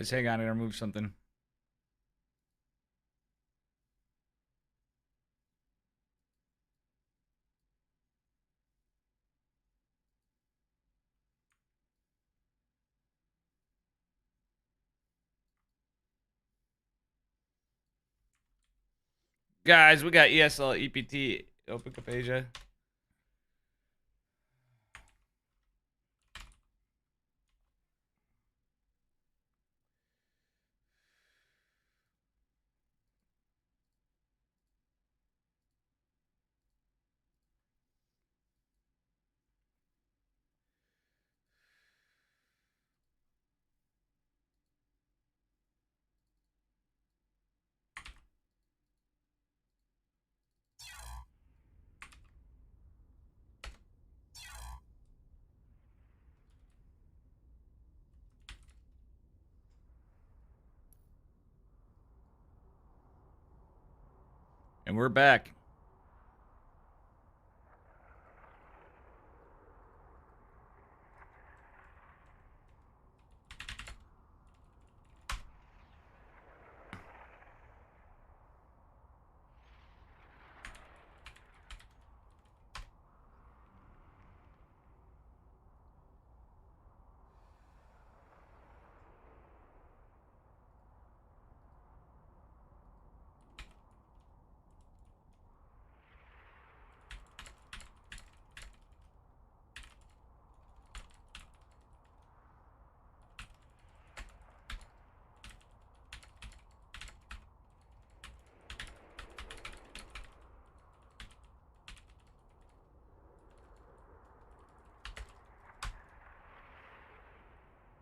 Guys, hang on, I gotta remove something. Guys, we got ESL, EPT, OpenCup Asia. And we're back.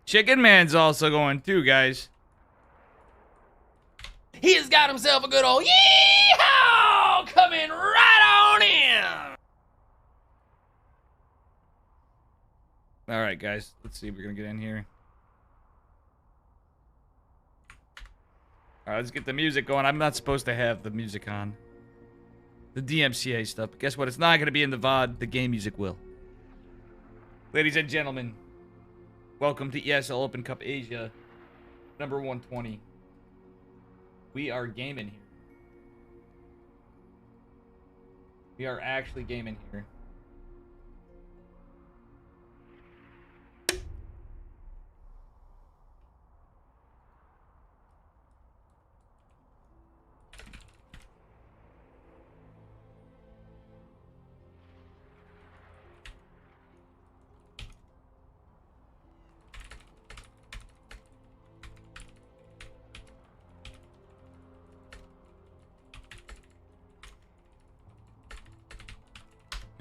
Chicken Man's also going too, guys. He's got himself a good old yeehaw coming right on in. All right, guys. Let's see if we're going to get in here. All right, let's get the music going. I'm not supposed to have the music on. The DMCA stuff. But guess what? It's not going to be in the VOD. The game music will. Ladies and gentlemen, welcome to ESL OpenCup Asia, number 120. We are gaming here. We are actually gaming here.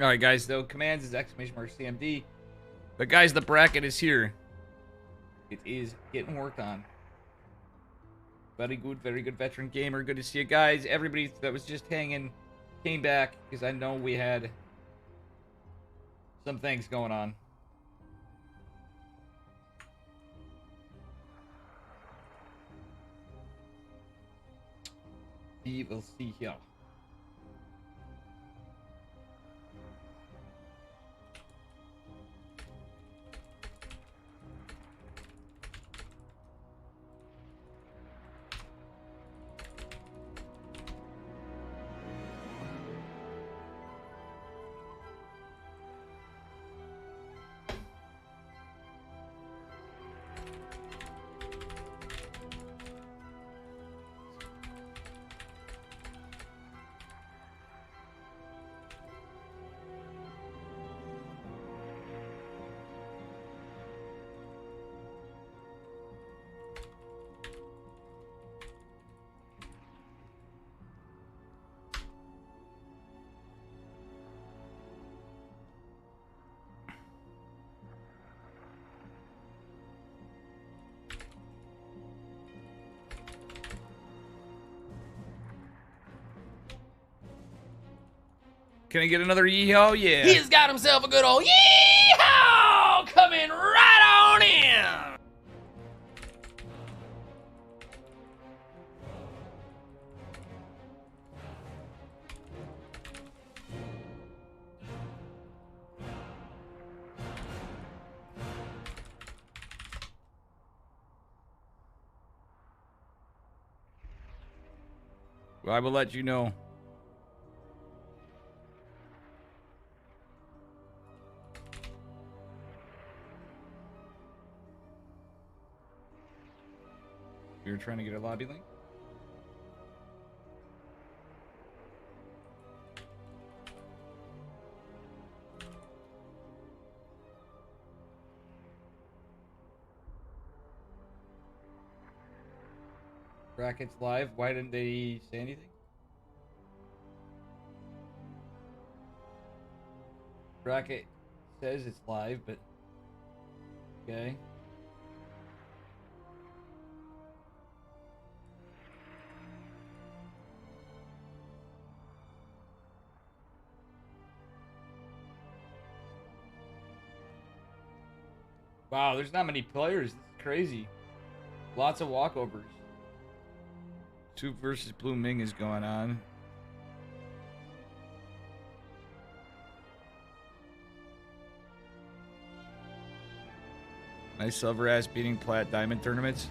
All right, guys. Though commands is !CMD. But guys, the bracket is here. It is getting worked on. Very good veteran gamer. Good to see you guys. Everybody that was just hanging came back because I know we had some things going on. We will see here. Can I get another yeehaw? Yeah. He's got himself a good old yeehaw coming right on in. Well, I will let you know. We were trying to get a lobby link. Brackets live. Why didn't they say anything? Bracket says it's live, but okay. Wow, there's not many players. This is crazy. Lots of walkovers. Soup versus Blue Ming is going on. Nice silver ass beating plat diamond tournaments.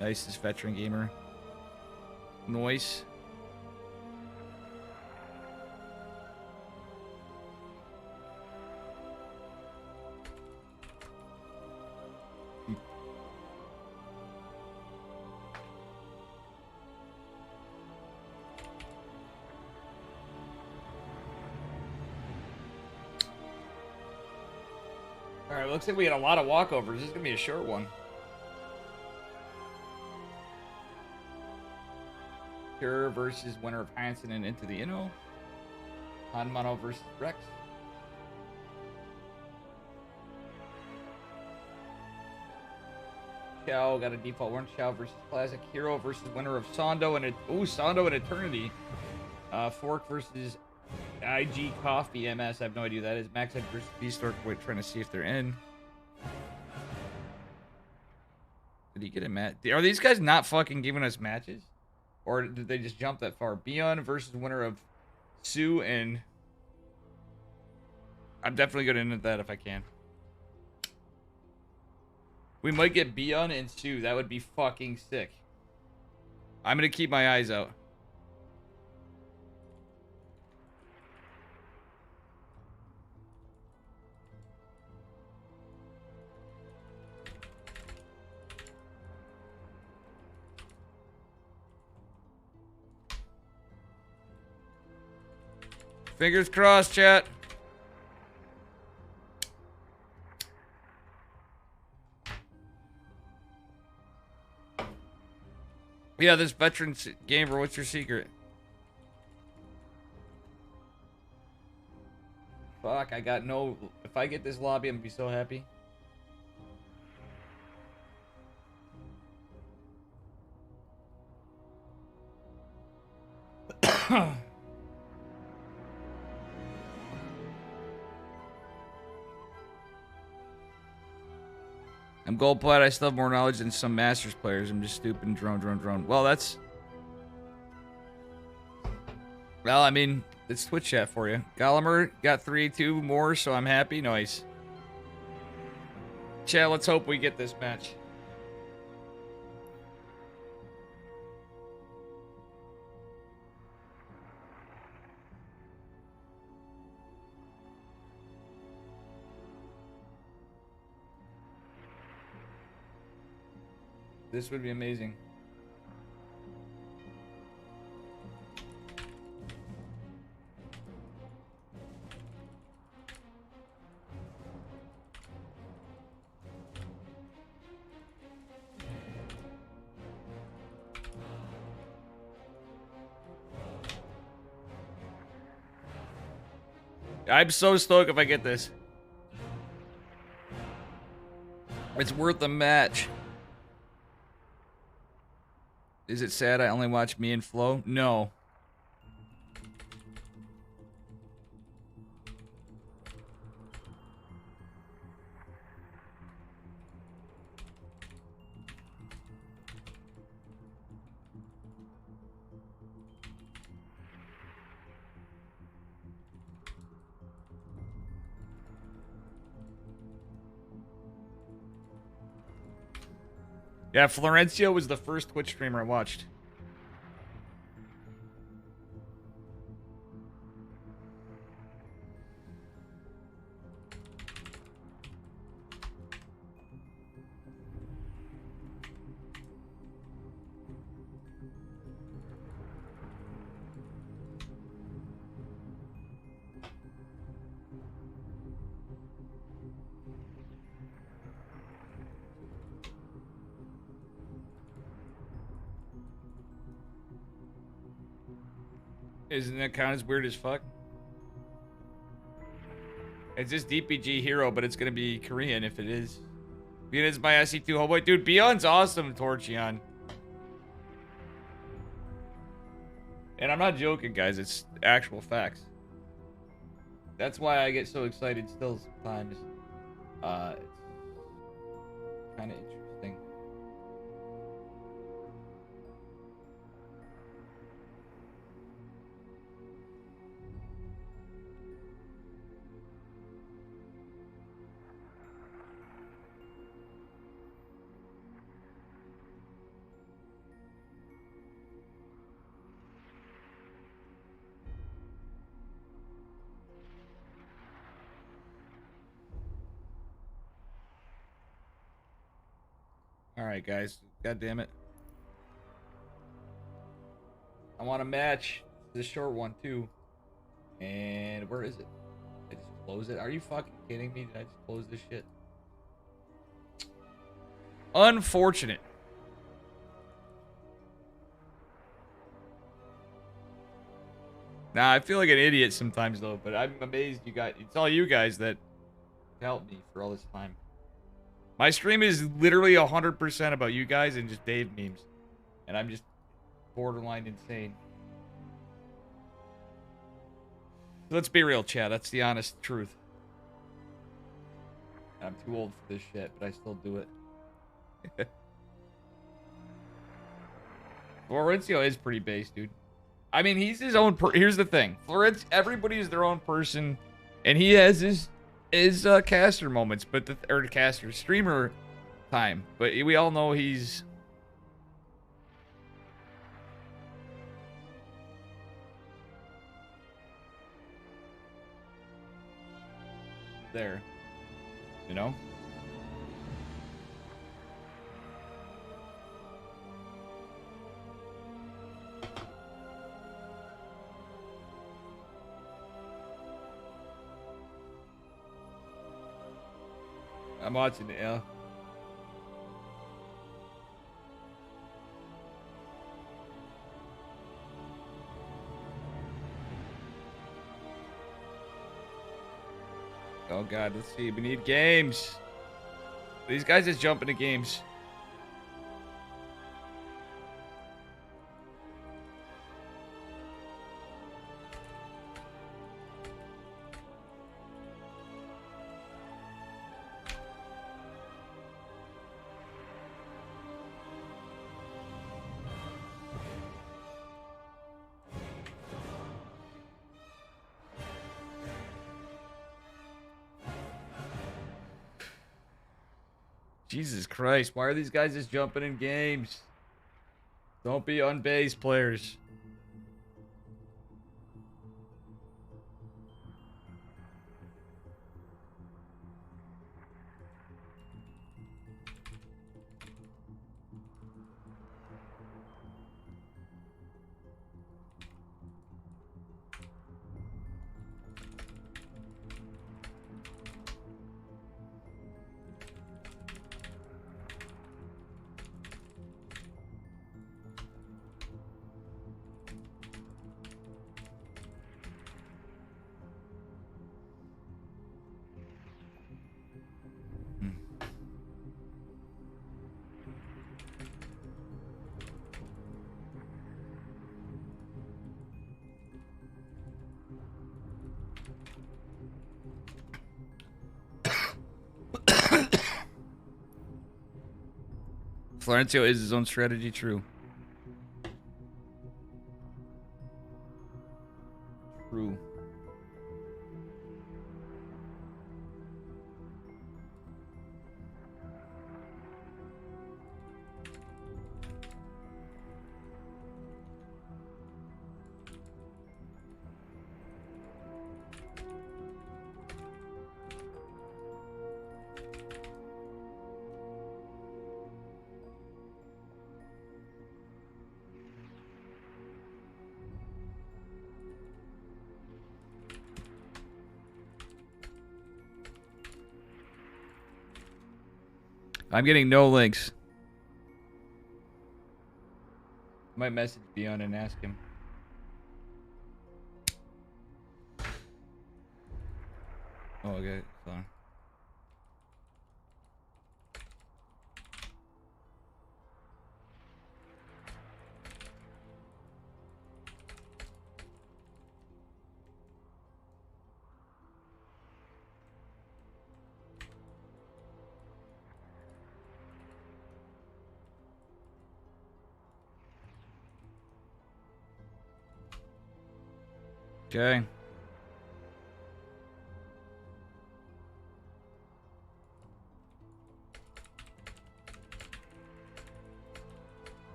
Nice, this veteran gamer. Noise. Alright, looks like we had a lot of walkovers. This is going to be a short one. Cure versus winner of Hansen and Into the Inno. Hanmano versus Rex. Chow got a default one. Chow versus Classic. Hero versus winner of Sando and Sando and Eternity. Fork versus IG Coffee MS. I have no idea who that is. Maxhead versus Beastork. We're trying to see if they're in. Did he get a match? Are these guys not fucking giving us matches? Or did they just jump that far? Beyond versus winner of Sue and... I'm definitely going to end that if I can. We might get Beyond and Sue. That would be fucking sick. I'm going to keep my eyes out. Fingers crossed, chat. Yeah, this veteran gamer, what's your secret? Fuck, I got no... If I get this lobby, I'm gonna be so happy. I'm gold plat. I still have more knowledge than some Masters players. I'm just stupid and drone. Well, that's... Well, I mean, it's Twitch chat for you. Gallagher got 3-2 more, so I'm happy. Nice. Chat, let's hope we get this match. This would be amazing. I'm so stoked if I get this. It's worth the match. Is it sad I only watch me and Flo? No. Yeah, Florencio was the first Twitch streamer I watched. Isn't that kind of weird as fuck? It's just DPG hero, but it's gonna be Korean if it is. Beon is my SE2 homeboy. Dude, Beon's awesome, Torchion. And I'm not joking, guys. It's actual facts. That's why I get so excited still sometimes. It's kind of interesting. All right, guys. God damn it. I want a match. This short one, too. And where is it? I just close it. Are you fucking kidding me? Did I just close this shit? Unfortunate. Nah, I feel like an idiot sometimes, though. But I'm amazed you guys. It's all you guys that helped me for all this time. My stream is literally 100% about you guys and just Dave memes. And I'm just borderline insane. Let's be real, chat. That's the honest truth. I'm too old for this shit, but I still do it. Florencio is pretty base, dude. I mean, he's his own here's the thing. Everybody is their own person, and he has his caster moments, but or caster streamer time. But we all know he's there, you know. I'm watching it, yeah. Oh god, let's see. We need games. These guys just jump into games. Jesus Christ, why are these guys just jumping in games? Don't be unbased players. Florencio is his own strategy, true. True. I'm getting no links. Might message Beyond and ask him. Okay, fine. Okay.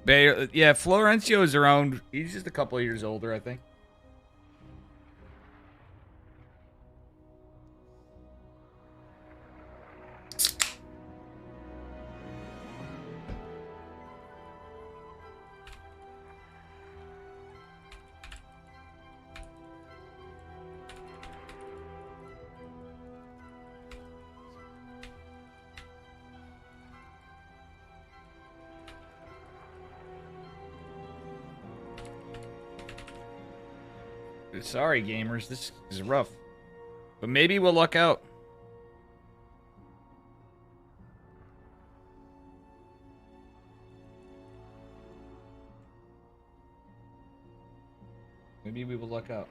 Yeah, Florencio's around. He's just a couple of years older, I think. Sorry, gamers. This is rough. But maybe we'll luck out. Maybe we will luck out.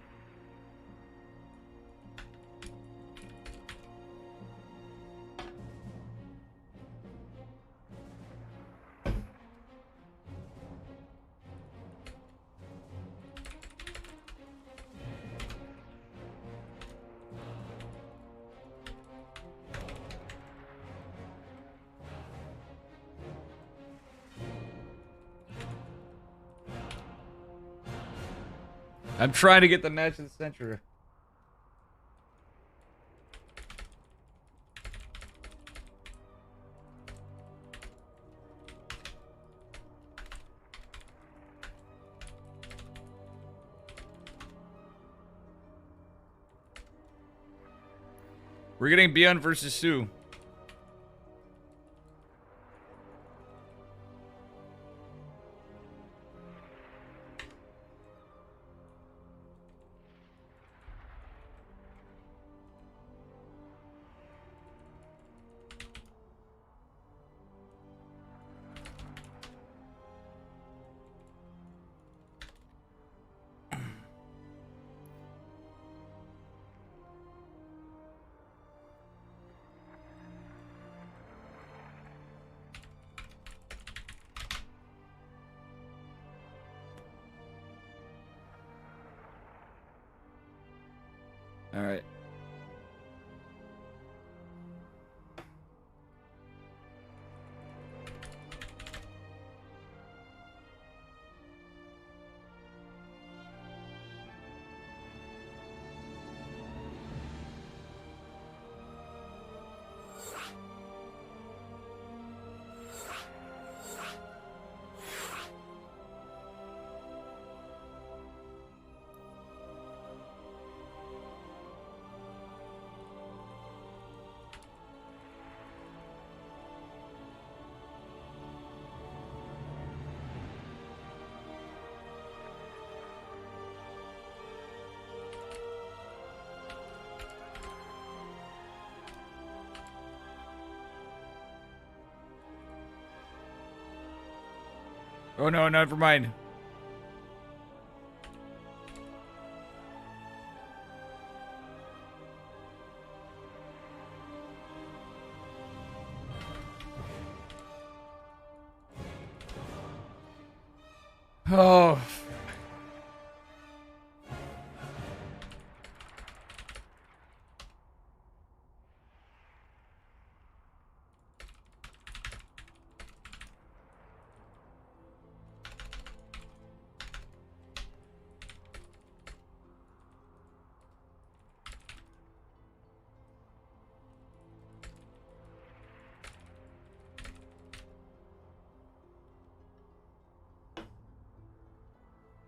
I'm trying to get the match of the century. We're getting Beyond versus Sue. All right. Oh no, never mind. Oh.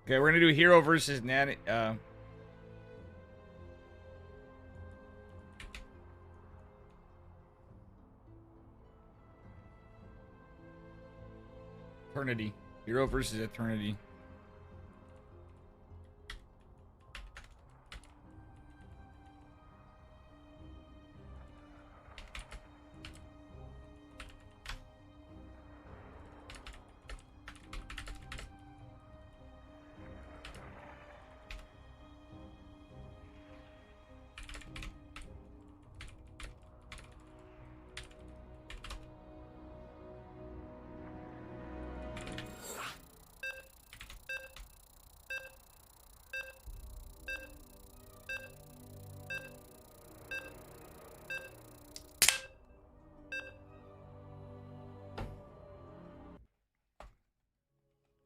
Okay, we're gonna do Hero versus Nanny. Eternity. Hero versus Eternity.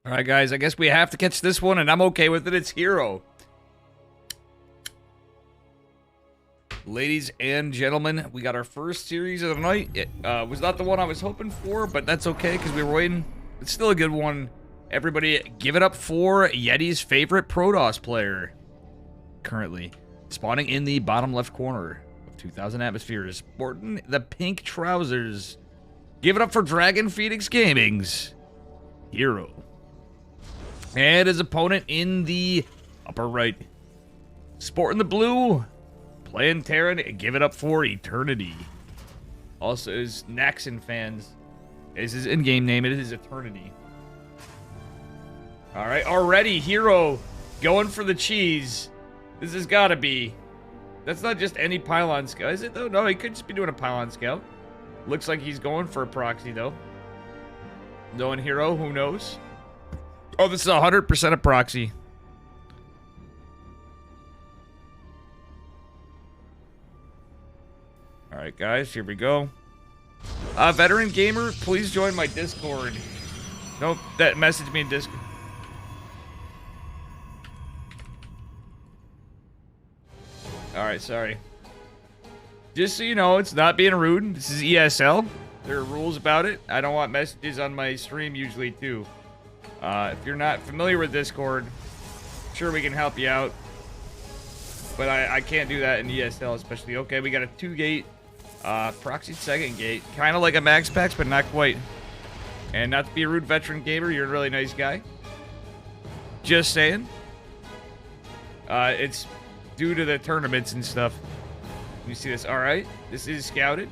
All right, guys, I guess we have to catch this one, and I'm okay with it. It's Hero. Ladies and gentlemen, we got our first series of the night. It was not the one I was hoping for, but that's okay because we were waiting. It's still a good one. Everybody, give it up for Yeti's favorite Protoss player. Currently spawning in the bottom left corner of 2,000 atmospheres, sporting the pink trousers. Give it up for Dragon Phoenix Gaming's Hero. And his opponent in the upper right, sporting the blue, playing Terran. Give it up for Eternity. Also, his Naxxon fans is his in-game name. It is Eternity. All right, already Hero going for the cheese. This has got to be. That's not just any pylon scout, is it though? No, he could just be doing a pylon scout. Looks like he's going for a proxy though. Knowing Hero, who knows? Oh, this is 100% a proxy. All right, guys, here we go. Veteran gamer, please join my Discord. Nope, that message me in Discord. All right, sorry. Just so you know, it's not being rude. This is ESL. There are rules about it. I don't want messages on my stream usually, too. If you're not familiar with Discord, sure, we can help you out. But I can't do that in ESL, especially. Okay, we got a 2-gate proxy second gate. Kind of like a Max Pax, but not quite. And not to be a rude veteran gamer, you're a really nice guy. Just saying. It's due to the tournaments and stuff. You see this? All right. This is scouted.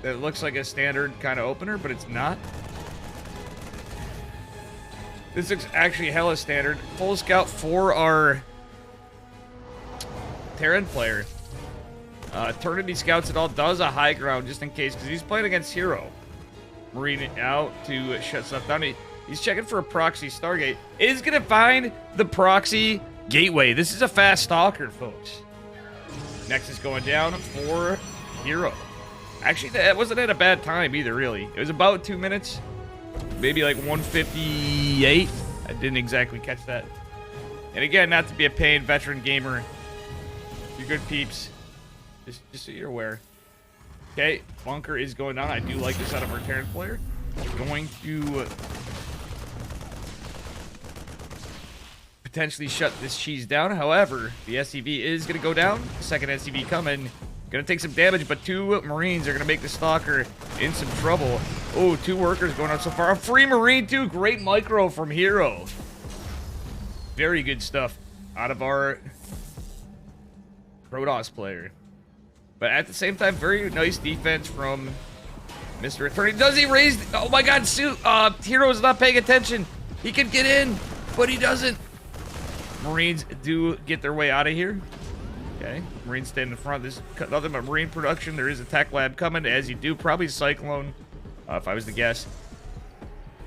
It looks like a standard kind of opener, but it's not. This looks actually hella standard. Full scout for our Terran player. Eternity scouts it all. Does a high ground just in case, because he's playing against Hero. Marine out to shut stuff down. He's checking for a proxy Stargate. Is going to find the proxy gateway. This is a fast stalker, folks. Next is going down for Hero. Actually, that wasn't at a bad time either, really. It was about 2 minutes. Maybe like 158. I didn't exactly catch that. And again, not to be a pain, veteran gamer. You're good peeps. Just so you're aware. Okay, bunker is going down. I do like this out of our Terran player. Going to potentially shut this cheese down. However, the SCV is going to go down. Second SCV coming. Going to take some damage, but 2 Marines are going to make the Stalker in some trouble. Oh, 2 workers going out so far. A free Marine, too. Great micro from Hero. Very good stuff out of our Protoss player. But at the same time, very nice defense from Mr. Eternity. Does he raise... Oh, my God. Hero is not paying attention. He can get in, but he doesn't. Marines do get their way out of here. Okay, Marines stay in the front. This is nothing but Marine production. There is a tech lab coming, as you do. Probably Cyclone, if I was to guess.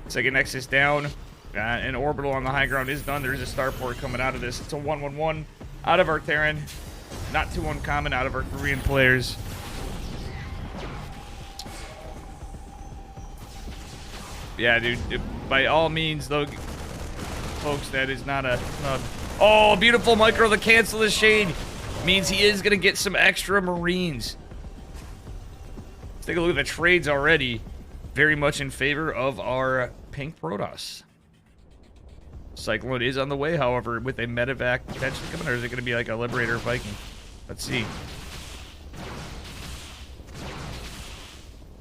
Second Nexus down. An orbital on the high ground is done. There is a starport coming out of this. It's a 1-1-1 out of our Terran. Not too uncommon out of our Korean players. Yeah, dude. By all means, though, folks, that is not a... Oh, beautiful micro. The cancel the shade. Means he is going to get some extra Marines. Let's take a look at the trades already. Very much in favor of our pink Protoss. Cyclone is on the way, however, with a medevac potentially coming, or is it going to be like a Liberator Viking? Let's see.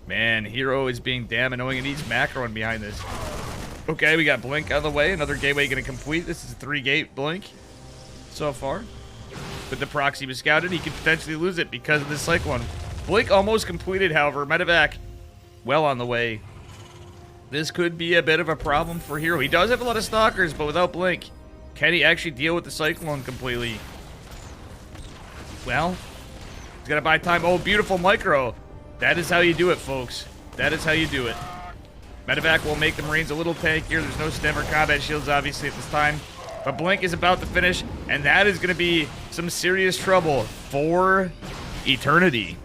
Man, Hero is being damn annoying and needs macroing behind this. Okay, we got Blink out of the way. Another gateway going to complete. This is a 3-gate Blink so far. But the proxy was scouted. He could potentially lose it because of this Cyclone. Blink almost completed, however. Medevac well on the way. This could be a bit of a problem for Hero. He does have a lot of Stalkers, but without Blink, can he actually deal with the Cyclone completely? Well, he's got to buy time. Oh, beautiful micro. That is how you do it, folks. That is how you do it. Medevac will make the Marines a little tankier. There's no stem or combat shields, obviously, at this time. But Blink is about to finish, and that is going to be some serious trouble for eternity.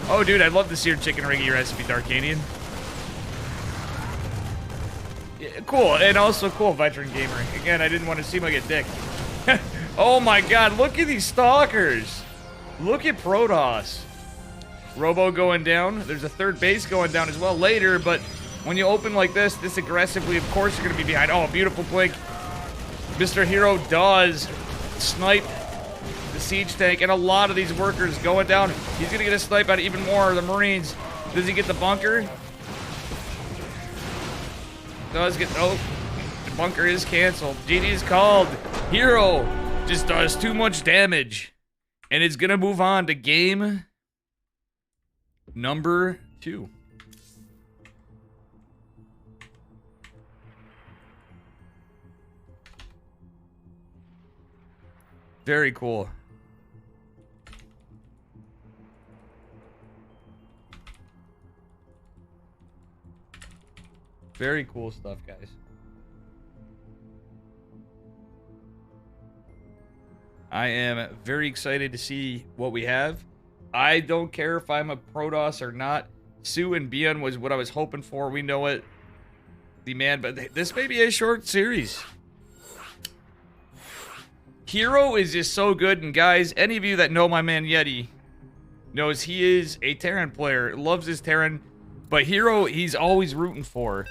Oh, dude, I'd love to see your chicken riggy recipe, Darkanian. Yeah, cool, and also cool, Veteran Gamer. Again, I didn't want to seem like a dick. Oh my god, look at these Stalkers. Look at Protoss. Robo going down. There's a third base going down as well later, but when you open like this aggressively, of course you're going to be behind. Oh, beautiful Blink. Mr. Hero does snipe the siege tank, and a lot of these workers going down. He's going to get a snipe out of even more of the Marines. Does he get the bunker? Does get... Oh, the bunker is canceled. GG is called. Hero just does too much damage, and it's going to move on to game number 2. Very cool. Very cool stuff, guys. I am very excited to see what we have. I don't care if I'm a Protoss or not. Sue and Bion was what I was hoping for. We know it. The man, but this may be a short series. Hero is just so good, and guys, any of you that know my man Yeti knows he is a Terran player, loves his Terran, but Hero he's always rooting for.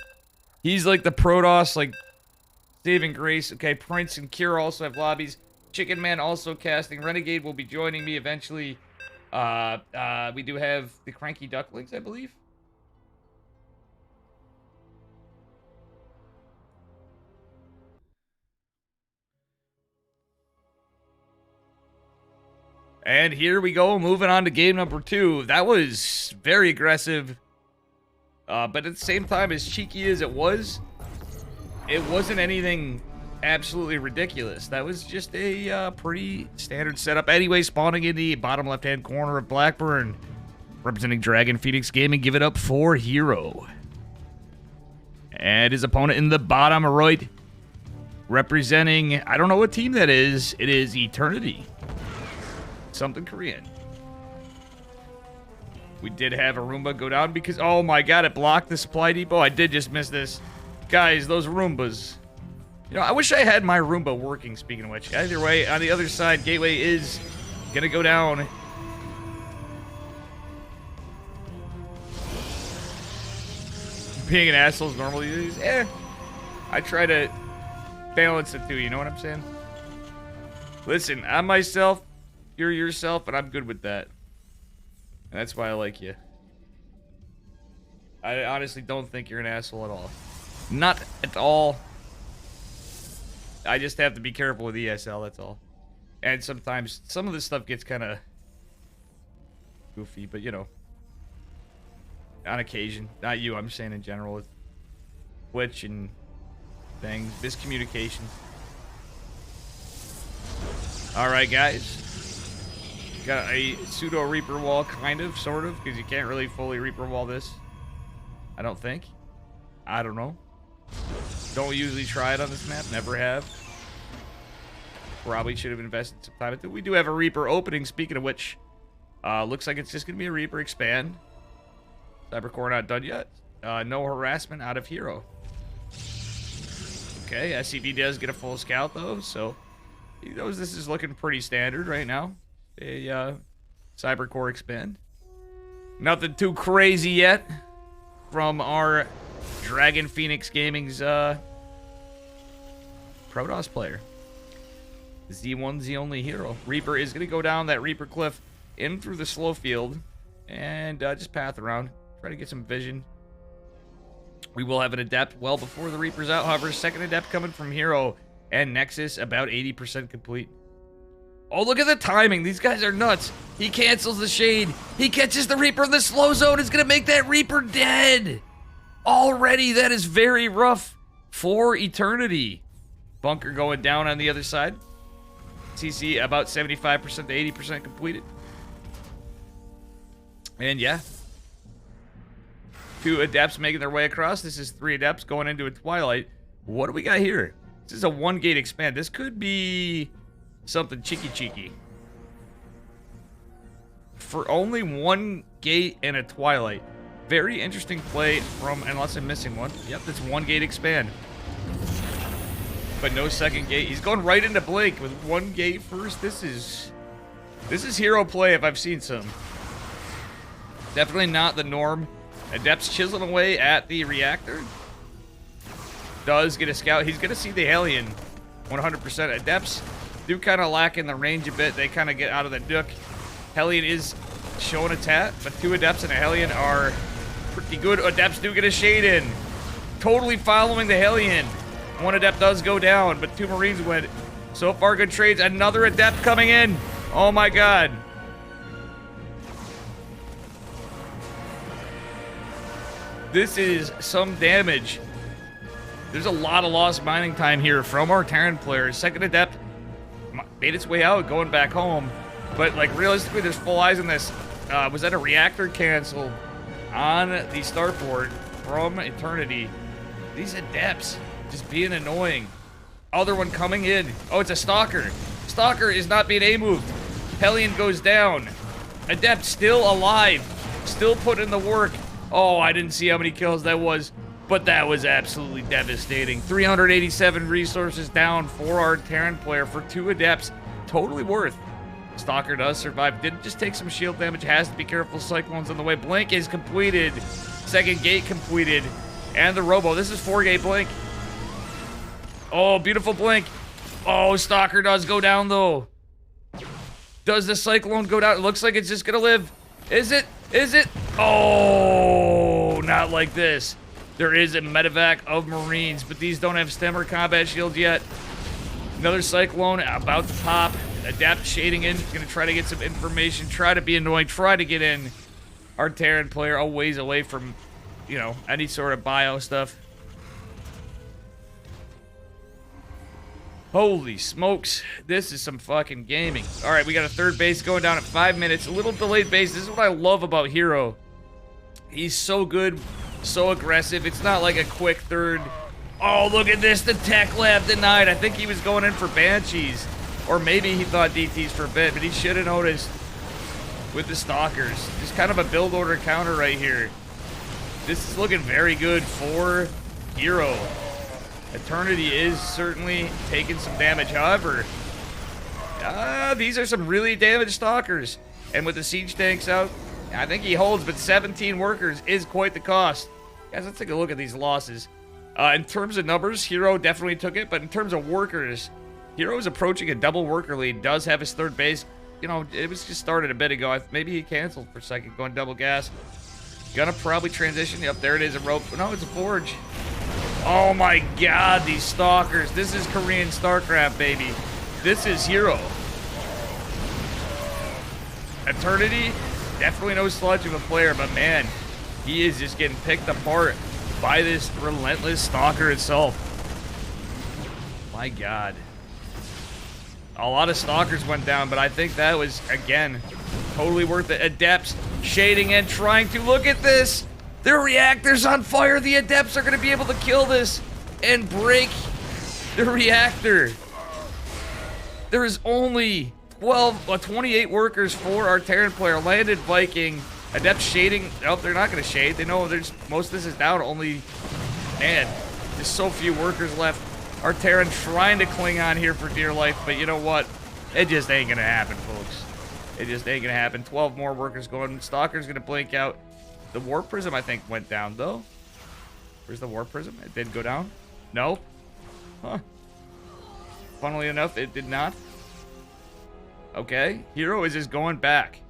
He's like the Protoss, like saving grace. Okay, Prince and Kira also have lobbies. Chicken Man also casting. Renegade will be joining me eventually. We do have the Cranky Ducklings, I believe. And here we go, moving on to game number 2. That was very aggressive. But at the same time, as cheeky as it wasn't anything absolutely ridiculous. That was just a pretty standard setup. Anyway, spawning in the bottom left-hand corner of Blackburn. Representing Dragon Phoenix Gaming, give it up for Hero. And his opponent in the bottom right, representing, I don't know what team that is. It is Eternity. Something Korean. We did have a Roomba go down because, oh my god, it blocked the supply depot. I did just miss this. Guys, those Roombas. You know, I wish I had my Roomba working, speaking of which. Either way, on the other side, Gateway is gonna go down. Being an asshole is normal these days. I try to balance it too, you know what I'm saying? Listen, I'm myself. You're yourself, and I'm good with that. And that's why I like you. I honestly don't think you're an asshole at all. Not at all. I just have to be careful with ESL, that's all. And sometimes some of this stuff gets kind of goofy, but you know. On occasion. Not you, I'm saying in general. With Twitch and things. Miscommunication. Alright, guys. Got a pseudo Reaper wall, kind of, sort of, because you can't really fully Reaper wall this. I don't think. I don't know. Don't usually try it on this map, never have. Probably should have invested some time into it. We do have a Reaper opening, speaking of which. Looks like it's just going to be a Reaper expand. Cybercore not done yet. No harassment out of Hero. Okay, SCV does get a full scout, though, so he knows this is looking pretty standard right now. A Cybercore expand. Nothing too crazy yet from our Dragon Phoenix Gaming's Protoss player. Z1's the only hero. Reaper is going to go down that Reaper cliff in through the slow field and just path around. Try to get some vision. We will have an Adept well before the Reaper's out. However, second Adept coming from Hero and Nexus about 80% complete. Oh, look at the timing. These guys are nuts. He cancels the Shade. He catches the Reaper in the slow zone. It's going to make that Reaper dead. Already, that is very rough for Eternity. Bunker going down on the other side. CC about 75% to 80% completed. And yeah. 2 Adepts making their way across. This is 3 Adepts going into a Twilight. What do we got here? This is a 1-gate expand. This could be something cheeky. For only 1 gate and a Twilight. Very interesting play from, unless I'm missing one. Yep, that's 1-gate expand. But no second gate. He's going right into Blink with 1 gate first. This is Hero play if I've seen some. Definitely not the norm. Adept's chiseling away at the reactor. Does get a scout. He's going to see the Hellion 100%. Adepts do kind of lack in the range a bit. They kind of get out of the nook. Hellion is showing a tat, but 2 Adepts and a Hellion are pretty good. Adepts do get a Shade in. Totally following the Hellion. 1 Adept does go down, but 2 Marines went. So far, good trades. Another Adept coming in. Oh my god. This is some damage. There's a lot of lost mining time here from our Terran players. Second Adept made its way out, going back home. But, like, realistically, there's full eyes on this. Was that a reactor cancel on the starport from Eternity? These Adepts just being annoying. Other one coming in. Oh, it's a Stalker. Stalker is not being A-moved. Hellion goes down. Adept still alive. Still putting in the work. Oh, I didn't see how many kills that was, but that was absolutely devastating. 387 resources down for our Terran player for 2 Adepts. Totally worth. Stalker does survive. Did just take some shield damage. Has to be careful. Cyclone's on the way. Blink is completed. Second gate completed. And the Robo. This is 4-gate Blink. Oh, beautiful Blink. Oh, Stalker does go down, though. Does the Cyclone go down? It looks like it's just going to live. Is it? Is it? Oh, not like this. There is a medevac of Marines, but these don't have stem or combat shield yet. Another Cyclone about to pop. Adept shading in. Going to try to get some information. Try to be annoying. Try to get in. Our Terran player a ways away from, you know, any sort of bio stuff. Holy smokes. This is some fucking gaming. Alright, we got a third base going down at 5 minutes. A little delayed base. This is what I love about Hero. He's so good, so aggressive. It's not like a quick third. Oh, look at this. The tech lab denied. I think he was going in for Banshees. Or maybe he thought DTs for a bit, but he should have noticed with the Stalkers. Just kind of a build order counter right here. This is looking very good for Hero. Eternity is certainly taking some damage. However, these are some really damaged Stalkers. And with the siege tanks out, I think he holds, but 17 workers is quite the cost. Guys, let's take a look at these losses. In terms of numbers, Hero definitely took it, but in terms of workers, Hero is approaching a double worker lead, does have his third base. You know, it was just started a bit ago. Maybe he canceled for a second, going double gas. Gonna probably transition. Yep, there it is, a rope. No, it's a forge. Oh my god, these Stalkers. This is Korean StarCraft, baby. This is Hero. Eternity, definitely no sludge of a player, but man, he is just getting picked apart by this relentless Stalker itself. My god. A lot of Stalkers went down, but I think that was, again, totally worth it. Adepts shading in, trying to look at this. Their reactor's on fire. The Adepts are going to be able to kill this and break the reactor. There is only 28 workers for our Terran player. Landed Viking. Adept shading. Oh, they're not going to shade. They know there's most of this is down. Only, man, there's so few workers left. Our Terran trying to cling on here for dear life, but you know what? It just ain't going to happen, folks. It just ain't going to happen. 12 more workers going. Stalker's going to blink out. The Warp Prism, I think, went down, though. Where's the Warp Prism? It did go down? No? Huh. Funnily enough, it did not. Okay. Hero is just going back.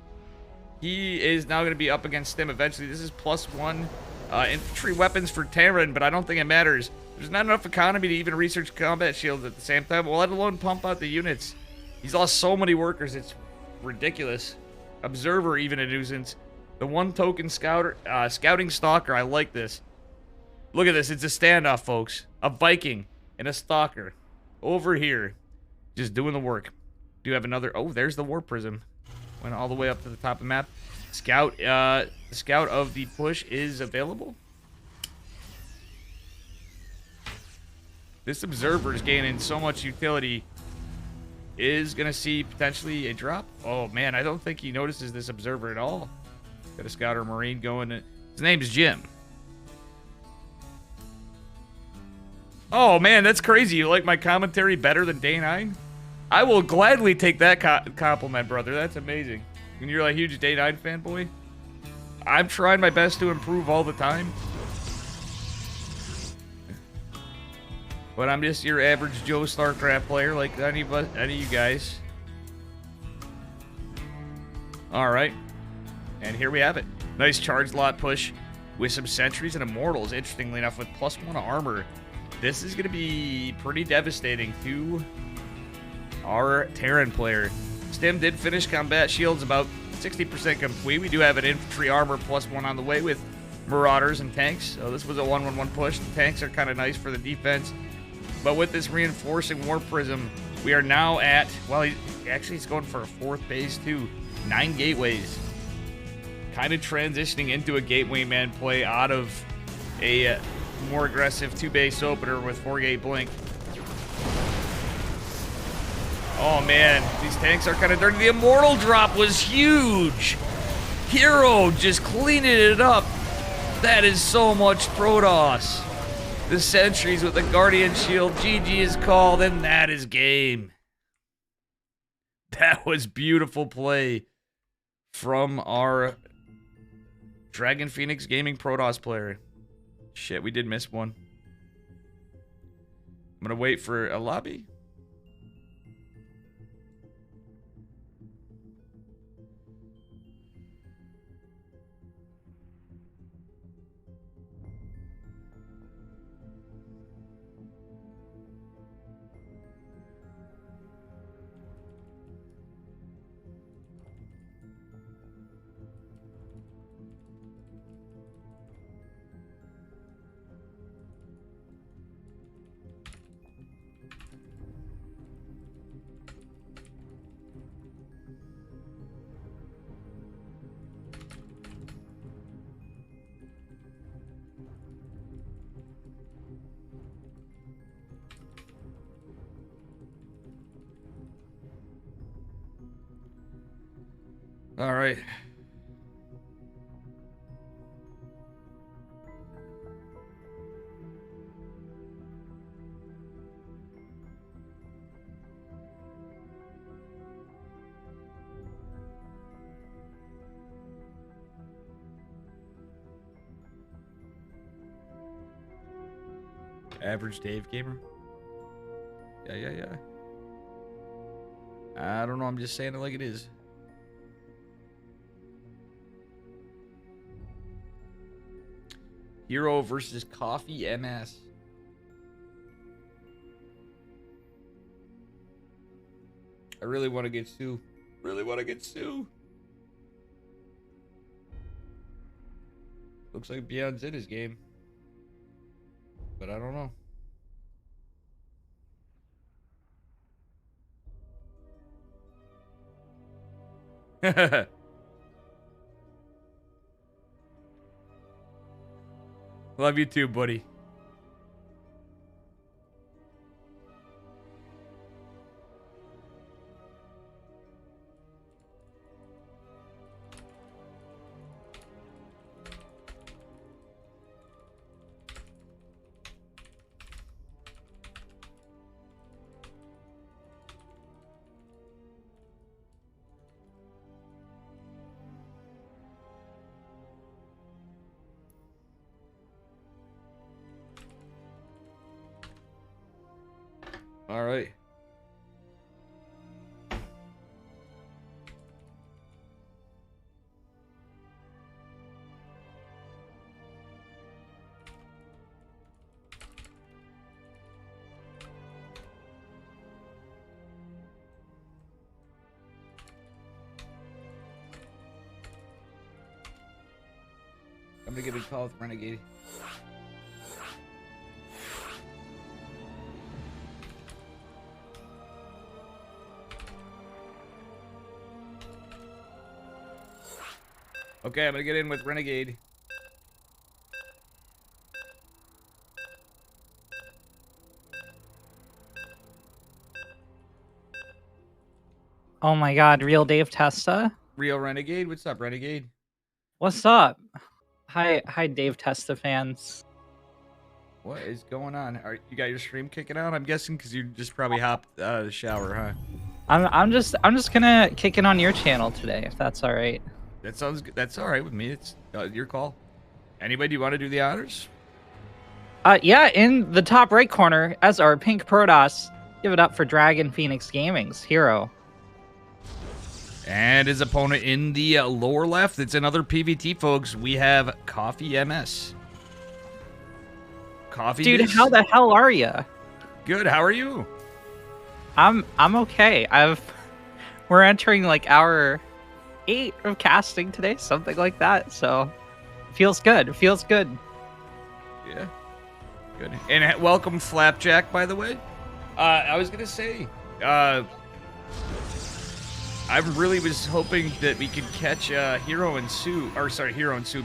He is now going to be up against Stim eventually. This is +1 infantry weapons for Terran, but I don't think it matters. There's not enough economy to even research combat shields at the same time, well, let alone pump out the units. He's lost so many workers, it's ridiculous. Observer, even a nuisance. The one token scouting stalker, I like this. Look at this, it's a standoff, folks. A Viking and a stalker over here, just doing the work. Do you have another? Oh, there's the war prism. Went all the way up to the top of the map. Scout, the scout of the push is available. This observer is gaining so much utility. Is gonna see potentially a drop. Oh man, I don't think he notices this observer at all. Got a scout or marine going. His name's Jim. Oh man, that's crazy. You like my commentary better than Day 9? I will gladly take that compliment, brother. That's amazing. And you're a huge Day 9 fanboy? I'm trying my best to improve all the time. But I'm just your average Joe StarCraft player like any of you guys. Alright. And here we have it. Nice charge lot push with some sentries and immortals, interestingly enough, with +1 armor. This is going to be pretty devastating to our Terran player. Stim did finish combat shields about 60% complete. We do have an infantry armor +1 on the way with marauders and tanks. So this was a 1-1-1 push. The tanks are kind of nice for the defense. But with this reinforcing war prism, we are now at, well, he's going for a 4th base too. 9 gateways. Kind of transitioning into a gateway man play out of a more aggressive 2-base opener with 4-gate blink. Oh man, these tanks are kind of dirty. The immortal drop was huge. Hero just cleaning it up. That is so much Protoss. The sentries with the Guardian Shield. GG is called, and that is game. That was beautiful play from our Dragon Phoenix Gaming Protoss player. Shit, we did miss one. I'm gonna wait for a lobby. All right. Average Dave gamer. Yeah. I don't know. I'm just saying it like it is. Hero versus Coffee MS. I really want to get Sue. Looks like Beyond's in his game. But I don't know. Love you too, buddy. All right. gonna get a call with Renegade. Okay, I'm gonna get in with Renegade. Oh my god, real Dave Testa? Real Renegade? What's up, Renegade? What's up? Hi Dave Testa fans. What is going on? You got your stream kicking out, I'm guessing, because you just probably hopped out of the shower, huh? I'm just gonna kick it on your channel today, if that's alright. That sounds good. That's alright with me. It's your call. Anybody, do you want to do the honors? Yeah, in the top right corner, as our pink Protoss, give it up for Dragon Phoenix Gaming's hero. And his opponent in the lower left, it's another PVT, folks. We have Coffee MS. Coffee Dude, Biz? how the hell are you? Good, how are you? I'm okay. We're entering like hour 8 of casting today, something like that. So feels good. Feels good. Yeah. Good. And welcome Flapjack, by the way. I was gonna say, I really was hoping that we could catch Hero and Sue,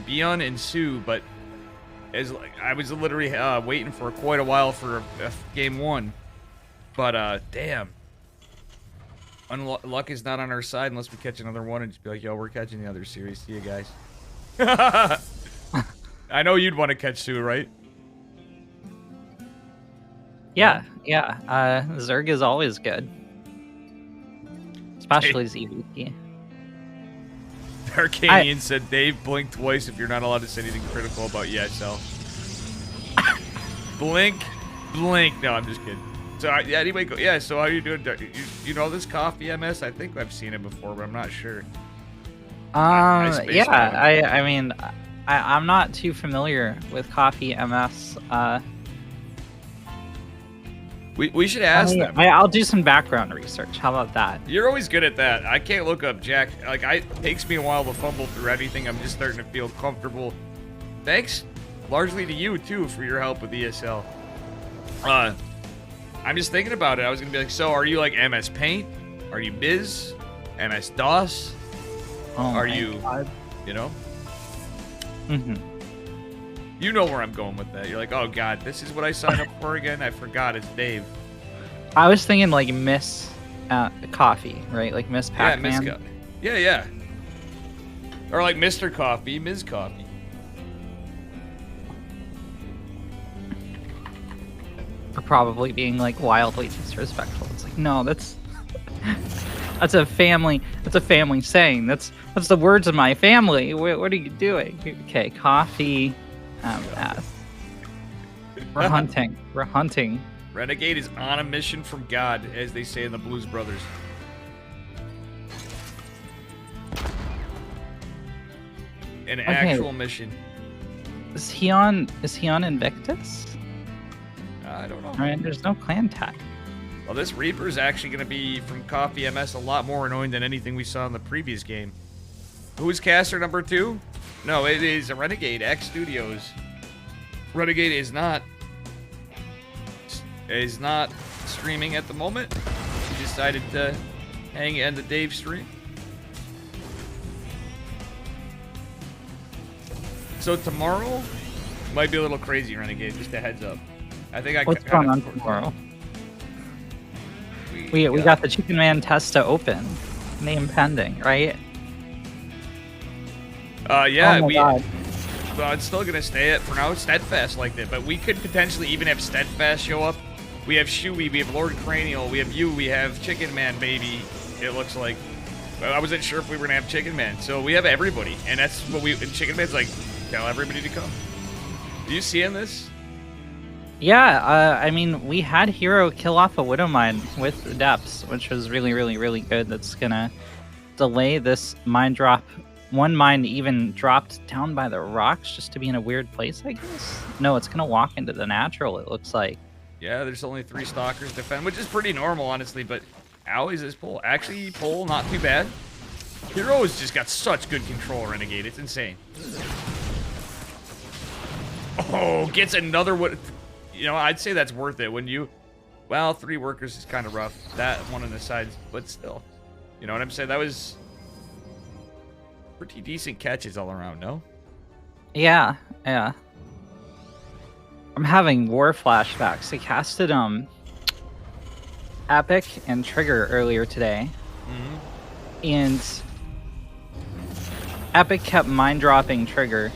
Beyond and Sue, but I was literally waiting for quite a while for game 1. But damn, luck is not on our side unless we catch another one and just be like, yo, we're catching the other series. See you guys. I know you'd want to catch Sue, right? Yeah. Zerg is always good. Especially ZVP. Arcanian said, Dave, blink twice if you're not allowed to say anything critical about ESL. Blink. No, I'm just kidding. So, yeah, anyway, yeah, so how are you doing? You know this Coffee MS? I think I've seen it before, but I'm not sure. Yeah, I mean, I'm not too familiar with Coffee MS. We should ask them. I'll do some background research. How about that? You're always good at that. I can't look up Jack. Like, it takes me a while to fumble through anything. I'm just starting to feel comfortable. Thanks, largely to you too, for your help with ESL. I'm just thinking about it. I was gonna be like, so are you like MS Paint? Are you Biz? MS DOS? Are you, God. You know? Mm-hmm. You know where I'm going with that. You're like, oh god, this is what I signed up for again? I forgot, it's Dave. I was thinking like Miss Coffee, right? Like Miss Pac-Man. Yeah. Or like Mr. Coffee, Ms. Coffee. For probably being like wildly disrespectful. It's like, no, that's a family saying. That's the words of my family. What are you doing? Okay, Coffee. We're hunting. Renegade is on a mission from God, as they say in the Blues Brothers. An actual mission. Is he on Invictus? I don't know. All right, there's no clan tag. Well, this Reaper is actually going to be, from Coffee MS, a lot more annoying than anything we saw in the previous game. Who is caster number 2? No, it is a RenegadeXStudios. Renegade is not streaming at the moment. He decided to hang in the Dave stream. So tomorrow might be a little crazy, Renegade. Just a heads up. I think What's going on tomorrow? We got the Chicken Man Testa open, name pending, right? Yeah, oh my God. Well, it's still gonna stay for now. Steadfast like that, but we could potentially even have Steadfast show up. We have Shuey, we have Lord Cranial, we have you, we have Chicken Man, baby. It looks like. I wasn't sure if we were gonna have Chicken Man, so we have everybody, and that's what we. And Chicken Man's like, tell everybody to come. Do you see in this? Yeah, I mean, we had Hero kill off a Widow Mine with the Depths, which was really, really, really good. That's gonna delay this mine drop. One mine even dropped down by the rocks just to be in a weird place, I guess. No, it's gonna walk into the natural, it looks like. Yeah, there's only 3 stalkers to defend, which is pretty normal, honestly, but always is pull. Actually, pull, not too bad. Hero has just got such good control, Renegade. It's insane. Oh, gets another one. You know, I'd say that's worth it when you... Well, 3 workers is kind of rough. That one on the sides, but still. You know what I'm saying? That was pretty decent catches all around, no? Yeah, yeah. I'm having war flashbacks. I casted Epic and Trigger earlier today. And Epic kept mind dropping Trigger.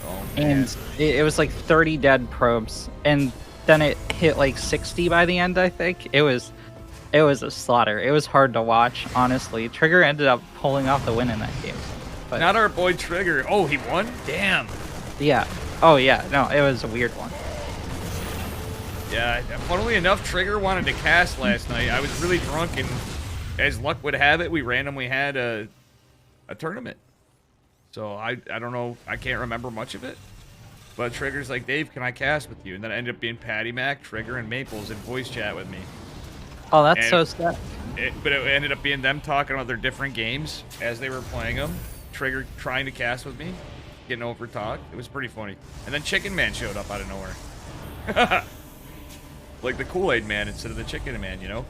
Oh, man. And it was like 30 dead probes. And then it hit like 60 by the end, I think. It was a slaughter. It was hard to watch, honestly. Trigger ended up pulling off the win in that game. But Not our boy Trigger. Oh, he won? Damn. yeah. Oh yeah, no, it was a weird one. Yeah, funnily enough, Trigger wanted to cast last night. I was really drunk, and as luck would have it, we randomly had a tournament. So I don't know, I can't remember much of it. But Trigger's like, Dave, can I cast with you? And then it ended up being Patty Mac, Trigger, and Maples in voice chat with me. Oh, that's And so sad. But it ended up being them talking about their different games as they were playing them. Trigger trying to cast with me, getting over talked. It was pretty funny. And then Chicken Man showed up out of nowhere. Like the Kool-Aid Man instead of the Chicken Man, you know?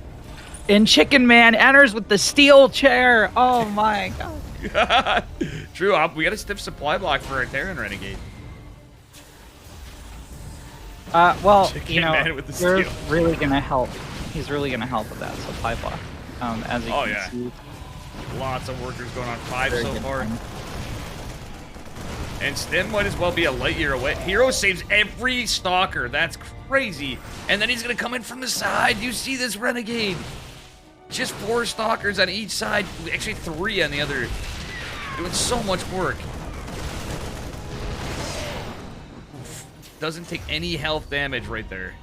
And Chicken Man enters with the steel chair. Oh my god. True, we got a stiff supply block for our Terran Renegade. Well, Chicken you know, Man with the you're steel. really gonna help. He's really gonna help with that supply block. As you Oh, can yeah. see. Lots of workers going on, 5 Very so good far. point. And Stim might as well be a light year away. Hero saves every stalker. That's crazy. And then he's going to come in from the side. You see this Renegade. Just 4 stalkers on each side. Actually, 3 on the other. Doing so much work. Oof. Doesn't take any health damage right there.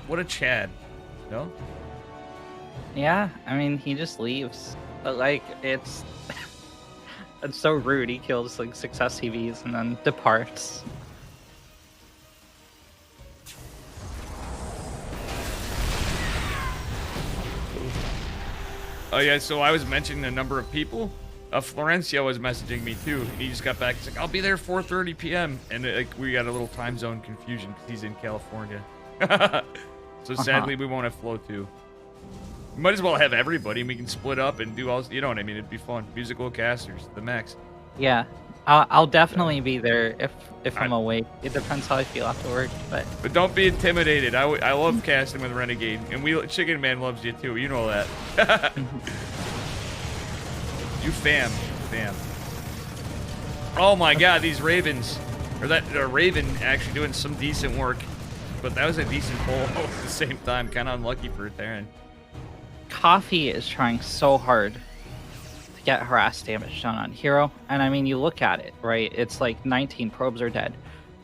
What a Chad. No? Yeah, I mean, he just leaves. But, like, it's... it's so rude. He kills, like, 6 SCVs and then departs. Oh, yeah, so I was mentioning a number of people. Florencio was messaging me, too. He just got back. He's like, I'll be there 4:30 p.m. And we got a little time zone confusion because he's in California. So sadly, we won't have Flow, too. We might as well have everybody, and we can split up and do all... You know what I mean? It'd be fun. Musical casters, the max. Yeah, I'll definitely be there if I'm awake. It depends how I feel after work, but don't be intimidated. I love casting with Renegade, and Chicken Man loves you, too. You know that. You fam. Oh my god, these Ravens. Or that Raven actually doing some decent work. But that was a decent pull at the same time. Kind of unlucky for Theron. Coffee is trying so hard to get harass damage done on Hero. And I mean, you look at it, right? It's like 19 probes are dead.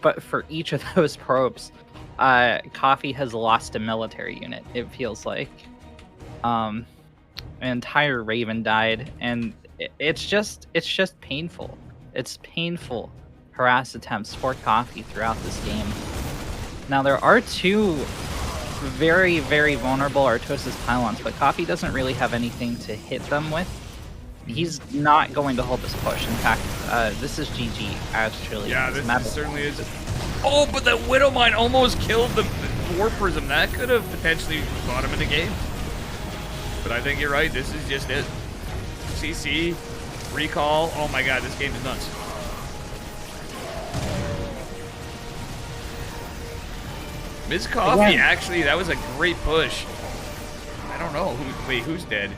But for each of those probes, Coffee has lost a military unit, it feels like. An entire Raven died, and it's just painful. It's painful harass attempts for Coffee throughout this game. Now, there are 2 very, very vulnerable Artosis pylons, but Coffee doesn't really have anything to hit them with. He's not going to hold this push. In fact, this is GG, actually. Yeah, this certainly is. Oh, but that Widow Mine almost killed the War Prism. That could have potentially brought him in the game. But I think you're right. This is just it. CC, recall. Oh my god, this game is nuts. Ms. Coffee, Again. actually, that was a great push. I don't know. Wait, who's dead?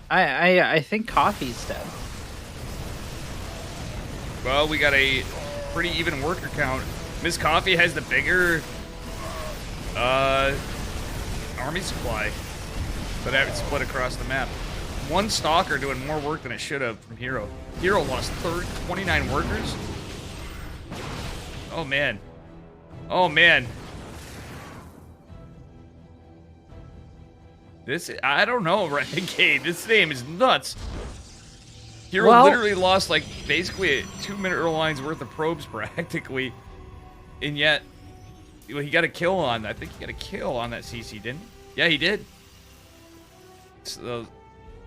I think Coffee's dead. Well, we got a pretty even worker count. Ms. Coffee has the bigger army supply, but I have it split across the map. 1 stalker doing more work than it should have from Hero. Hero lost 29 workers. Oh man. Oh man. I don't know, Renegade. This game is nuts. Hero literally lost like basically a 2-minute line's worth of probes practically. And yet, he got a kill on, I think he got a kill on that CC, didn't he? Yeah, he did. So the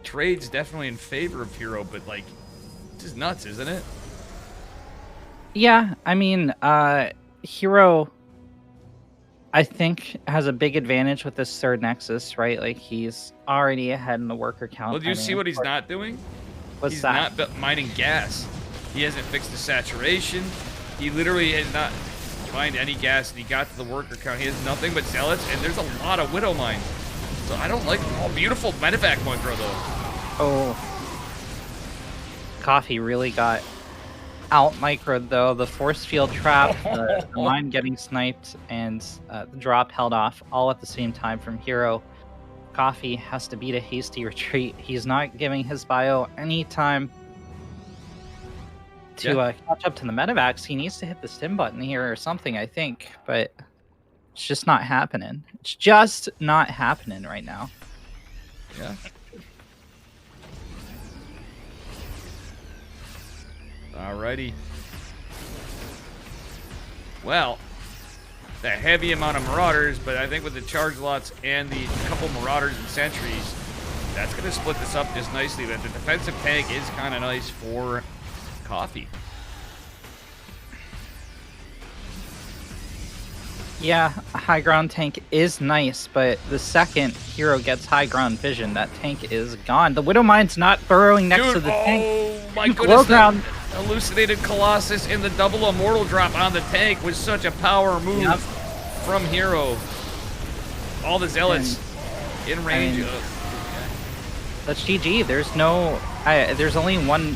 trade's definitely in favor of Hero, but like, this is nuts, isn't it? Yeah, I mean, Hero, I think, has a big advantage with this third Nexus, right? Like, he's already ahead in the worker count. Well, do you see what he's not doing? What's He's that? not mining gas. He hasn't fixed the saturation. He literally has not mined any gas, and he got to the worker count. He has nothing but zealots, and there's a lot of widow mines. So I don't like. Oh, beautiful medevac micro though. Oh, Coffee really got out microed though. The force field trap, the mine getting sniped, and the drop held off all at the same time from Hero. Coffee has to beat a hasty retreat. He's not giving his bio any time to catch up to the medevacs. He needs to hit the stim button here or something, I think, but it's just not happening. It's just not happening right now. Yeah. Alrighty. Well, the heavy amount of Marauders, but I think with the charge lots and the couple Marauders and Sentries, that's going to split this up just nicely. But the defensive tank is kind of nice for Coffee. Yeah, a high ground tank is nice, but the second Hero gets high ground vision, that tank is gone. The Widow Mine's not burrowing next to the tank. Oh my goodness, Low ground. Elucidated Colossus in the double immortal drop on the tank was such a power move from Hero. All the zealots in range of... That's GG. There's no... there's only one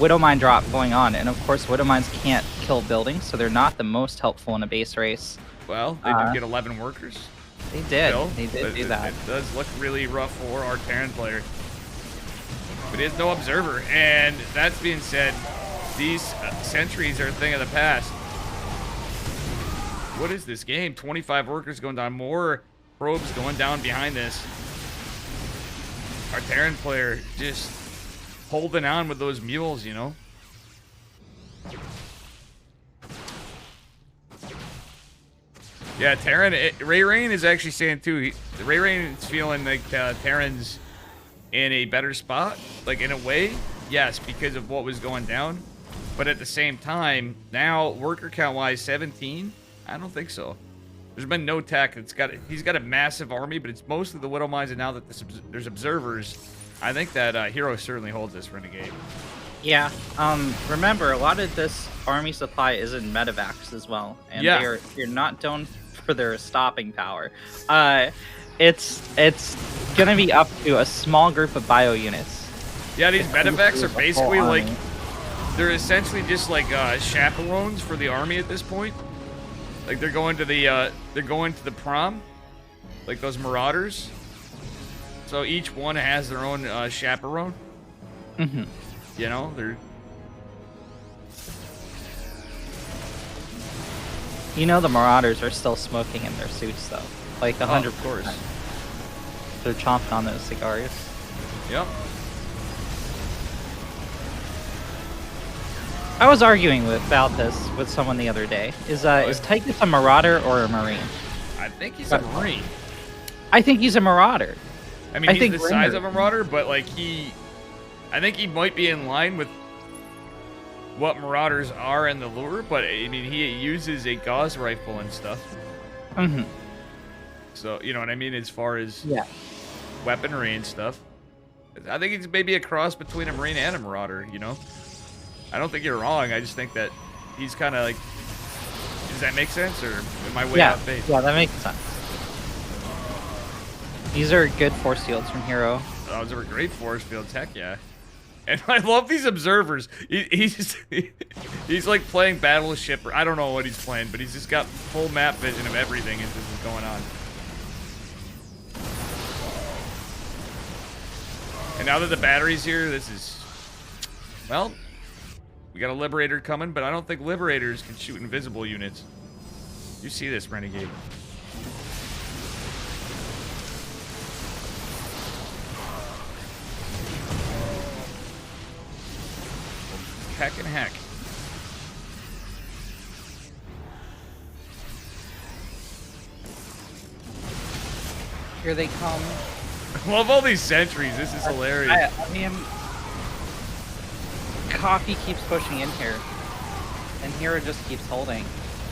Widow Mine drop going on, and of course Widow Mines can't kill buildings, so they're not the most helpful in a base race. Well, they did get 11 workers. They did. Still, they did do that. It does look really rough for our Terran player. But there's no observer, and that's being said, these sentries are a thing of the past. What is this game? 25 workers going down, more probes going down behind this. Our Terran player just holding on with those mules, you know? Yeah, Terran, Ray Rain is actually saying too, Ray Rain is feeling like Terran's in a better spot, like in a way, yes, because of what was going down. But at the same time, now worker count wise, 17. I don't think so. There's been no tech. He's got a massive army, but it's mostly the Widow Mines. And now that there's observers, I think that Hero certainly holds this Renegade. Yeah. Remember, a lot of this army supply is in medevacs as well, and they're not known for their stopping power. It's gonna be up to a small group of bio units. Yeah, these medevacs are basically like, they're essentially just like chaperones for the army at this point. Like they're going to the prom, like those Marauders. So each one has their own chaperone. Mm-hmm. You know, they're. You know the Marauders are still smoking in their suits though. Like 100%. Of course. They're chomping on those cigars. Yep. I was arguing about this with someone the other day. Is Tychus a Marauder or a Marine? I think he's a Marine. I think he's a Marauder. I mean, he's the size of a Marauder, but like I think he might be in line with what Marauders are in the lure, but I mean, he uses a Gauss rifle and stuff. Mm-hmm. So, you know what I mean, as far as weaponry and stuff. I think he's maybe a cross between a Marine and a Marauder, you know? I don't think you're wrong. I just think that he's kind of like... Does that make sense, or am I way off base? Yeah, that makes sense. These are good force fields from Hero. Those are great force fields, heck yeah. And I love these observers. He's like playing Battleship, or I don't know what he's playing, but he's just got full map vision of everything as this is going on. And now that the battery's here, this is... Well, we got a Liberator coming, but I don't think Liberators can shoot invisible units. You see this, Renegade. Heck and heck. Here they come. I love all these sentries. This is hilarious. I mean, Coffee keeps pushing in here. And Hero just keeps holding.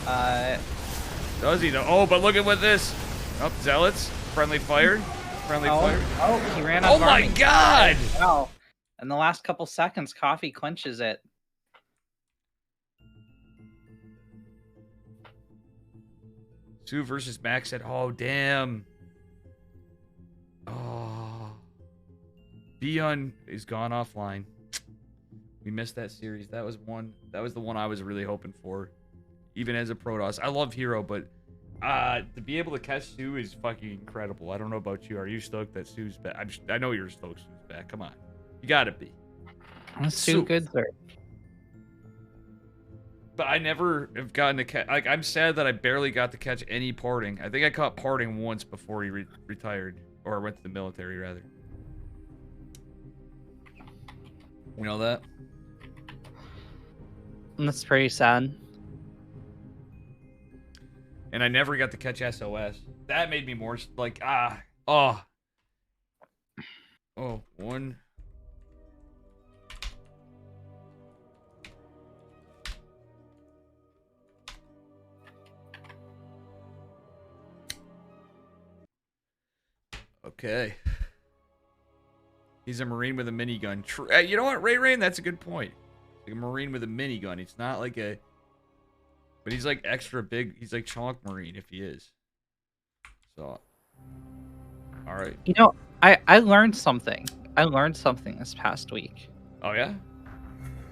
Does he though? Oh, but look at what this. Oh, Zealots. Friendly fire. Friendly fire. Oh, he ran out Oh of my army. god! Wow. In the last couple seconds, Coffee clinches it. Sue versus Max said, oh, damn. Oh. Beyond is gone offline. We missed that series. That was the one I was really hoping for. Even as a Protoss. I love Hero, but to be able to catch Sue is fucking incredible. I don't know about you. Are you stoked that Sue's back? I know you're stoked Sue's back. Come on. You gotta be. Sue good, sir. But I never have gotten to catch. Like, I'm sad that I barely got to catch any parting. I think I caught parting once before he retired. Or went to the military, rather. You know that? That's pretty sad. And I never got to catch SOS. That made me more like, one. Okay. He's a Marine with a minigun. You know what, Ray Rain? That's a good point. Like a Marine with a minigun. It's not like a... But he's like extra big. He's like Chonk Marine if he is. So... Alright. You know, I learned something. I learned something this past week. Oh, yeah?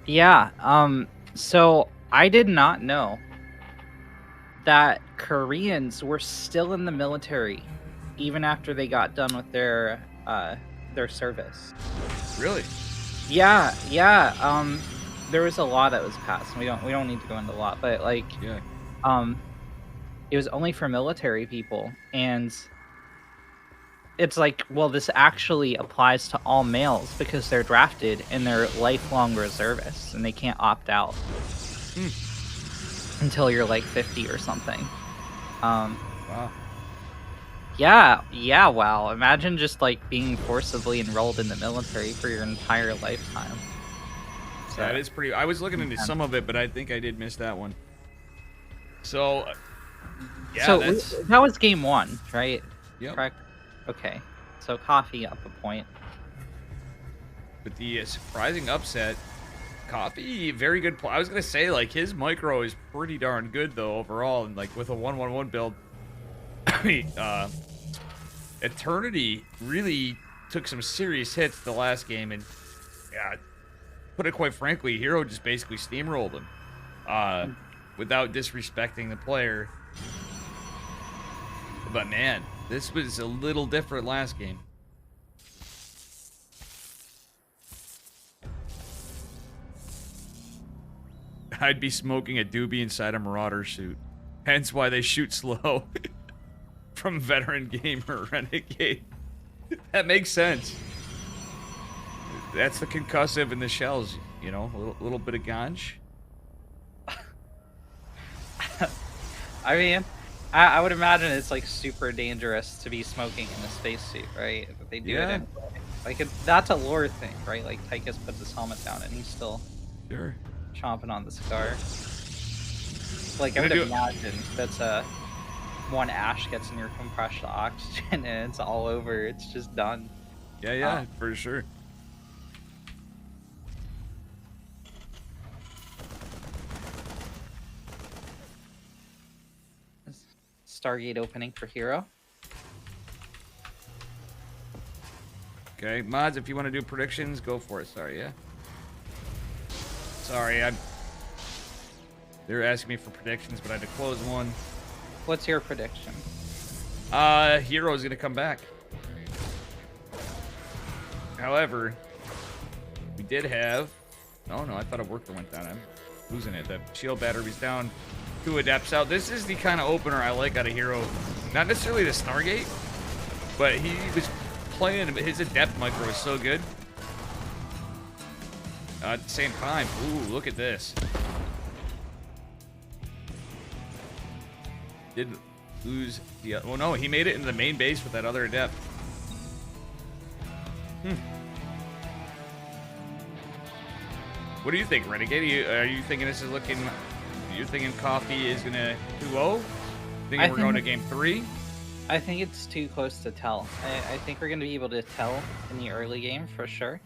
Yeah. So I did not know that Koreans were still in the military even after they got done with their service. Really? Yeah. There was a law that was passed. We don't need to go into a lot, but like, yeah. It was only for military people, and it's like, well, this actually applies to all males because they're drafted and they're lifelong reservists and they can't opt out until you're like 50 or something. Wow. Yeah, wow. Imagine just like being forcibly enrolled in the military for your entire lifetime. So, that is pretty... I was looking into some of it, but I think I did miss that one. So, yeah, so that's... that was game 1, right? Yep. Correct? Okay. So Coffee up a point. But the surprising upset, Coffee, very good... I was going to say, like, his micro is pretty darn good, though, overall. And, like, with a 1-1-1 build, Eternity really took some serious hits the last game, and yeah, put it quite frankly, Hero just basically steamrolled him without disrespecting the player. But man, this was a little different last game. I'd be smoking a doobie inside a Marauder suit. Hence why they shoot slow. From veteran gamer Renegade. That makes sense. That's the concussive in the shells, you know, a little bit of ganj. I mean, I would imagine it's like super dangerous to be smoking in a spacesuit, right? But they do it anyway. Like, that's a lore thing, right? Like, Tychus puts his helmet down and he's still chomping on the cigar. Like, I would imagine that's one ash gets in your compressed oxygen and it's all over. It's just done. Yeah, for sure. Stargate opening for Hero. Okay, mods, if you want to do predictions, go for it. Sorry, yeah. Sorry, they're asking me for predictions, but I had to close one. What's your prediction? Hero's gonna come back. However, we did have... Oh no, I thought a worker went down. I'm losing it. The shield battery's down. 2 adepts out. This is the kind of opener I like out of Hero. Not necessarily the Stargate, but he was playing... His adept micro is so good. At the same time, ooh, look at this. Did lose the... Oh no, he made it into the main base with that other adept. What do you think, Renegade? Are you thinking this is looking You're thinking Coffee is gonna 2-0? Thinking we're going to game 3? I think it's too close to tell. I think we're going to be able to tell in the early game for sure.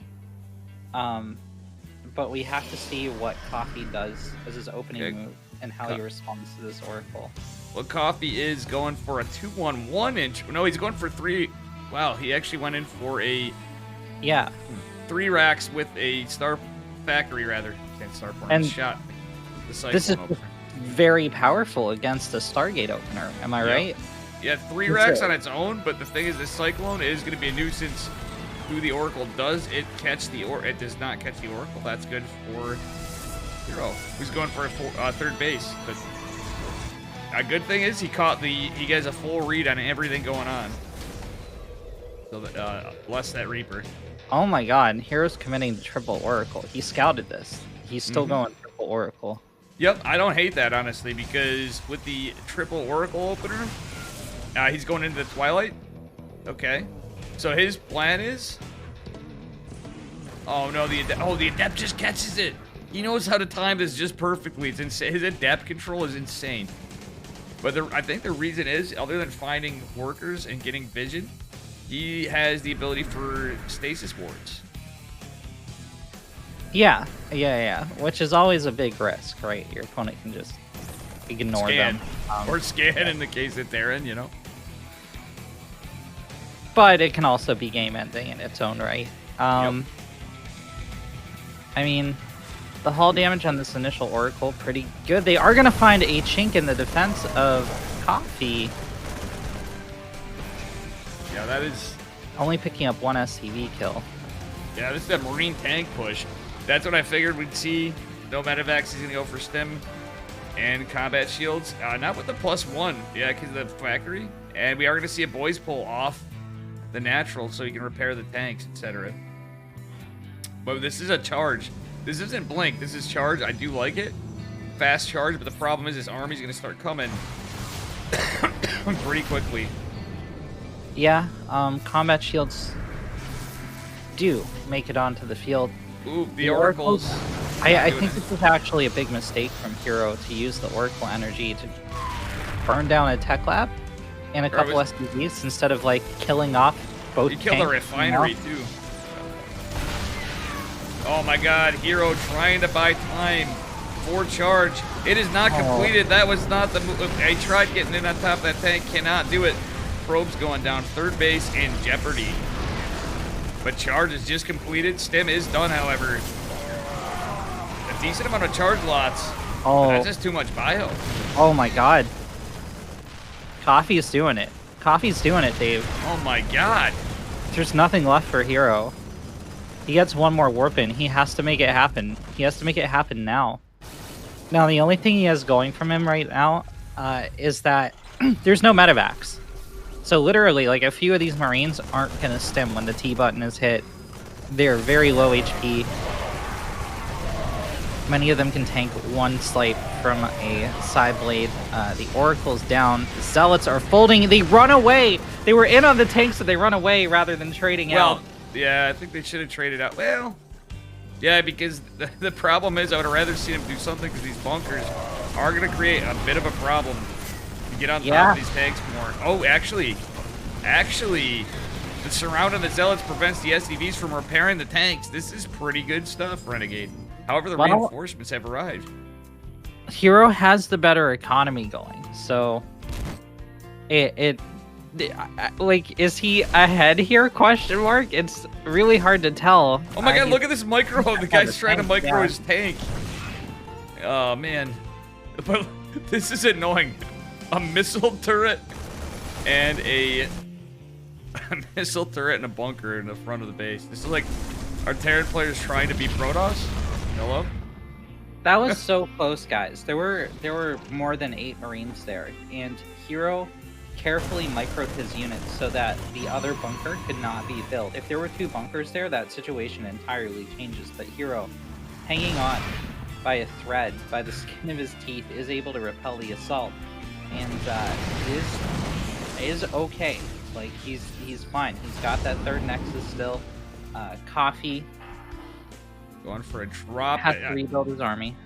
But we have to see what Coffee does as his opening move and how he responds to this Oracle. Well, Coffee is going for a 2-1-1 inch. No, he's going for 3. Wow, he actually went in for a 3 racks with a Star Factory, rather. Star Farm. And shot the Cyclone this is opener. Very powerful against the Stargate opener. Am I right? Yeah, 3 racks on its own, but the thing is, this Cyclone is going to be a nuisance. Who the Oracle does it catch the it does not catch the Oracle. That's good for Hero, who's going for a third base. But a good thing is he gets a full read on everything going on. So that bless that Reaper. Oh my God, Hero's committing the triple Oracle. He scouted this. He's still going triple Oracle. Yep, I don't hate that, honestly, because with the triple Oracle opener, he's going into the Twilight. Okay. So his plan is... Oh, no, the Adept just catches it. He knows how to time this just perfectly. It's insane. His Adept control is insane. But I think the reason is, other than finding workers and getting vision, he has the ability for stasis wards. Yeah. Which is always a big risk, right? Your opponent can just ignore them. Or scan in the case that they're in, you know? But it can also be game-ending in its own right. I mean, the hull damage on this initial Oracle, pretty good. They are going to find a chink in the defense of Coffee. Yeah, that is... Only picking up 1 SCV kill. Yeah, this is a Marine tank push. That's what I figured we'd see. No Medivacs, he's going to go for stim and combat shields. Not with the +1, yeah, because of the factory. And we are going to see a boys pull off the natural so he can repair the tanks, etc. But this is a charge. This isn't blink, this is charge. I do like it. Fast charge, but the problem is his army's going to start coming pretty quickly. Yeah, combat shields do make it onto the field. Ooh, the Oracles. I think this is actually a big mistake from Hero to use the Oracle energy to burn down a tech lab and a couple SDVs instead of like killing off both. He killed a refinery too. Oh my God, Hero trying to buy time for charge. It is not completed. That was not the move. I tried getting in on top of that tank, cannot do it. Probe's going down, third base in jeopardy. But charge is just completed. Stim is done, however. A decent amount of charge lots. Oh, that's just too much bio. Oh my God. Coffee's doing it. Coffee's doing it, Dave. Oh my God. There's nothing left for Hero. He gets one more warp in. He has to make it happen. He has to make it happen now. Now, the only thing he has going from him right now is that there's no medevacs. So literally, like, a few of these Marines aren't going to stim when the T button is hit. They're very low HP. Many of them can tank one slice from a side blade. The Oracle's down. The Zealots are folding. They run away. They were in on the tank, so they run away rather than trading out. Yeah, I think they should have traded out. Well, yeah, because the problem is I would have rather seen him do something because these bunkers are going to create a bit of a problem to get on top of these tanks more. Oh, actually, the surround of the Zealots prevents the SCVs from repairing the tanks. This is pretty good stuff, Renegade. However, the reinforcements have arrived. Hero has the better economy going, so like, is he ahead here? Question mark. It's really hard to tell. Oh my God! Look at this micro. The guy's trying to micro his tank. Oh man, but this is annoying. A missile turret and a missile turret and a bunker in the front of the base. This is like our Terran players trying to be Protoss. Hello. That was so close, guys. There were more than 8 Marines there, and Hero carefully microed his units so that the other bunker could not be built. If there were 2 bunkers there, that situation entirely changes. But Hero, hanging on by a thread, by the skin of his teeth, is able to repel the assault, and is okay. Like, he's fine. He's got that third Nexus still. Coffee going for a drop. Has to rebuild his army.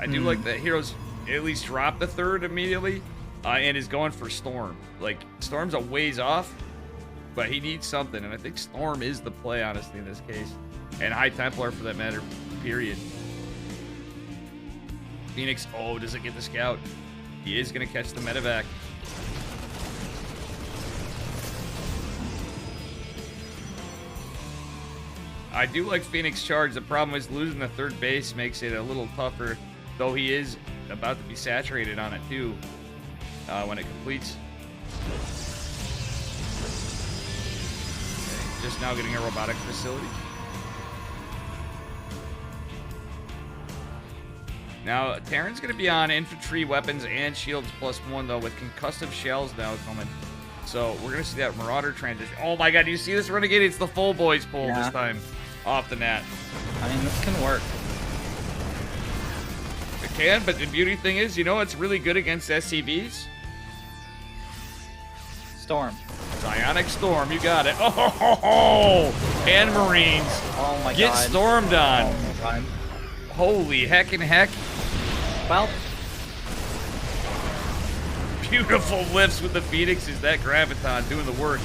I do like that Heroes at least dropped the third immediately and is going for Storm. Like, Storm's a ways off, but he needs something, and I think Storm is the play, honestly, in this case. And High Templar, for that matter, period. Phoenix, oh, does it get the scout? He is going to catch the medevac. I do like Phoenix charge. The problem is losing the third base makes it a little tougher, though he is about to be saturated on it too when it completes. Okay, just now getting a robotic facility. Now, Terran's going to be on infantry, weapons, and shields +1, though, with concussive shells now coming. So, we're going to see that Marauder transition. Oh my god, do you see this, Renegade? It's the full boys pull this time. Off the net. I mean, this can work. It can, but the beauty thing is, you know what's really good against SCVs? Storm. Psionic Storm, you got it. Oh, and Marines. Oh my god. Get stormed on. Oh my god. Holy heck and heck. Well. Beautiful lifts with the Phoenixes. That Graviton doing the work.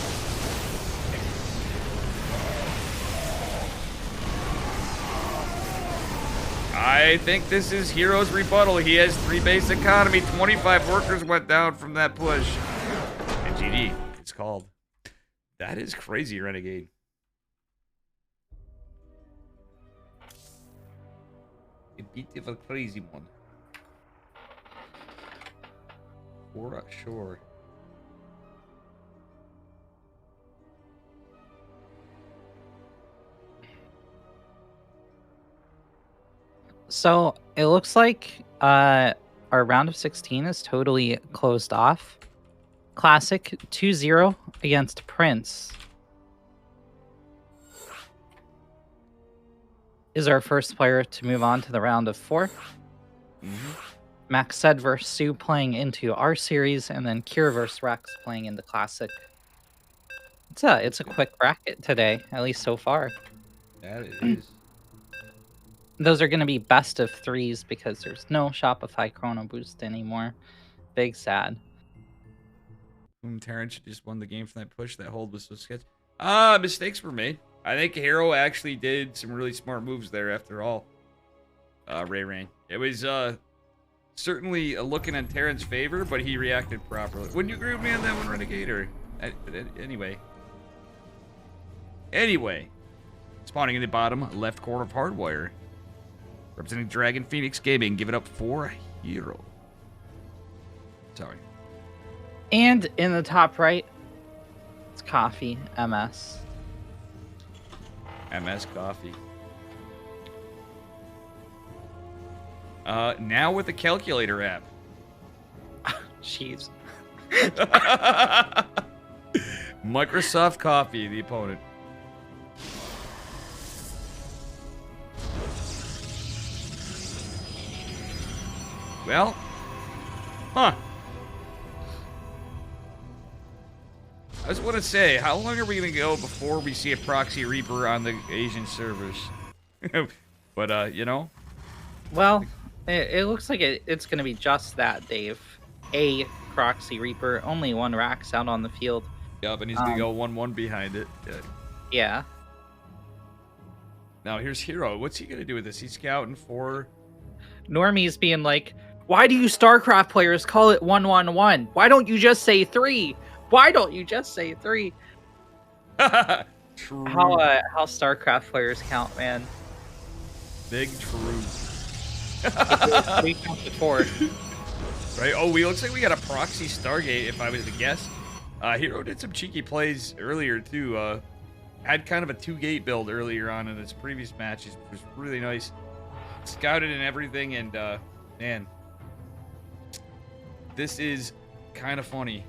I think this is Hero's rebuttal. He has 3 base economy. 25 workers went down from that push. And GG, it's called. That is crazy, Renegade. A bit of a crazy one. For sure. So it looks like our round of 16 is totally closed off. Classic 2-0 against Prince is our first player to move on to the round of 4. Max Sed vs. Sue playing into our series, and then Kira vs. Rex playing into Classic. It's a quick bracket today, at least so far. That it is. Those are going to be best of 3s because there's no Shopify Chrono Boost anymore. Big sad. Terran just won the game from that push. That hold was so sketchy. Mistakes were made. I think Hero actually did some really smart moves there after all. Ray Rain. It was certainly looking in Terran's favor, but he reacted properly. Wouldn't you agree with me on that one, Renegade? Or, anyway. Spawning in the bottom left corner of Hardwire. Representing Dragon Phoenix Gaming. Give it up for Hero. Sorry. And in the top right, it's Coffee, MS. MS Coffee. Now with the calculator app. Jeez. Microsoft Coffee, the opponent. Well, I just want to say, how long are we going to go before we see a Proxy Reaper on the Asian servers? But, you know. Well, it looks like it's going to be just that, Dave. A Proxy Reaper, only 1 Rax out on the field. Yup, and he's going to go 1-1 behind it. Yeah. Now, here's Hero. What's he going to do with this? He's scouting for... Normie's being like, why do you StarCraft players call it 1-1-1? Why don't you just say 3? Why don't you just say 3? True. How StarCraft players count, man. Big true. We counted 4. Right? Oh, looks like we got a proxy Stargate, if I was to guess. Hero did some cheeky plays earlier, too. Had kind of a 2-gate build earlier on in his previous matches, which was really nice. Scouted and everything, and, man. This is kind of funny.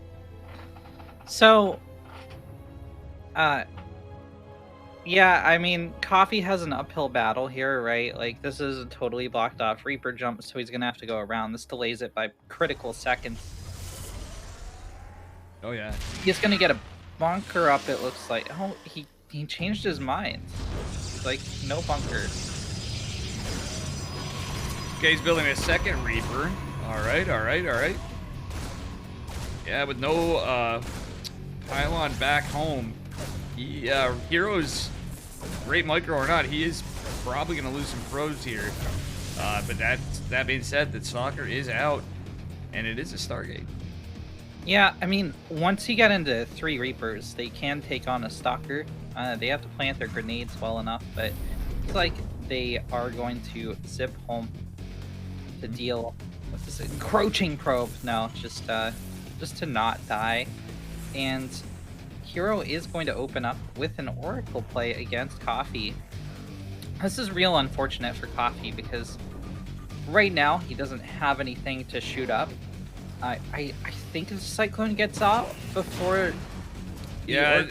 So, yeah, I mean, Coffee has an uphill battle here, right? Like, this is a totally blocked off Reaper jump, so he's going to have to go around. This delays it by critical seconds. Oh, yeah. He's going to get a bunker up, it looks like. Oh, he changed his mind. He's like, no bunker. Okay, he's building a second Reaper. All right, all right, all right. Yeah, with no pylon back home, Hero's great micro or not, he is probably going to lose some pros here. But that being said, that soccer is out, and it is a Stargate. Yeah, I mean, once you get into 3 Reapers, they can take on a Stalker. They have to plant their grenades well enough, but it's like they are going to zip home to deal with this encroaching probe. No, just to not die. And Hero is going to open up with an Oracle play against Coffee. This is real unfortunate for Coffee because right now he doesn't have anything to shoot up. I think if Cyclone gets out before... Yeah,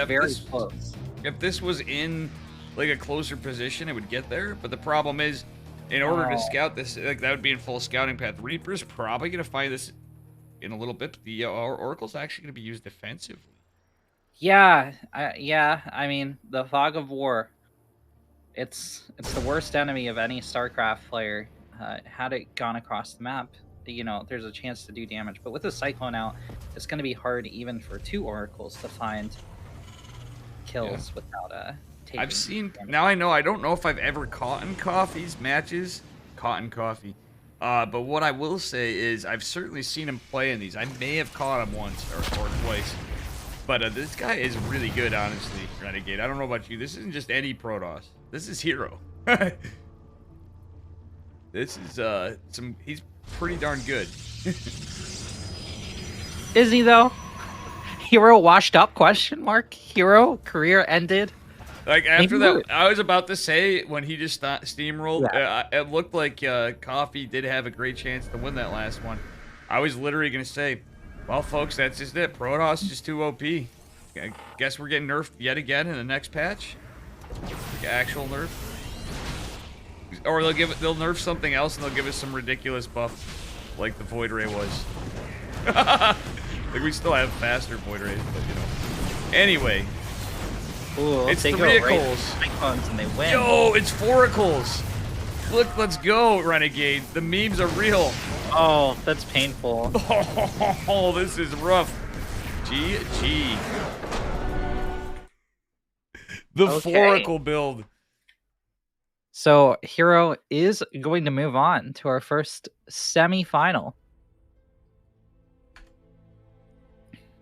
very close. If this was in like a closer position, it would get there. But the problem is, in order to scout this, like that would be in full scouting path. Reaper's probably going to find this in a little bit. The Oracle's actually going to be used defensively. Yeah, I mean, the Fog of War. It's the worst enemy of any StarCraft player. Had it gone across the map, you know, there's a chance to do damage. But with the Cyclone out, it's going to be hard even for 2 Oracles to find kills without taking I've seen damage. now. I know I don't know if I've ever caught in Coffee's matches, Coffee. But what I will say is I've certainly seen him play in these. I may have caught him once or twice. But this guy is really good, honestly, Renegade. I don't know about you. This isn't just any Protoss. This is Hero. This is he's pretty darn good. Is he though? Hero washed up? Question mark. Hero career ended. Like after that, I was about to say when he just steamrolled, it looked like Coffee did have a great chance to win that last one. I was literally gonna say, well, folks, that's just it. Protoss just too OP. I guess we're getting nerfed yet again in the next patch. Like actual nerf, or they'll nerf something else and they'll give us some ridiculous buff, like the Void Ray was. Like we still have faster Void Rays, but you know. Anyway, ooh, it's they the go vehicles. Right and they win. Yo, it's Foracles. Look, let's go, Renegade. The memes are real. Oh, that's painful. Oh, this is rough. GG. The Foracle build. So Hero is going to move on to our first semi-final.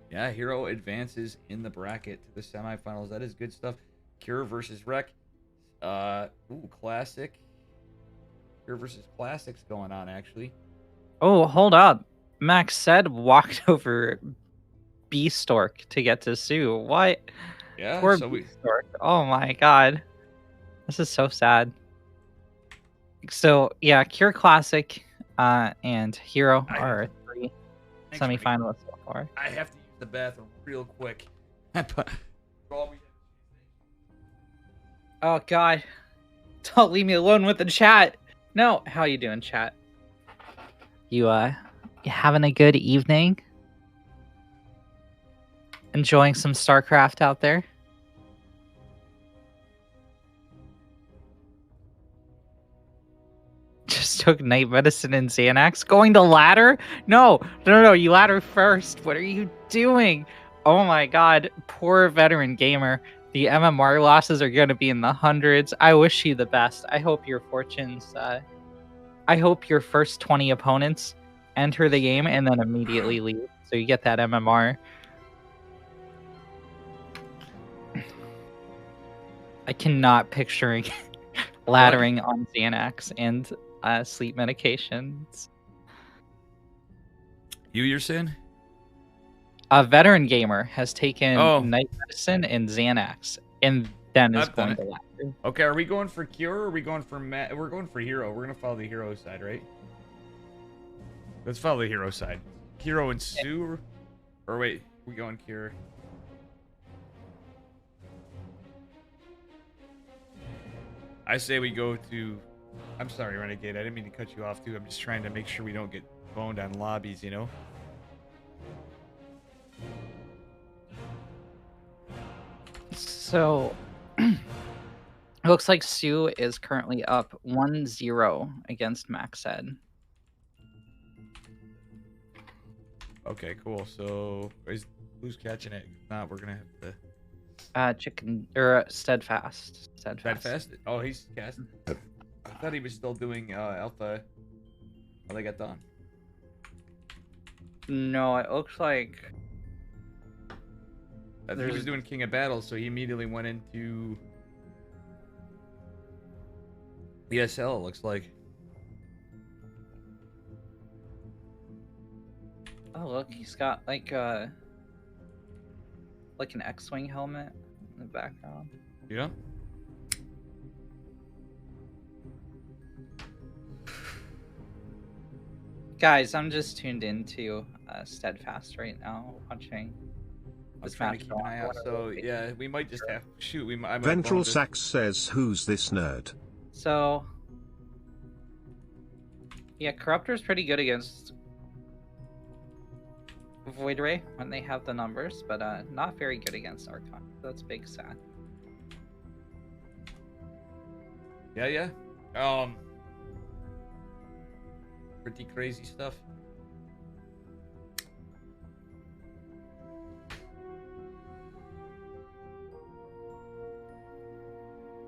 Yeah, Hero advances in the bracket to the semifinals. That is good stuff. Cure versus Rec. Classic. Cure versus Classics going on, actually. Oh, hold up. Max said walked over B-Stork to get to Sue. What? Yeah, Poor so B-Stork. Oh my god. This is so sad. So, yeah, Cure Classic and Hero are 3 semifinalists so far. I have to use the bathroom real quick. Oh god. Don't leave me alone with the chat. No, how you doing, chat? You having a good evening? Enjoying some StarCraft out there? Just took night medicine and Xanax. Going to ladder? No, you ladder first. What are you doing? Oh my god, poor veteran gamer. The MMR losses are going to be in the hundreds. I wish you the best. I hope your fortunes... I hope your first 20 opponents enter the game and then immediately leave. So you get that MMR. I cannot picturing laddering on Xanax and sleep medications. You're saying? A veteran gamer has taken night medicine and Xanax, and then is going to ladder. Okay, are we going for Cure or are we going for We're going for Hero. We're going to follow the Hero side, right? Let's follow the Hero side. Hero and Sue? Or wait, we going Cure? I say we go to... I'm sorry, Renegade. I didn't mean to cut you off, too. I'm just trying to make sure we don't get boned on lobbies, you know? So, It looks like Sue is currently up 1-0 against Max Ed. Okay, cool. So who's catching it? If not, we're gonna have to. Chicken or Steadfast. Steadfast. Oh, he's casting. I thought he was still doing alpha. Oh, they got done. No, it looks like I think he was doing King of Battles, so he immediately went into ESL. It looks like. Oh look, he's got like an X-wing helmet in the background. Yeah. Guys, I'm just tuned into Steadfast right now, watching. I'm trying to keep an eye out. So yeah, we might just have shoot. We might. Ventral Sax says, "Who's this nerd?" So yeah, Corruptor's pretty good against Void Ray when they have the numbers, but not very good against Archon. That's big sad. Yeah. Pretty crazy stuff.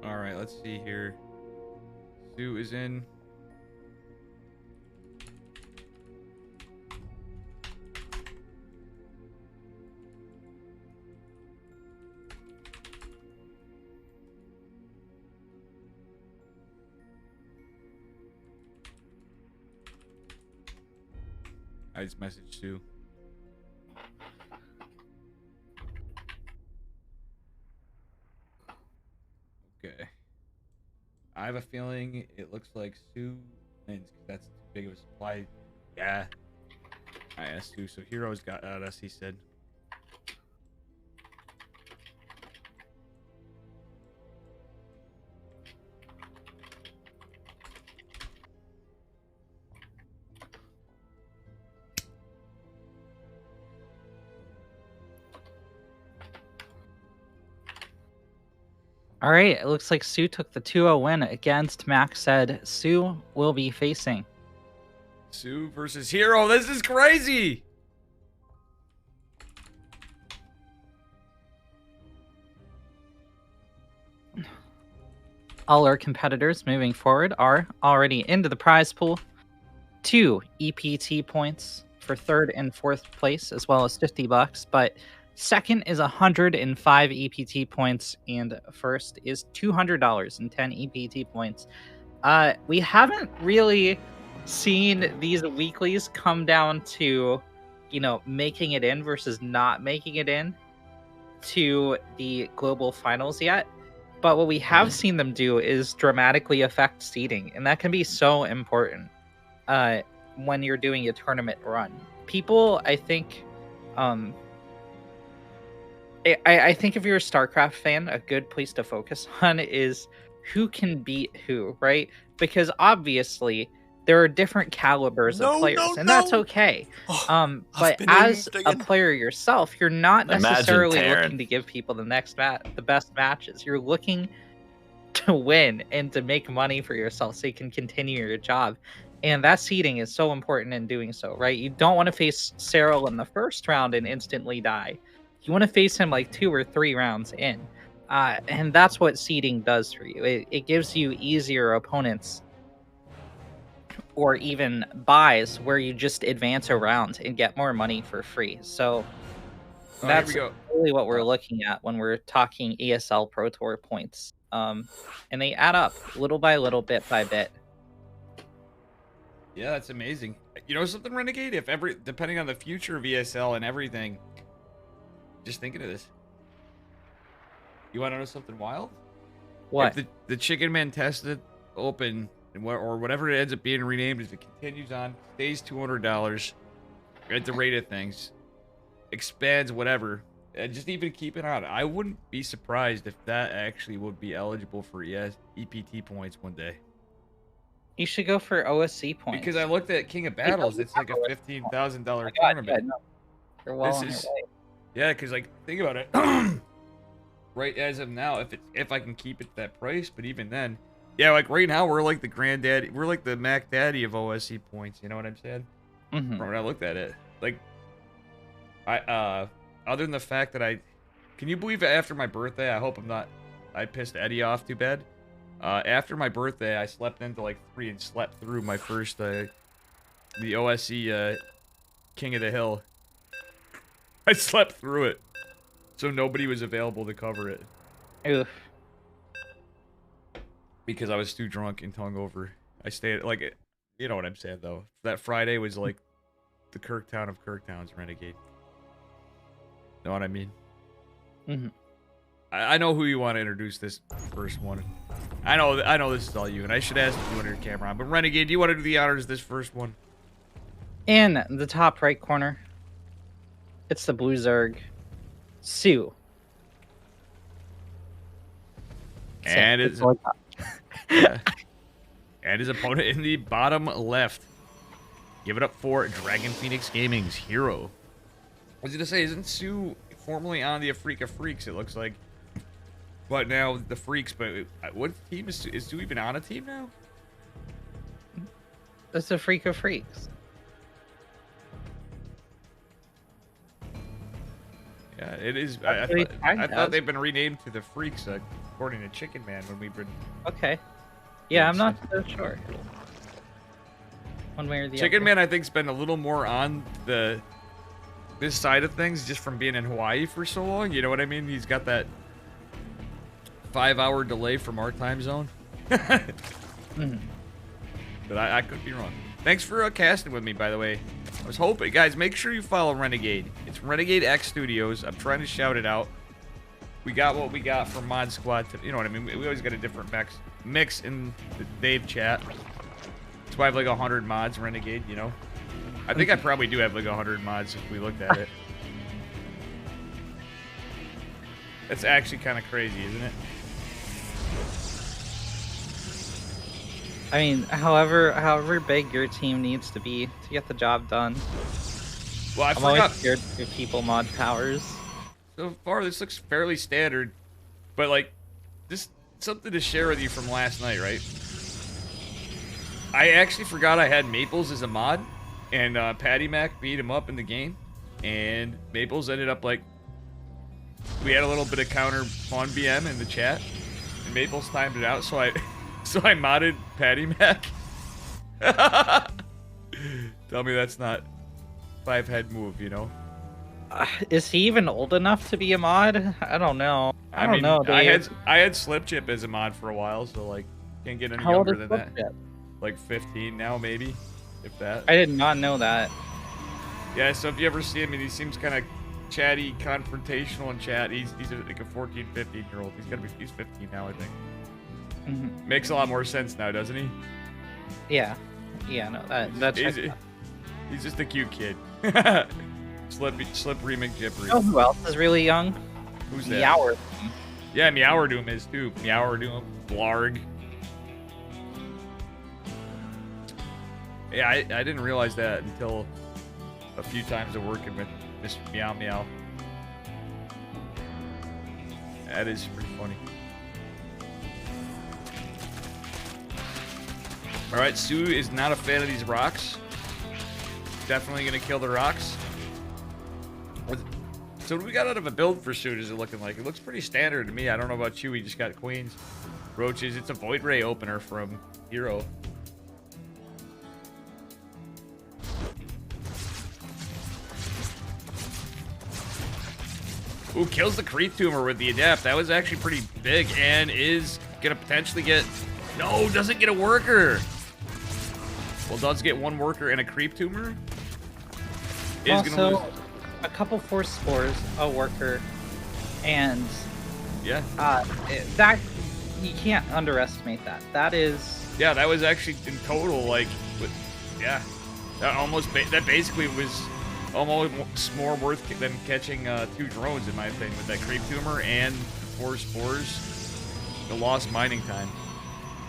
All right, let's see here. Sue is in. I just messaged Sue. Okay. I have a feeling it looks like Sue wins because that's too big of a supply. Yeah. I asked Sue, so Hero's got us, he said. All right, it looks like Sue took the 2-0 win against Max Ed. Sue will be facing Sue versus Hero. This is crazy. all our competitors moving forward are already into the prize pool. 2 EPT points for 3rd and 4th place, as well as $50. But second is 105 EPT points, and first is $200 and 10 EPT points. We haven't really seen these weeklies come down to, making it in versus not making it in to the global finals yet. But what we have seen them do is dramatically affect seeding, and that can be so important when you're doing a tournament run. People, I think, I think if you're a StarCraft fan, a good place to focus on is who can beat who, right? Because obviously there are different calibers of players, and that's okay. But as a player yourself, you're not necessarily looking to give people the best matches. You're looking to win and to make money for yourself so you can continue your job. And that seeding is so important in doing so, right? You don't want to face Cyril in the first round and instantly die. You want to face him like 2 or 3 rounds in. And that's what seeding does for you. It gives you easier opponents or even buys where you just advance a round and get more money for free. So that's really what we're looking at when we're talking ESL Pro Tour points. And they add up little by little, bit by bit. Yeah, that's amazing. You know something, Renegade? Depending on the future of ESL and everything, just thinking of this. You want to know something wild? What? If the Chicken Man tested open, or whatever it ends up being renamed, if it continues on, stays $200 at the rate of things, expands, whatever, just even keep it on. I wouldn't be surprised if that actually would be eligible for EPT points one day. You should go for OSC points. Because I looked at King of Battles, it's like a $15,000 tournament. You're well on your way. Yeah, because think about it. right as of now, if I can keep it that price. But even then, yeah, like right now we're like the granddaddy, we're like the Mac Daddy of OSC points. You know what I'm saying? Mm-hmm. From when I looked at it, like other than the fact that can you believe after my birthday? I hope I pissed Eddie off too bad. After my birthday, I slept into like 3 and slept through my first the OSC King of the Hill. I slept through it, so nobody was available to cover it. Oof. Because I was too drunk and hungover. I stayed like, you know what I'm saying though. That Friday was like the Kirktown of Kirktowns, Renegade. Know what I mean? Mm-hmm. I know who you want to introduce this first one. I know this is all you, and I should ask you on your camera on. But Renegade, do you want to do the honors of this first one? In the top right corner, it's the Blue Zerg, Sue. And yeah. And his opponent in the bottom left. Give it up for Dragon Phoenix Gaming's Hero. I was gonna say, isn't Sue formerly on the Afrika Freaks? It looks like. But now the Freaks. But what team is Sue even on a team now? It's the Freak of Freaks. Yeah, it is. I thought they've been renamed to the Freaks, according to Chicken Man when we've been. Okay. Yeah, I'm not so sure. One way or the other. Chicken Man, I think, has been a little more on this side of things just from being in Hawaii for so long. You know what I mean? He's got that 5-hour delay from our time zone. Mm-hmm. But I could be wrong. Thanks for casting with me, by the way. I was hoping, guys, make sure you follow Renegade. It's RenegadeXStudios. I'm trying to shout it out. We got what we got from Mod Squad. You know what I mean? We always got a different mix in the Dave chat. That's why I have like 100 mods, Renegade, you know? I think I probably do have like 100 mods if we looked at it. That's actually kind of crazy, isn't it? I mean, however big your team needs to be to get the job done. Well, I'm always scared to give people mod powers. So far, this looks fairly standard, but like, just something to share with you from last night, right? I actually forgot I had Maples as a mod, and Patty Mac beat him up in the game, and Maples ended up like, we had a little bit of counter on BM in the chat, and Maples timed it out, so I modded Patty Mac. Tell me that's not 5-head move, you know? Is he even old enough to be a mod? I don't know. I don't know. I had Slip Chip as a mod for a while, so like can't get any younger than that. Chip? Like 15 now, maybe, if that. I did not know that. Yeah, so if you ever see him, and he seems kind of chatty, confrontational in chat. He's like a 14, 15-year-old. He's 15 now, I think. Mm-hmm. Makes a lot more sense now, doesn't he? Yeah. Yeah, no, that's he's just a cute kid. Slippery McJippery. You know who else is really young? Who's that? Meower. Yeah, Meowerdoom is too. Meowerdoom, Blarg. Yeah, I didn't realize that until a few times of working with Mr. Meow Meow. That is pretty funny. Alright, Sue is not a fan of these rocks. Definitely gonna kill the rocks. So what do we got out of a build for Sue? Is it looking like? It looks pretty standard to me. I don't know about you. We just got queens. Roaches. It's a Void Ray opener from Hero. Ooh, kills the creep tumor with the adept. That was actually pretty big and is gonna potentially get... No, doesn't get a worker. Well, does get one worker and a creep tumor. Is also, gonna lose. A couple force spores, a worker, and yeah, that you can't underestimate that. That is that was actually in total like, that that basically was almost more worth than catching 2 drones in my opinion with that creep tumor and 4 spores. The lost mining time.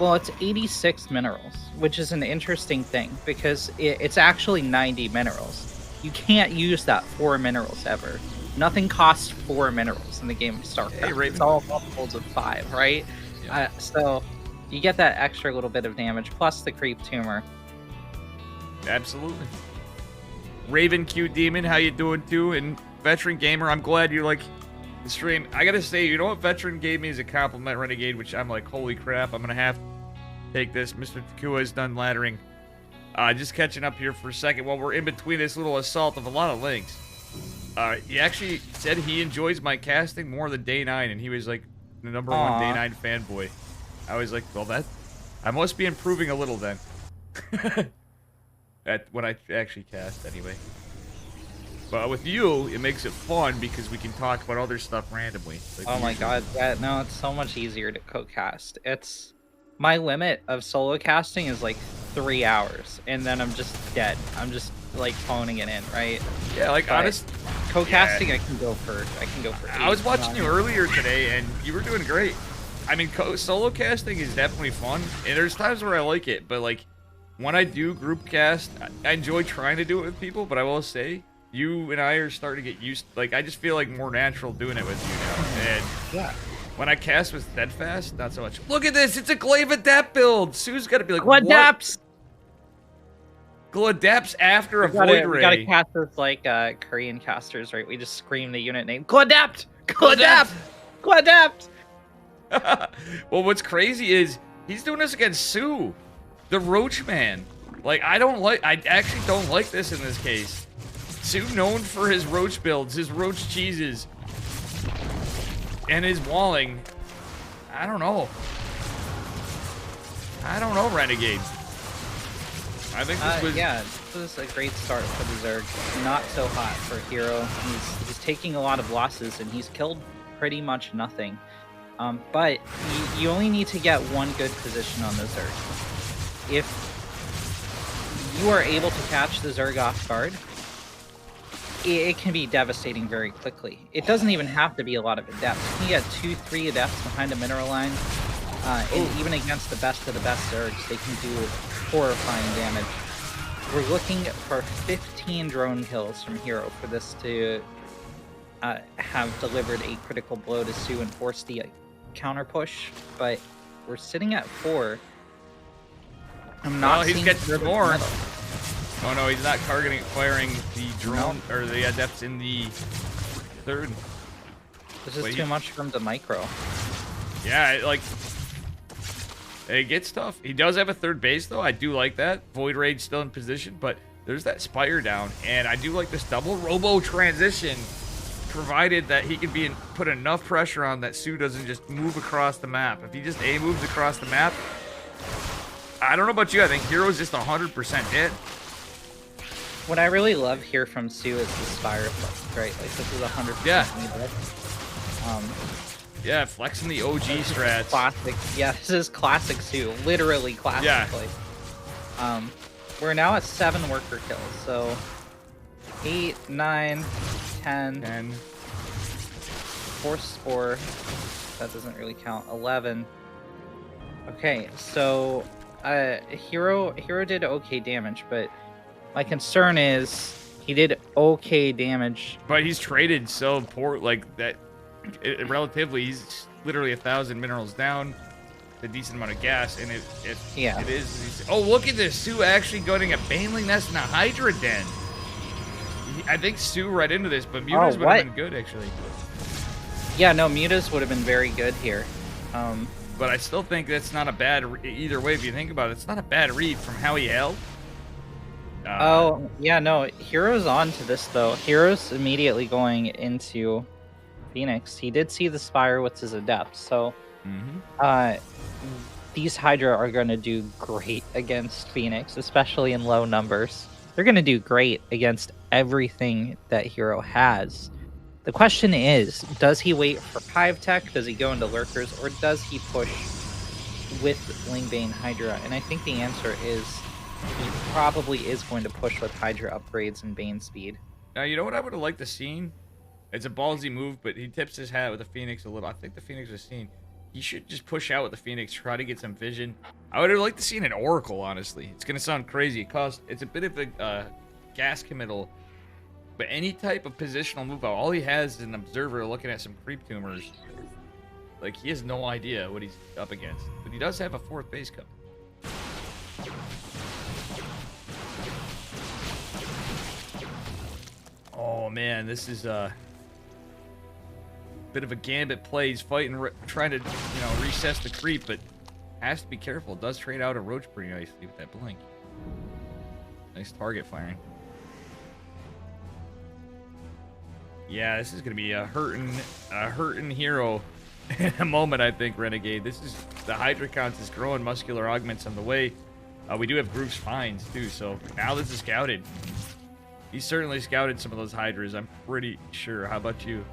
Well, it's 86 minerals, which is an interesting thing because it's actually 90 minerals. You can't use that 4 minerals ever. Nothing costs 4 minerals in the game of StarCraft. Hey, Raven. It's all multiples of 5, right? Yeah. So you get that extra little bit of damage, plus the creep tumor. Absolutely. Raven Q Demon, how you doing too? And Veteran Gamer, I'm glad you like the stream. I gotta say, you know what Veteran gave me as a compliment, Renegade, which I'm like, holy crap, I'm gonna have to take this. Mr. Takua is done laddering. Just catching up here for a second while we're in between this little assault of a lot of links. He actually said he enjoys my casting more than Day 9, and he was like the #1 Day 9 fanboy. I was like, well, I must be improving a little then. When I actually cast, anyway. But with you, it makes it fun because we can talk about other stuff randomly. Like Oh my god, yeah, no, it's so much easier to co-cast. My limit of solo casting is like 3 hours, and then I'm just dead. I'm just like phoning it in, right? Yeah, like honest co-casting, yeah. I can go for. I was watching you earlier today, and you were doing great. I mean, solo casting is definitely fun, and there's times where I like it, but like when I do group cast, I enjoy trying to do it with people. But I will say, you and I are starting to get used. Like I just feel like more natural doing it with you now, and yeah. When I cast with Steadfast, not so much. Look at this! It's a Glaive Adept build! Sue's gotta be like, Gladaps! Gladaps after a Void Ray. We gotta cast this like Korean casters, right? We just scream the unit name. Gladapt! Gladapt! Gladapt! Well, what's crazy is, he's doing this against Sue, the Roach Man. Like, I actually don't like this in this case. Sue known for his Roach builds, his Roach cheeses. And his walling, I don't know, Renegade. I think this was... Yeah, this was a great start for the Zerg. Not so hot for Hero. He's taking a lot of losses, and he's killed pretty much nothing. But you only need to get one good position on the Zerg. If you are able to catch the Zerg off guard, it can be devastating very quickly. It doesn't even have to be a lot of adepts. You can get 2-3 adepts behind a mineral line, and even against the best of the best Zergs, they can do horrifying damage. We're looking for 15 drone kills from Hero for this to have delivered a critical blow to Sue and force the counter push, but we're sitting at 4. I'm not he's getting more. Metal. Oh no, he's not firing the drone or the adepts in the third. This is too much from the micro. Yeah, it gets tough. He does have a third base though. I do like that. Void Rage still in position, but there's that Spire down, and I do like this double robo transition, provided that he can put enough pressure on that Sue doesn't just move across the map. If he just moves across the map, I don't know about you. I think Hero's just 100% dead. What I really love here from Sue is the Spire flex, right? Like, this is 100% Yeah, flexing the OG strats. Classic. Yeah, this is classic Sue. Literally classic. Yeah. Play. We're now at 7 worker kills, so 8, 9, 10. Force Spore. That doesn't really count. 11. Okay, so Hero did okay damage, but my concern is he did okay damage. But he's traded so poor, like that. Relatively, he's literally 1,000 minerals down, a decent amount of gas, and it is. Oh, look at this! Sue actually getting a Baneling Nest and a Hydra Den. I think Sue read into this, but Mutas would have been good actually. Yeah, no, Mutas would have been very good here. But I still think that's not a bad either way. If you think about it, it's not a bad read from how he held. Oh, yeah, no, Hero's on to this, though. Hero's immediately going into Phoenix. He did see the Spire with his Adept, so these Hydra are going to do great against Phoenix, especially in low numbers. They're going to do great against everything that Hero has. The question is, does he wait for Hive Tech? Does he go into Lurkers? Or does he push with Lingbane Hydra? And I think the answer is he probably is going to push with Hydra upgrades and Bane speed. Now, you know what I would have liked to see? It's a ballsy move, but he tips his hat with the Phoenix a little. I think the Phoenix was seen. He should just push out with the Phoenix, try to get some vision. I would have liked to see an Oracle, honestly. It's going to sound crazy. It's a bit of a gas committal But any type of positional move, all he has is an observer looking at some creep tumors. Like, he has no idea what he's up against. But he does have a 4th base cup. Oh, man, this is a bit of a gambit play. He's fighting, trying to, recess the creep, but has to be careful. Does trade out a roach pretty nicely with that blink. Nice target firing. Yeah, this is gonna be a hurting hero in a moment, I think, Renegade. This is the Hydra counts is growing, muscular augments on the way. We do have Group's finds too, so now this is scouted. He's certainly scouted some of those Hydras, I'm pretty sure. How about you?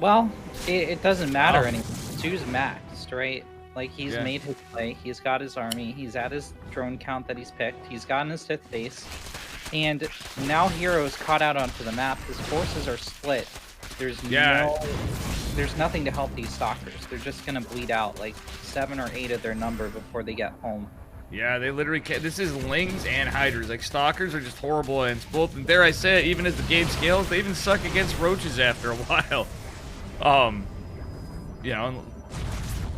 Well, it doesn't matter anymore. Su's maxed, right? Like, he's made his play. He's got his army. He's at his drone count that he's picked. He's gotten his 5th base. And now Hero's caught out onto the map. His forces are split. There's nothing to help these stalkers. They're just gonna bleed out like 7 or 8 of their number before they get home. Yeah, they literally can't. This is Lings and Hydras. Like, stalkers are just horrible, and both. And dare I say it, even as the game scales, they even suck against roaches after a while.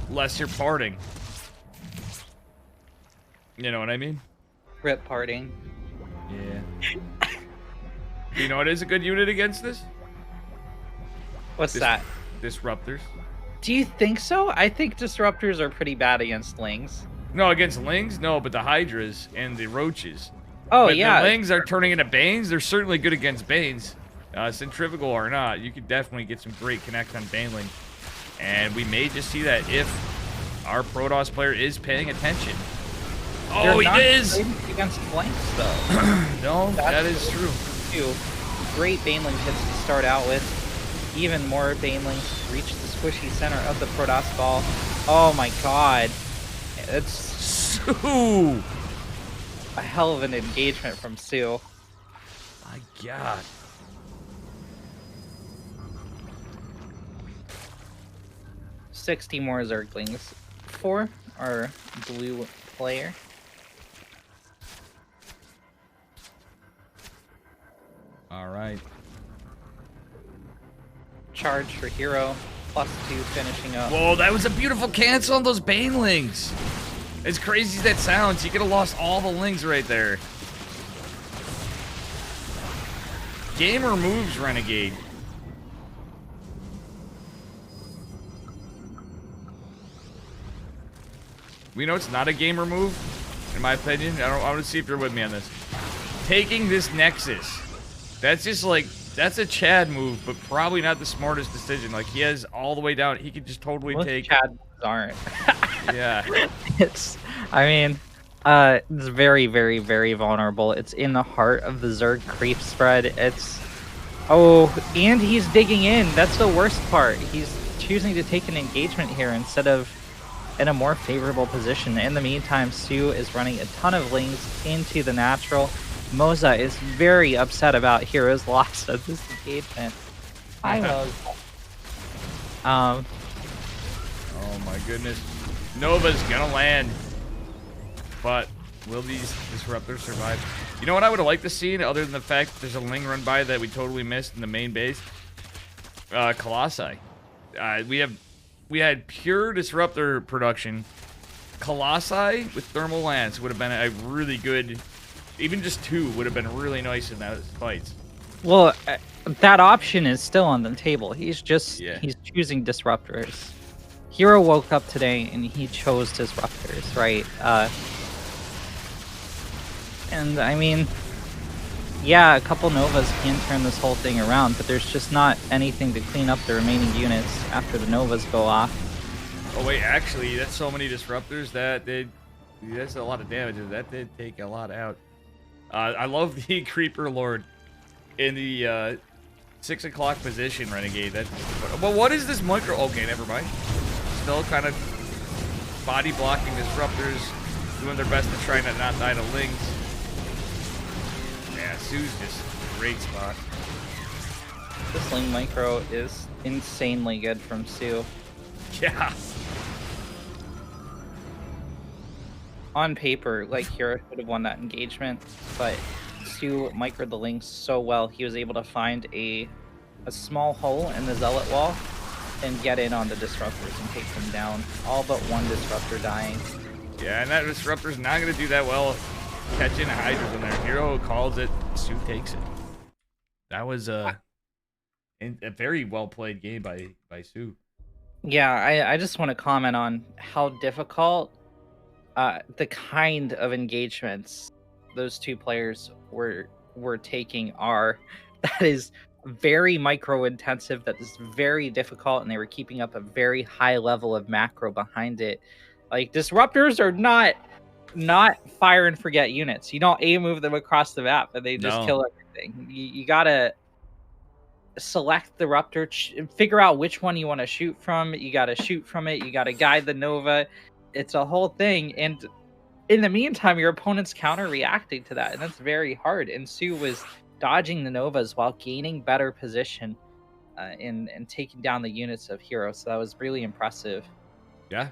Unless you're parting. You know what I mean? Rip parting. Yeah. You know what is a good unit against this? What's that? Disruptors. Do you think so? I think disruptors are pretty bad against Lings. No, against Lings? No, but the Hydras and the Roaches. Oh, but yeah. the Lings are turning into Banes. They're certainly good against Banes. Centrifugal or not, you could definitely get some great connect on Baneling. And we may just see that if our Protoss player is paying attention. Oh, he is! Against flanks, though. No, that is true. Great Baneling hits to start out with. Even more Banelings reach the squishy center of the Protoss ball. Oh my god. It's Sue! A hell of an engagement from Sue. My god. $60 more Zerglings. 4 are blue player. Alright. Charge for hero. +2 finishing up. Whoa, that was a beautiful cancel on those Banelings. As crazy as that sounds, you could have lost all the Lings right there. Gamer moves, Renegade. We know it's not a gamer move, in my opinion. I want to see if you're with me on this. Taking this Nexus. That's just like, that's a Chad move, but probably not the smartest decision. Like, he has all the way down. He could just totally take... Chad moves aren't. Yeah. It's very, very, very vulnerable. It's in the heart of the Zerg creep spread. It's... Oh, and he's digging in. That's the worst part. He's choosing to take an engagement here instead of in a more favorable position. In the meantime, Sue is running a ton of Lings into the natural. Moza is very upset about Hero's loss of this engagement. Hi, Moza. Oh my goodness. Nova's gonna land. But will these disruptors survive? You know what I would have liked to see, other than the fact that there's a Ling run by that we totally missed in the main base? Colossi. We had pure disruptor production. Colossi with thermal lance would have been a really good... Even just 2 would have been really nice in those fights. Well, that option is still on the table. He's he's choosing disruptors. Hero woke up today and he chose disruptors, right? And I mean, yeah, a couple Novas can turn this whole thing around, but there's just not anything to clean up the remaining units after the Novas go off. Oh wait, actually, that's so many disruptors that's a lot of damage. That did take a lot out. I love the Creeper Lord in the 6 o'clock position, Renegade. Well, what is this micro? Okay, never mind. Still kind of body blocking disruptors, doing their best to try to not die to Lings. Yeah, Sue's just a great spot. This Ling micro is insanely good from Sue. Yeah. On paper, like, Hero should have won that engagement, but Stu microed the links so well, he was able to find a small hole in the Zealot wall and get in on the disruptors and take them down. All but one disruptor dying. Yeah, and that disruptor's not going to do that well catching Hydras in there. Hero calls it, Sue takes it. That was a very well played game by Sue. Yeah, I just want to comment on how difficult the kind of engagements those two players were taking are. That is very micro intensive, that is very difficult, and they were keeping up a very high level of macro behind it. Like, disruptors are not fire and forget units. You don't A move them across the map and they just kill everything. You gotta select the Ruptor, figure out which one you want to shoot from. You gotta shoot from it. You gotta guide the Nova. It's a whole thing, and in the meantime, your opponent's counter reacting to that, and that's very hard. And Sue was dodging the Novas while gaining better position and taking down the units of Hero. So that was really impressive. Yeah.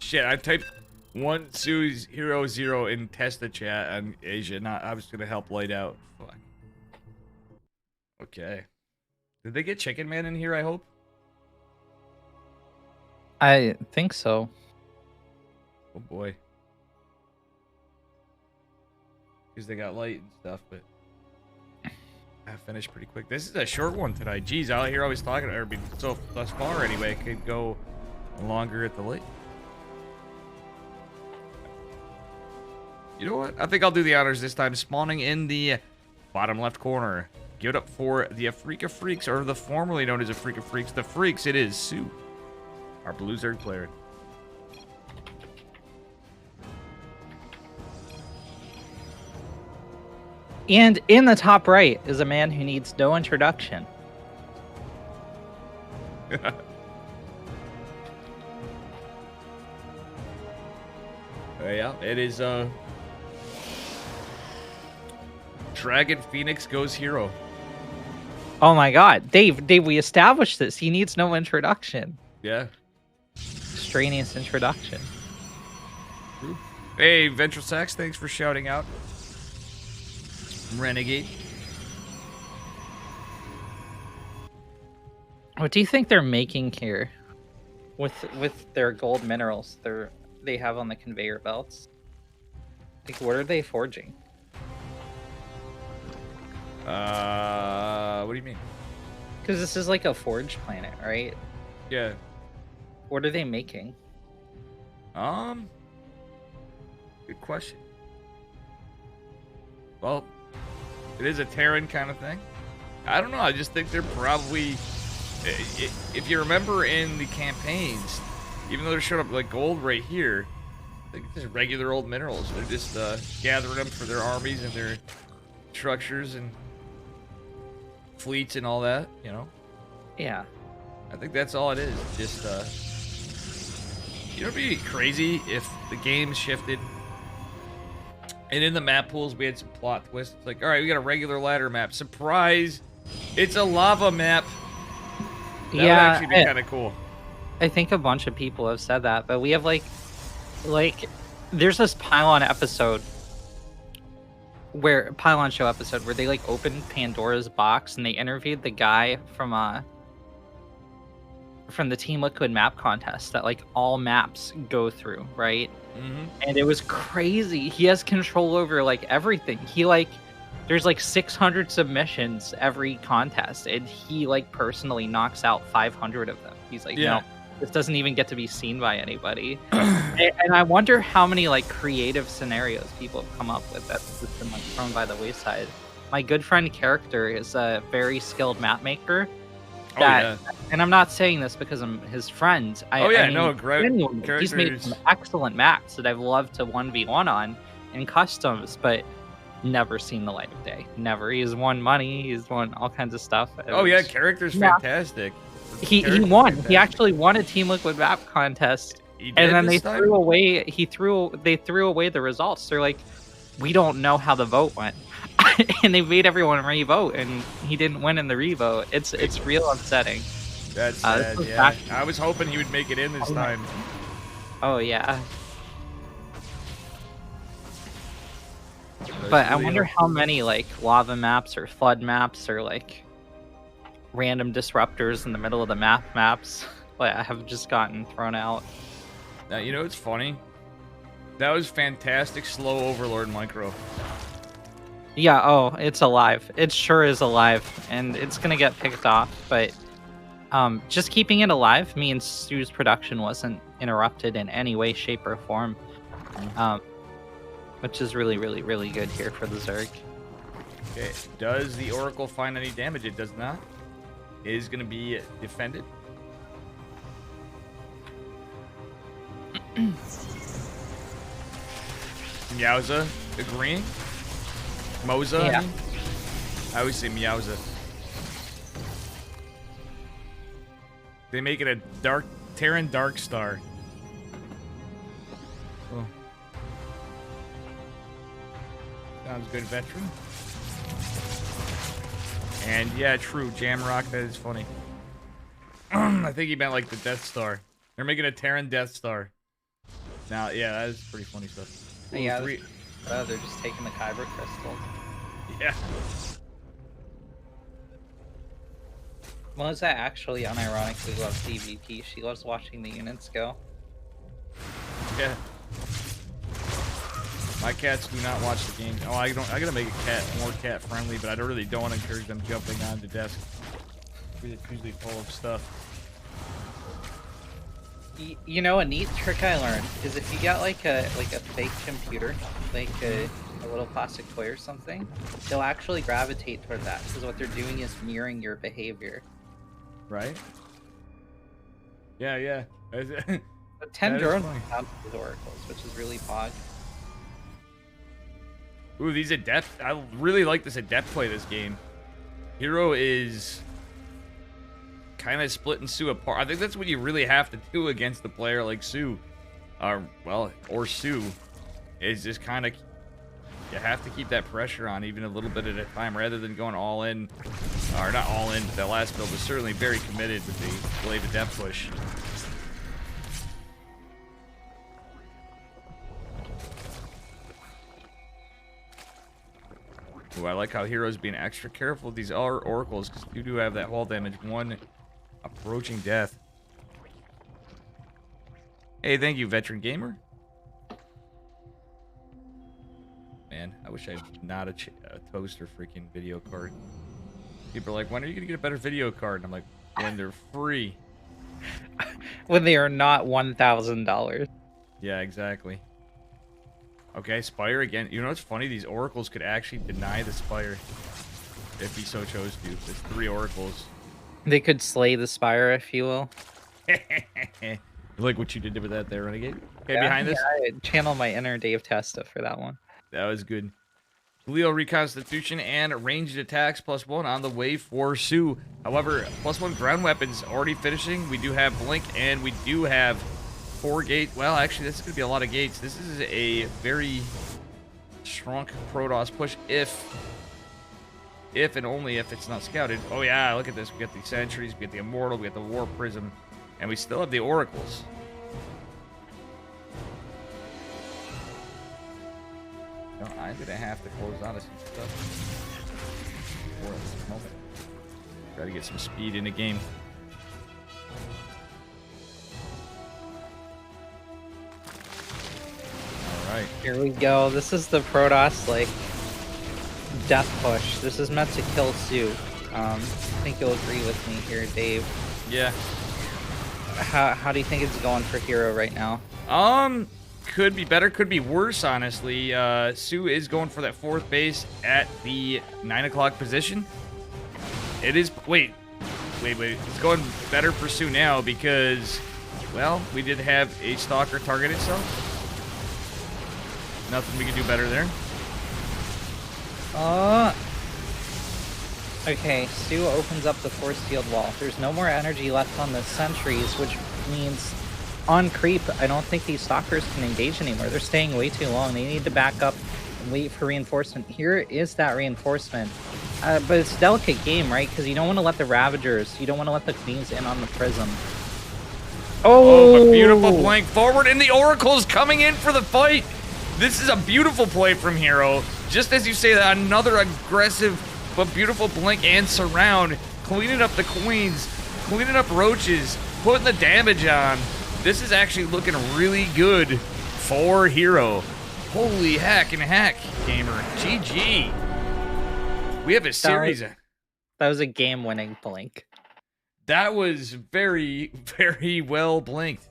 Shit, I typed 1 Sue's Hero 0 in test the chat on Asia. I was gonna help light out. Fuck. Okay. Did they get Chicken Man in here, I hope? I think so. Oh boy. Because they got light and stuff, but I finished pretty quick. This is a short one tonight. Jeez, out here always talking to everybody. So thus far anyway, it could go longer at the late. You know what? I think I'll do the honors this time. Spawning in the bottom left corner. Give it up for the Afrika Freaks, or the formerly known as Afrika Freaks. The Freaks, it is Sue, our Blue Zerg player. And in the top right is a man who needs no introduction. Yeah, it is Dragon Phoenix goes Hero. Oh my god. Dave, we established this. He needs no introduction. Yeah. Extraneous introduction. Hey, Ventral Sax, thanks for shouting out. Renegade. What do you think they're making here with their gold minerals they have on the conveyor belts? Like, what are they forging? What do you mean? Because this is like a forge planet, right? Yeah. What are they making? Good question. Well, it is a Terran kind of thing. I don't know. I just think they're probably, if you remember in the campaigns, even though they're showing up like gold right here, I think it's just regular old minerals. They're just gathering them for their armies and their structures and fleets and all that, you know? Yeah. I think that's all it is. Just, you know, it'd be crazy if the game shifted and in the map pools we had some plot twists. It's like, all right, we got a regular ladder map. Surprise! It's a lava map. That would actually be kind of cool. I think a bunch of people have said that, but we have like there's this Pylon show episode where they like opened Pandora's box and they interviewed the guy from the Team Liquid map contest that like all maps go through, right? Mm-hmm. And it was crazy. He has control over like everything. There's like 600 submissions every contest, and he like personally knocks out 500 of them. He's like, no, this doesn't even get to be seen by anybody. and I wonder how many like creative scenarios people have come up with that's just been like thrown by the wayside. My good friend Character is a very skilled map maker. And I'm not saying this because I'm his friend. Great. He's made some excellent maps that I've loved to 1v1 on in customs, but never seen the light of day. Never. He's won money. He's won all kinds of stuff. Character's fantastic. He won. Fantastic. He actually won a Team Liquid map contest, and then they threw away the results. They're like, we don't know how the vote went. and they made everyone revote, and he didn't win in the revote. It's real upsetting. That's sad, yeah. I was hoping he would make it in this time. Oh, yeah. But I wonder how many, like, lava maps or flood maps or, like, random disruptors in the middle of the maps have just gotten thrown out. Now, you know what's funny? That was fantastic slow Overlord micro. Yeah, oh, it's alive. It sure is alive, and it's gonna get picked off, but just keeping it alive means Stu's production wasn't interrupted in any way, shape, or form. Which is really, really, really good here for the Zerg. Okay, does the Oracle find any damage? It does not. It is going to be defended. Meowza agreeing. Moza, yeah. I always say Meowza. They make it a Terran Dark Star. Oh. Sounds good, veteran. And yeah, true, Jamrock, that is funny. I think he meant like the Death Star. They're making a Terran Death Star. Now, yeah, that is pretty funny stuff. Ooh, yeah, they're just taking the Kyber crystals. Yeah. Melissa actually unironically loves DVP. She loves watching the units go. Yeah. My cats do not watch the game. Oh, I gotta make a cat more cat friendly, but I really don't want to encourage them jumping on the desk. It's usually full of stuff. You know, a neat trick I learned is if you get like a fake computer, like a little plastic toy or something, they'll actually gravitate toward that because what they're doing is mirroring your behavior. Right? Yeah. But 10 drones found these oracles, which is really pog. Ooh, these adept. I really like this adept play this game. Hero is kind of splitting Sue apart. I think that's what you really have to do against a player like Sue. Or Sue. Is just kind of... You have to keep that pressure on even a little bit at a time rather than going all in. Or not all in, but that last build was certainly very committed with the Blade Adept push. Ooh, I like how Hero's being extra careful with these oracles because you do have that wall damage. One approaching death. Hey, thank you, veteran gamer. Man, I wish I had not a toaster freaking video card. People are like, when are you gonna get a better video card? And I'm like, when they're free. When they are not $1,000. Yeah, exactly. Okay, Spire again. You know what's funny? These oracles could actually deny the Spire if he so chose to. There's 3 oracles. They could slay the Spire, if you will. Like what you did with that there, Renegade. Okay, yeah, behind this. I channel my inner Dave Testa for that one. That was good. Leo Reconstitution and ranged attacks +1 on the way for Sue. However, +1 ground weapons already finishing. We do have Blink and we do have 4 gate. Well, actually, this is going to be a lot of gates. This is a very strong Protoss push if and only if it's not scouted. Oh, yeah, look at this. We got the Sentries, we got the Immortal, we got the War Prism, and we still have the Oracles. No, I'm going to have to close out of some stuff for this moment. Try to get some speed in the game. Alright. Here we go. This is the Protoss, like, death push. This is meant to kill Sue. I think you'll agree with me here, Dave. Yeah. How do you think it's going for Hero right now? Could be better, could be worse, honestly. Sue is going for that 4th base at the 9 o'clock position. It is... Wait. It's going better for Sue now because, well, we did have a Stalker target itself. Nothing we can do better there. Okay, Sue opens up the force field wall. There's no more energy left on the sentries, which means on creep, I don't think these stalkers can engage anymore. They're staying way too long. They need to back up wait for reinforcement. Here is that reinforcement. But it's a delicate game, right? Because you don't want to let the Ravagers, you don't want to let the Queens in on the Prism. Oh, but beautiful blank forward, and the Oracle's coming in for the fight. This is a beautiful play from Hero. Just as you say that, another aggressive but beautiful blink and surround, cleaning up the Queens, cleaning up Roaches, putting the damage on. This is actually looking really good for Hero. Holy heck and heck, gamer. GG. We have a series. That was a game-winning blink. That was very, very well blinked.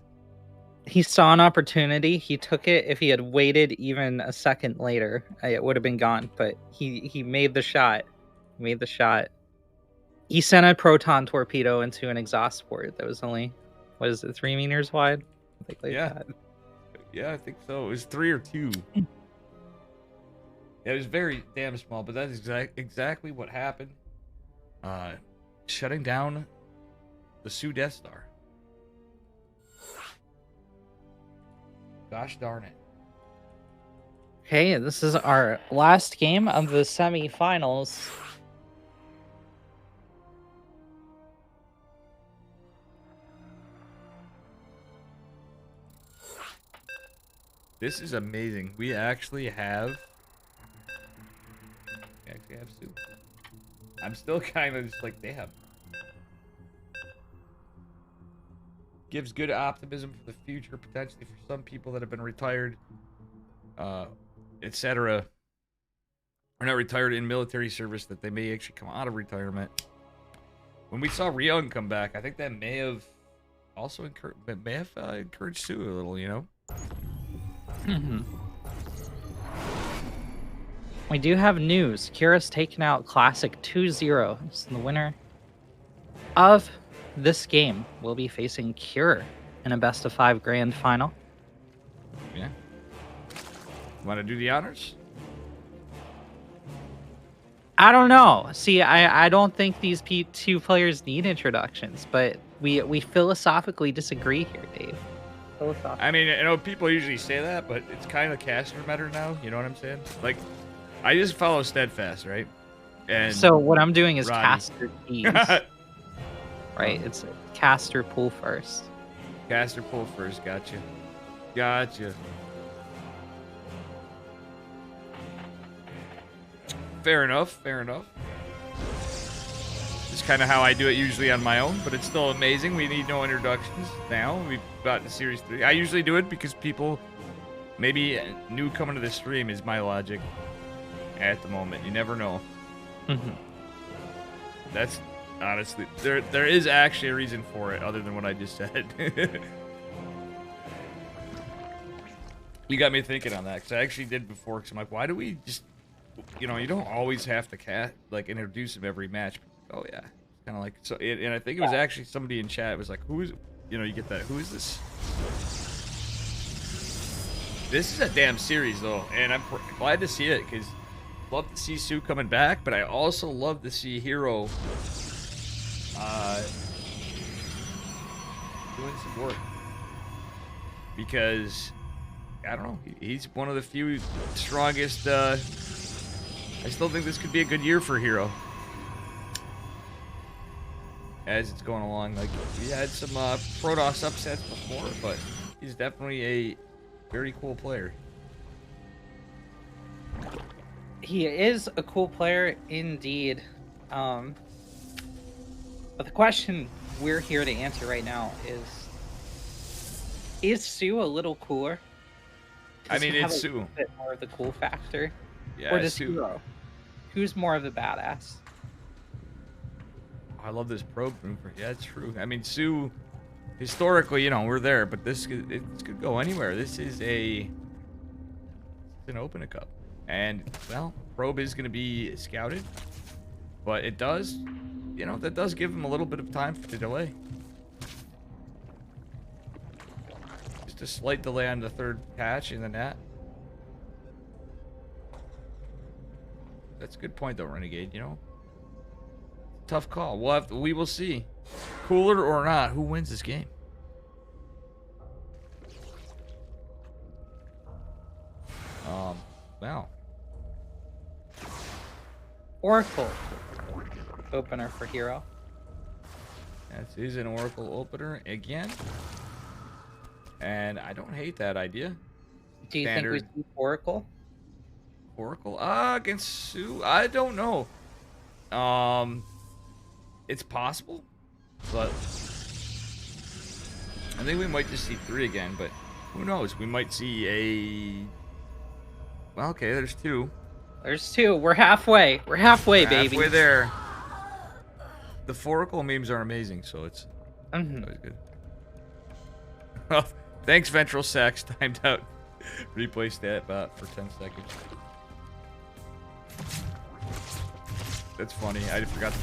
He saw an opportunity. He took it. If he had waited even a second later, it would have been gone. But he made the shot. He made the shot. He sent a proton torpedo into an exhaust port that was only, what is it, 3 meters wide? I think like that. Yeah, I think so. It was 3 or 2. It was very damn small, but that's exactly what happened. Shutting down the Sioux Death Star. Gosh darn it. Okay, this is our last game of the semifinals. This is amazing. We actually have Sioux. I'm still kind of just like, damn. Gives good optimism for the future, potentially for some people that have been retired, etc. Or not retired in military service, that they may actually come out of retirement. When we saw Ryung come back, I think that may have also encouraged Sue a little, you know? We do have news. Kira's taken out Classic 2-0. It's the winner of this game will be facing Cure in a best-of-5 grand final. Yeah. Want to do the honors? I don't know. See, I don't think these two players need introductions, but we philosophically disagree here, Dave. I mean, I know people usually say that, but it's kind of caster matter now. You know what I'm saying? Like, I just follow Steadfast, right? And so what I'm doing is Roddy. caster keys. Right, it's caster pull first. Caster pull first, gotcha. Gotcha. Fair enough, fair enough. This is kind of how I do it usually on my own, but it's still amazing. We need no introductions now. We've gotten to Series 3. I usually do it because people maybe new coming to the stream is my logic at the moment. You never know. That's honestly, there is actually a reason for it other than what I just said. You got me thinking on that, because I actually did before, because I'm like, why do we just, you know, you don't always have to introduce him every match. Oh yeah, kind of like, so, and I think it was actually somebody in chat was like, who is, you know, you get that, who is this? This is a damn series though, and I'm glad to see it, because love to see Sue coming back, but I also love to see Hero doing some work, because I don't know, he's one of the few strongest. I still think this could be a good year for Hero as it's going along. Like, we had some Protoss upsets before, but he's definitely a very cool player. He is a cool player indeed. But the question we're here to answer right now is Sue a little cooler? I mean, it's Sue. A bit more of the cool factor. Yeah, or does Sue. Hero? Who's more of the badass? I love this probe mover. Yeah, it's true. I mean, Sue, historically, you know, we're there, but this could go anywhere. This is an OpenCup. And, well, probe is going to be scouted, but it does, you know, that does give him a little bit of time to delay. Just a slight delay on the third patch in the net. That's a good point, though, Renegade, you know. Tough call. We will see. Cooler or not, who wins this game? Well, Oracle opener for Hero. That is an Oracle opener again. And I don't hate that idea. Do you Standard. think we see Oracle? Oracle? Against Sue? I don't know. It's possible, but I think we might just see 3 again, but who knows? We might see a... Well, okay, there's 2. There's 2. We're halfway. We're halfway, baby. Halfway there. The Foracle memes are amazing, so it's Mhm. always good. Well, thanks, Ventral Sax. Timed out. Replay stat bot for 10 seconds. That's funny. I forgot to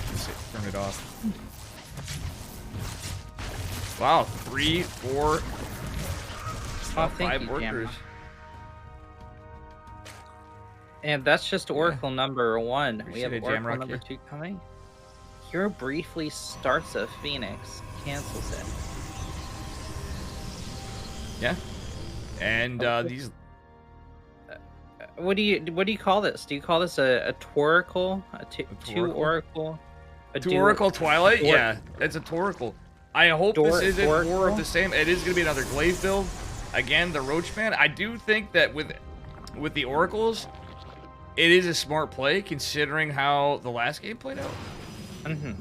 turn it off. Wow, 3, 4, Oh, thank 5 you, workers. Jammer. And that's just Oracle number 1. We have Appreciate it, Oracle Jamrock, number yeah. 2 coming. Hero briefly starts a Phoenix, cancels it. Yeah. And Okay. these... What do you call this? Do you call this a Toracle? Two Toracle? Oracle? A Toracle Twilight? Yeah, it's a Toracle. I hope this isn't more Toracle? of the same. It is going to be another glaive build. Again, the Roachman. I do think that with the Oracles, it is a smart play considering how the last game played out. Mm-hmm.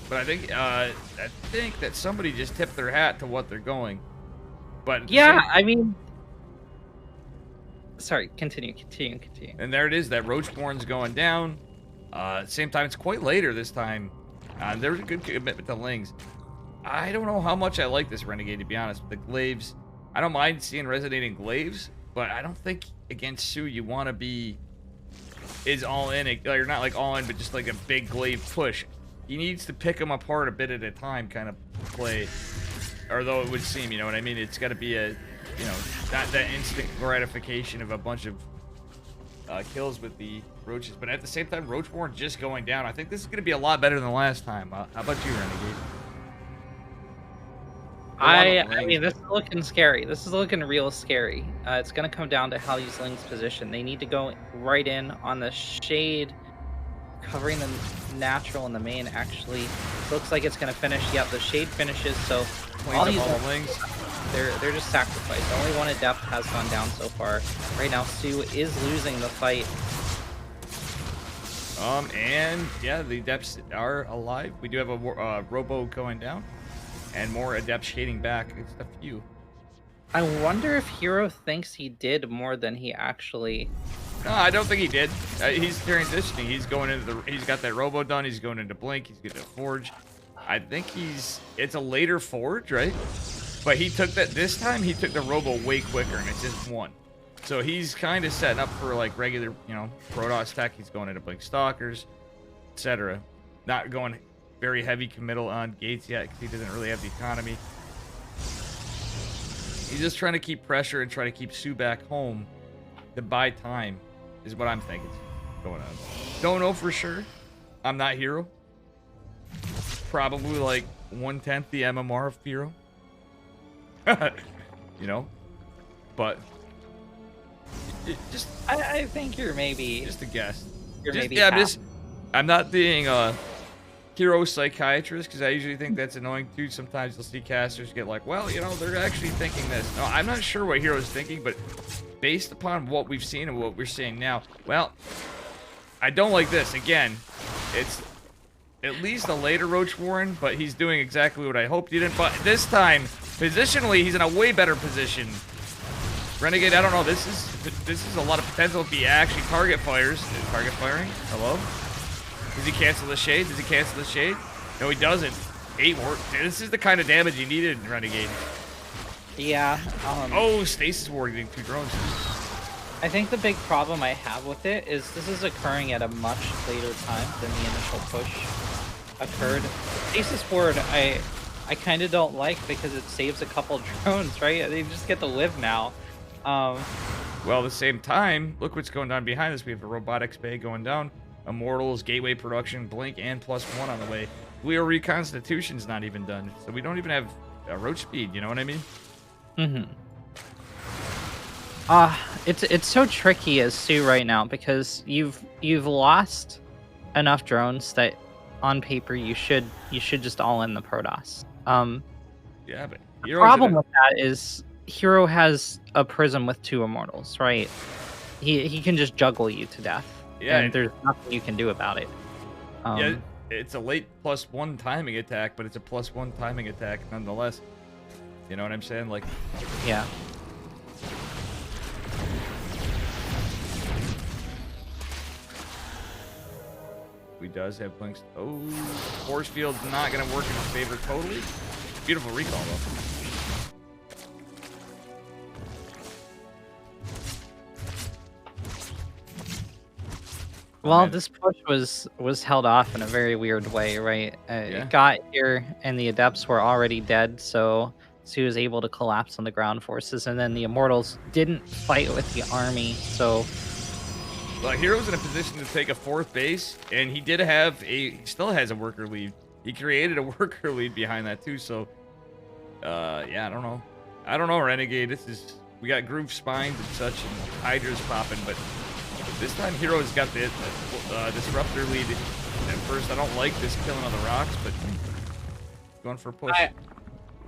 But I think that somebody just tipped their hat to what they're going. But at the Yeah, same- I mean... Sorry, continue. and there it is. That Roachborn's going down. Same time, it's quite later this time. There's a good commitment to Lings. I don't know how much I like this Renegade, to be honest. With the glaives, I don't mind seeing resonating glaives, but I don't think against Sue you want to be all in. Or not like all in, but just like a big glaive push. He needs to pick them apart a bit at a time, kind of play. Or though it would seem, you know what I mean? It's got to be a, you know, not that instant gratification of a bunch of kills with the roaches. But at the same time, Roachborn just going down. I think this is going to be a lot better than last time. How about you, Renegade? I mean, this is looking scary. This is looking real scary. It's going to come down to how these Lings position. They need to go right in on the shade, covering the natural and the main, actually. Looks like it's going to finish. Yep, the shade finishes, so all these Lings. they're just sacrificed. Only one Adept has gone down so far. Right now, Sue is losing the fight. And yeah, the Adepts are alive. We do have a Robo going down. And more Adepts shading back. It's a few. I wonder if Hero thinks he did more than he actually... No, I don't think he did. He's transitioning. He's going into the... He's got that Robo done. He's going into Blink. He's getting a Forge. I think it's a later Forge, right? But he took that... This time, he took the Robo way quicker, and it's just 1. So he's kind of setting up for, like, regular, you know, Protoss tech. He's going into Blink Stalkers, etc. Not going very heavy committal on gates yet because he doesn't really have the economy. He's just trying to keep pressure and try to keep Sue back home to buy time, is what I'm thinking going on. Don't know for sure. I'm not Hero. Probably like 1/10 the MMR of Hero. You know? But just I think you're maybe... just a guess. You're Just, maybe yeah, half. I'm not being a hero psychiatrist because I usually think that's annoying too. Sometimes you'll see casters get like, well, you know, they're actually thinking this. No, I'm not sure what Hero's thinking, but based upon what we've seen and what we're seeing now, well, I don't like this. Again, it's at least a later Roach Warren, but he's doing exactly what I hoped he didn't. But this time, positionally, he's in a way better position. Renegade, I don't know. This is a lot of potential if he actually target fires. Target firing? Hello? Does he cancel the shade? Does he cancel the shade? No, he doesn't. 8 more. This is the kind of damage he needed in Renegade. Yeah. Oh, Stasis Ward getting 2 drones. I think the big problem I have with it is this is occurring at a much later time than the initial push occurred. Stasis Ward, I kind of don't like because it saves a couple drones, right? They just get to live now. Well, at the same time, look what's going on behind us. We have a Robotics Bay going down. Immortals, Gateway Production, Blink, and +1 on the way. Leo Reconstitution's not even done, so we don't even have roach speed, you know what I mean? Mm-hmm. It's so tricky as Sue right now because you've lost enough drones that on paper you should just all in the Protoss. Yeah, but The Hero's problem in a- with that is Hero has a Prism with 2 Immortals, right? He can just juggle you to death, Yeah, and there's nothing you can do about it. yeah, it's a late +1 timing attack, but it's a +1 timing attack nonetheless. You know what I'm saying? Like, yeah. he does have blinks. Oh, force field's not gonna work in his favor totally. Beautiful recall though. Well, man. this push was held off in a very weird way, right? Yeah. It got here, and the Adepts were already dead, so he was able to collapse on the ground forces, and then the Immortals didn't fight with the army, so... Well, Hero's in a position to take a 4th base, and he did have he still has a worker lead. He created a worker lead behind that too, so... yeah, I don't know, Renegade. We got Groove Spines and such, and Hydra's popping, but... This time Hero's got the Disruptor lead at first. I don't like this killing on the rocks, but going for a push.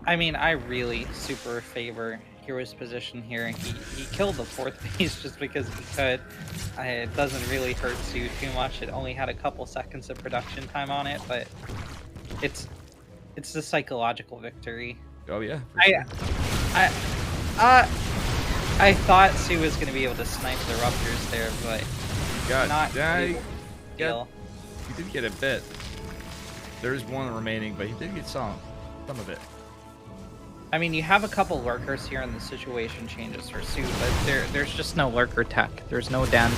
I mean, I really super favor Hero's position here. He killed the 4th base just because he could. It doesn't really hurt Sue too much. It only had a couple seconds of production time on it, but it's the psychological victory. Oh yeah. I thought Sue was going to be able to snipe the Ruptors there, but not able to kill. He did get a bit. There's one remaining, but he did get some of it. I mean, you have a couple lurkers here, and the situation changes for Sue, but there's just no lurker tech. There's no den.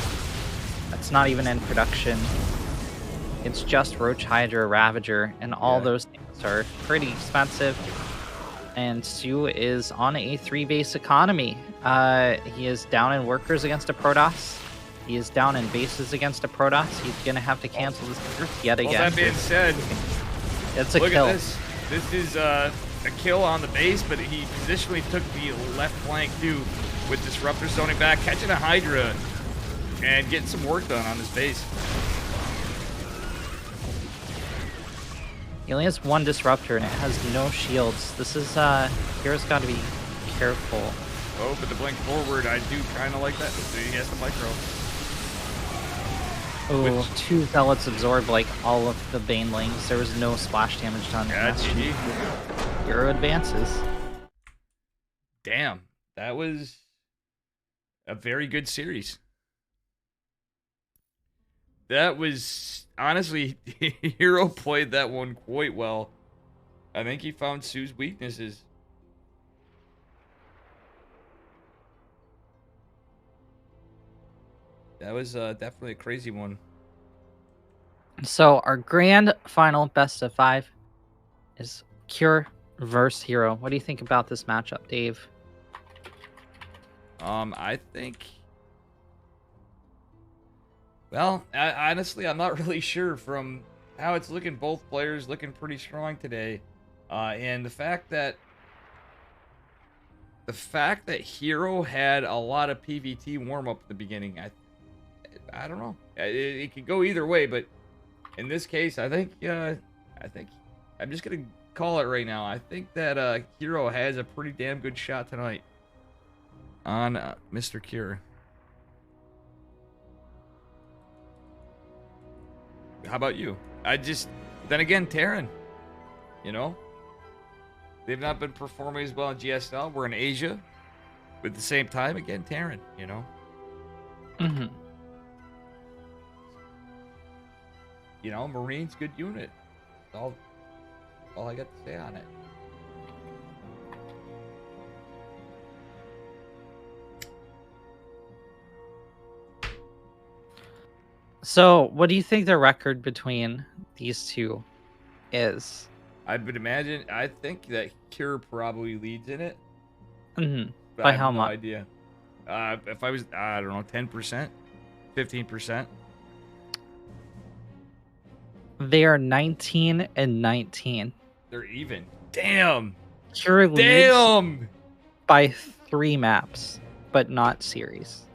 That's not even in production. It's just Roach Hydra, Ravager, and all those things are pretty expensive. And Sue is on a 3-base economy. He is down in workers against a Protoss. He is down in bases against a Protoss. He's going to have to cancel this yet again. Well, that being said, it's a look kill. at this. This is a kill on the base, but he positionally took the left flank too with Disruptor zoning back, catching a Hydra, and getting some work done on his base. He only has 1 Disruptor, and it has no shields. This is, Hero's got to be careful. Oh, but the blink forward, I do kind of like that. He has the micro. Oh, 2 Zealots absorb, like, all of the Banelings. There was no splash damage done. Yeah, GG. Hero advances. Damn, that was a very good series. That was, honestly, Hero played that one quite well. I think he found Sue's weaknesses. That was definitely a crazy one. So our grand final best of 5 is Cure versus Hero. What do you think about this matchup, Dave? I think... Well, honestly, I'm not really sure from how it's looking. Both players looking pretty strong today. And the fact that Hero had a lot of PvT warm-up at the beginning, I don't know. It could go either way, but in this case, I think I'm just gonna call it right now. I think that Hero has a pretty damn good shot tonight on Mr. Cure. How about you? Then again, Terran, you know, they've not been performing as well in GSL. We're in Asia, but at the same time, again, Terran, you know. Mm-hmm. You know, Marines, good unit. All I got to say on it. So, what do you think the record between these two is? I think that Cure probably leads in it. Mm-hmm. But By I have how no much? idea. If I was, I don't know, 10%, 15%. They are 19 and 19. They're even. Damn. Cure leads Damn. by 3 maps, but not series.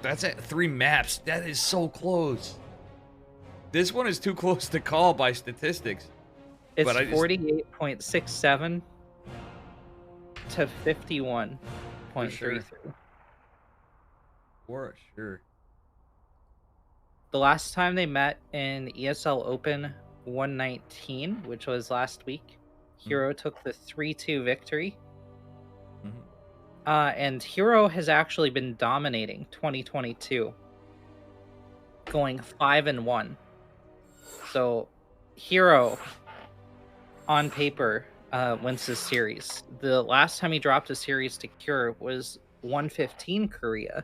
That's at 3 maps. That is so close. This one is too close to call by statistics. It's But I just- 48.67 to 51.33. For sure. The last time they met in ESL Open 119, which was last week, Hero took the 3-2 victory. Mhm. And Hero has actually been dominating 2022, going 5-1. So Hero, on paper, wins this series. The last time he dropped a series to Cure was 115 Korea,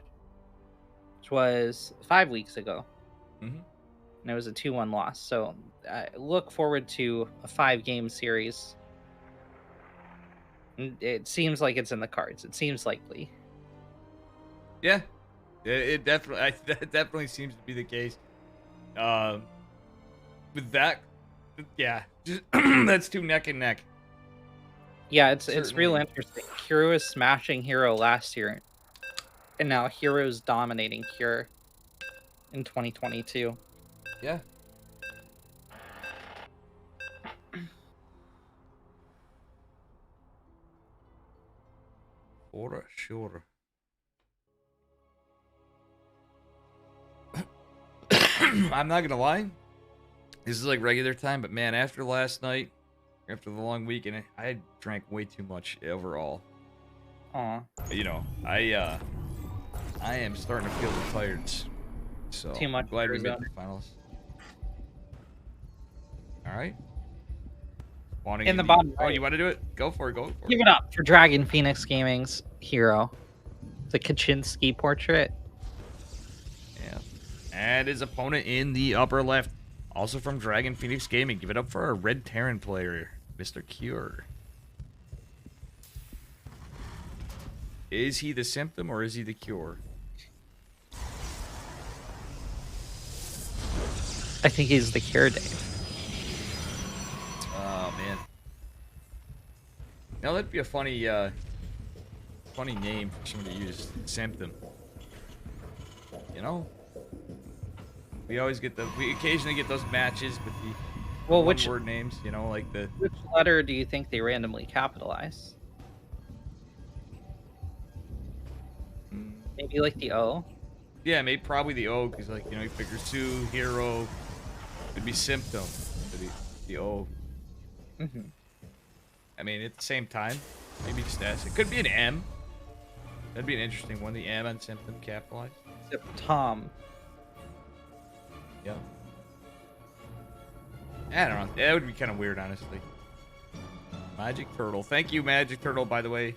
which was 5 weeks ago. Mhm. And it was a 2-1 loss. So I look forward to a 5-game series. It seems like it's in the cards. It seems likely. Yeah, it definitely that definitely seems to be the case. With that, yeah, just that's two neck and neck. Yeah, it's real Certainly. interesting. Cure was smashing Hero last year, and now Hero's dominating Cure in 2022. Yeah. For sure. I'm not gonna lie. This is like regular time, but man, after last night, after the long weekend, I drank way too much overall. Aw, You know, I am starting to feel the tiredness. So Too much I'm glad we made Arizona. the finals. All right. Wanting In the to- bottom Oh, right. you want to do it? Go for it. Go for give it. it up for Dragon Phoenix Gaming's Hero, the Kaczynski portrait. Yeah. And his opponent in the upper left, also from Dragon Phoenix Gaming. Give it up for our Red Terran player, Mr. Cure. Is he the symptom or is he the cure? I think he's the Cure, Dave. Oh man. Now that'd be a funny funny name for someone to use. Symptom. You know? We occasionally get those matches with the Well, one which word names, you know, like the letter do you think they randomly capitalize? Maybe like the O. yeah, maybe probably the O, because like, you know, you figure Sue, Hero, it'd be symptom for the O. Mm-hmm. I mean, at the same time, maybe just S. It could be an M. That'd be an interesting one. The M on symptom capitalized. Tom. Yeah. I don't know. That would be kind of weird, honestly. Magic Turtle. Thank you, Magic Turtle, by the way.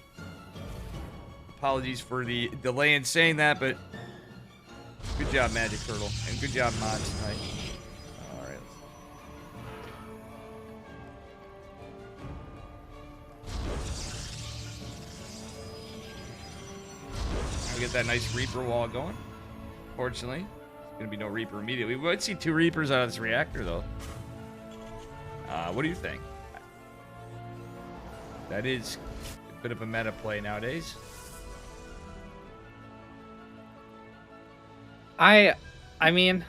Apologies for the delay in saying that, but good job, Magic Turtle. And good job, Mods, tonight. Alright. We get that nice Reaper wall going. Fortunately, there's going to be no Reaper immediately. We might see 2 Reapers out of this reactor, though. What do you think? That is a bit of a meta play nowadays. I mean,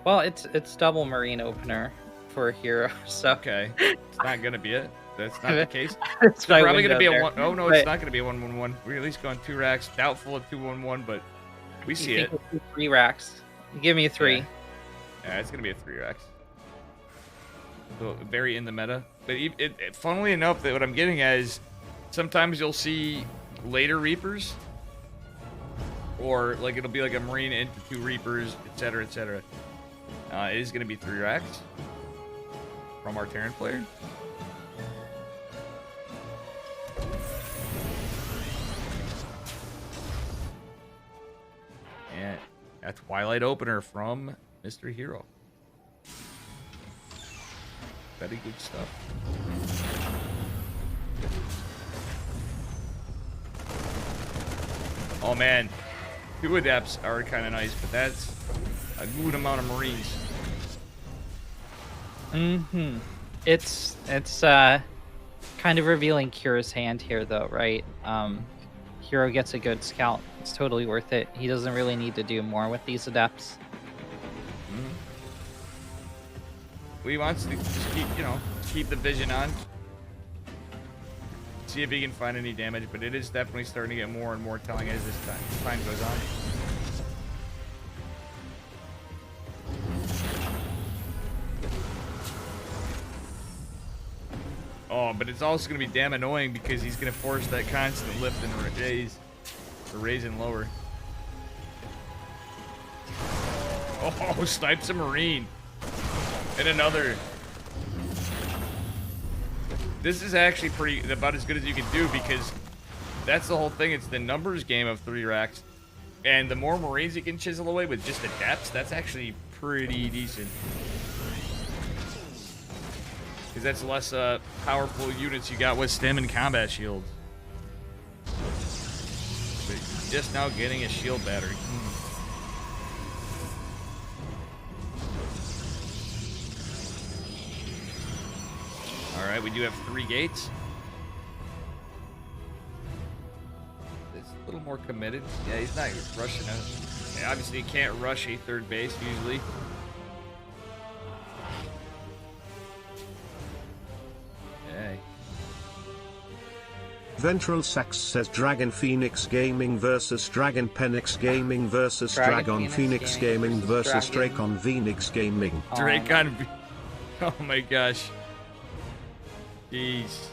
well, it's double Marine opener for Hero, so Okay, it's not gonna be it. That's not the case. it's my Probably gonna window be a there. one. Oh no, But it's not gonna be a 1-1-1. We're at least going 2 racks. Doubtful of 2-1-1, but we You see think it. we'll do 3 racks? Give me 3. Yeah, it's gonna be a 3 racks. So very in the meta. But funnily enough, that what I'm getting at is sometimes you'll see later Reapers, or like it'll be like a Marine into 2 Reapers, etc., etc. It is gonna be 3 racks from our Terran player. And a Twilight opener from Mr. Hero. Very good stuff. Oh man, 2 adepts are kind of nice, but that's a good amount of Marines. Mm-hmm. It's kind of revealing Cure's hand here, though, right? Hero gets a good scout. It's totally worth it. He doesn't really need to do more with these adepts. He wants to just keep, keep the vision on. See if he can find any damage, but it is definitely starting to get more and more telling as this time goes on. Oh, but it's also going to be damn annoying because he's going to force that constant lift and raise, or raise and lower. Oh, snipes a Marine. And another. This is actually about as good as you can do because that's the whole thing. It's the numbers game of 3 racks. And the more Marines you can chisel away with just the depths, that's actually pretty decent. Because that's less powerful units you got with stim and combat shields. But just now getting a shield battery. Alright, we do have 3 gates. It's a little more committed. Yeah, he's not rushing us. Yeah, obviously, you can't rush a 3rd base usually. Okay. Ventral Sax says Dragon Phoenix Gaming versus Dragon Penix Gaming versus Dragon Phoenix Gaming versus Dracon Phoenix Gaming. Dracon. Oh my gosh. Jeez.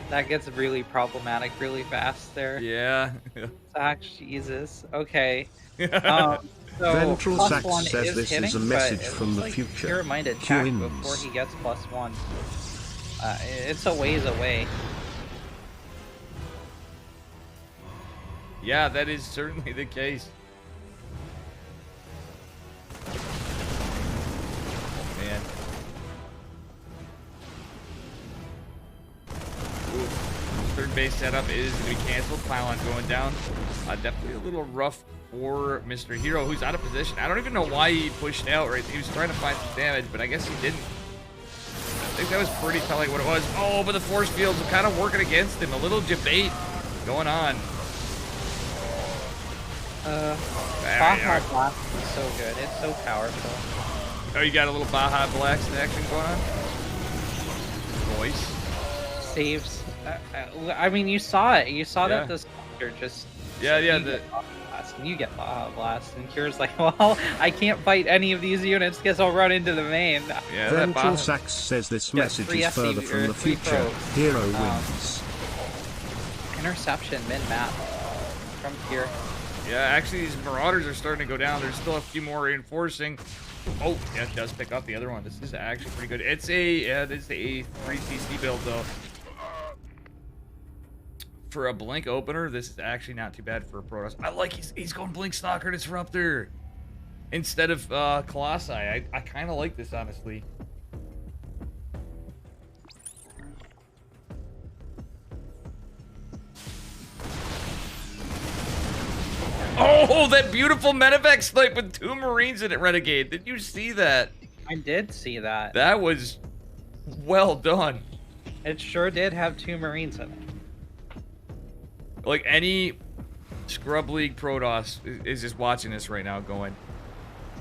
That gets really problematic really fast there. Yeah. Zach, Jesus. Okay. So Ventral Sax +1 says this hitting, is a message but from the like future. pure mind attack Twins. before he gets +1. It's a ways away. Yeah, that is certainly the case. Man. Ooh. 3rd base setup is going to be canceled. Pylon going down. Definitely a little rough for Mr. Hero, who's out of position. I don't even know why he pushed out. Right, he was trying to find some damage, but I guess he didn't. I think that was pretty telling what it was. Oh, but the force fields are kind of working against him. A little debate going on. Baja Blast is so good. It's so powerful. Oh, you got a little Baja Blast action going on? Voice. Saves. I mean, you saw it. You saw that the Spectre just... Yeah. And you get Baja Blast, and Cure's like, well, I can't fight any of these units, guess I'll run into the main. Yeah, Ventral Sax says this message is further from the future. Hero wins. Interception mid-map from Cure. Yeah, actually, these Marauders are starting to go down. There's still a few more reinforcing. Oh, yeah, it does pick up the other one. This is actually pretty good. It's a 3CC build, though. For a Blink opener, this is actually not too bad for a Protoss. I like he's going Blink Stalker Disruptor instead of Colossi. I kind of like this, honestly. Oh, that beautiful medevac snipe with 2 Marines in it, Renegade. Did you see that? I did see that. That was well done. It sure did have 2 Marines in it. Like, any Scrub League Protoss is just watching this right now going,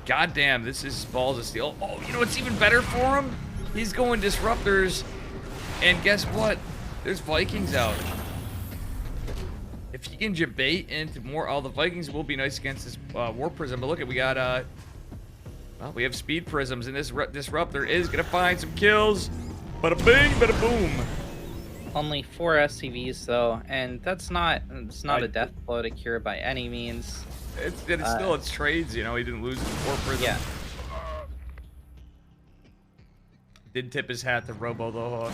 God damn, this is balls of steel. Oh, you know what's even better for him? He's going Disruptors, and guess what? There's Vikings out. If he can debate into more, all the Vikings will be nice against this War Prism. But look at, we got, well, we have Speed Prisms, and this Disruptor is going to find some kills. Bada bing, bada boom. Only 4 SCVs though, and it's not a death blow to Cure by any means. It's still it's trades, you know. He didn't lose the 4 Prism. Yeah. Did tip his hat to Robo though.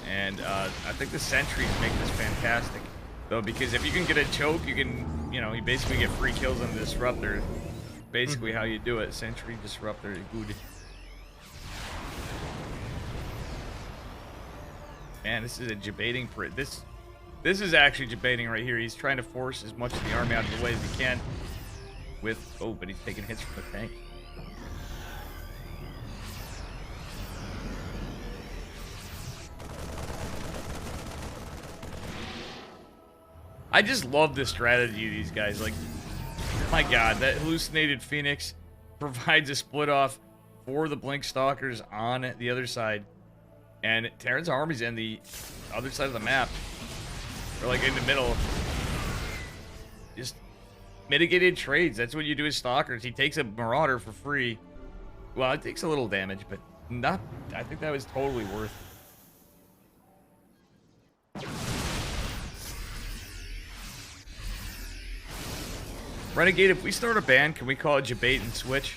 And I think the sentries make this fantastic, though, because if you can get a choke, you can, you basically get free kills on the Disruptor. Basically, how you do it. Sentry Disruptor, good. Man, this is a debating. This is actually debating right here. He's trying to force as much of the army out of the way as he can. But he's taking hits from the tank. I just love the strategy of these guys. Like, my God, that hallucinated Phoenix provides a split off for the Blink Stalkers on the other side. And Terran's army's in the other side of the map. Or like in the middle. Just mitigated trades. That's what you do as Stalkers. He takes a Marauder for free. Well, it takes a little damage, but not. I think that was totally worth it. Renegade, if we start a band, can we call it Debate and Switch?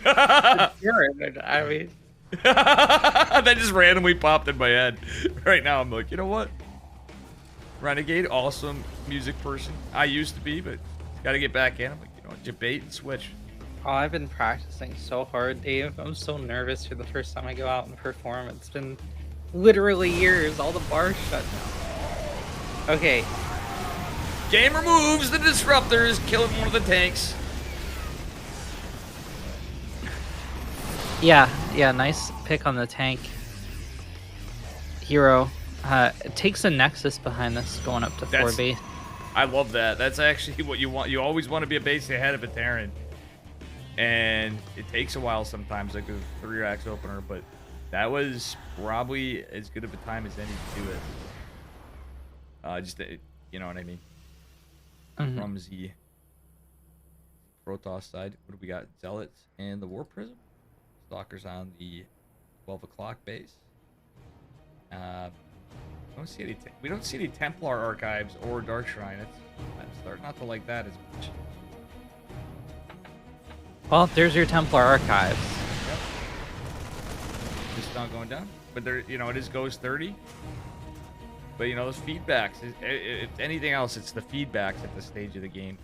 I mean, that just randomly popped in my head. Right now, I'm like, you know what? Renegade, awesome music person. I used to be, but got to get back in. I'm like, you know what? Debate and Switch. oh, I've been practicing so hard, Dave. I'm so nervous for the first time I go out and perform. It's been literally years. All the bars shut down. Okay. Game removes the disruptors, killing one of the tanks. Yeah, nice pick on the tank. Hero takes a Nexus behind this, going up to 4 base. I love that. That's actually what you want. You always want to be a base ahead of a Terran. And it takes a while sometimes, like a 3-axe opener, but that was probably as good of a time as any to do it. Just, you know what I mean? Mm-hmm. From the Protoss side, what do we got? Zealots and the War Prism. Stalkers on the 12 o'clock base. We don't see any Templar archives or Dark Shrine. I'm starting not to like that as much. Well, there's your Templar archives. Yep. Just not going down. But there, you know, it is Ghost 30. But you know, those feedbacks. If anything else, it's the feedbacks at the stage of the game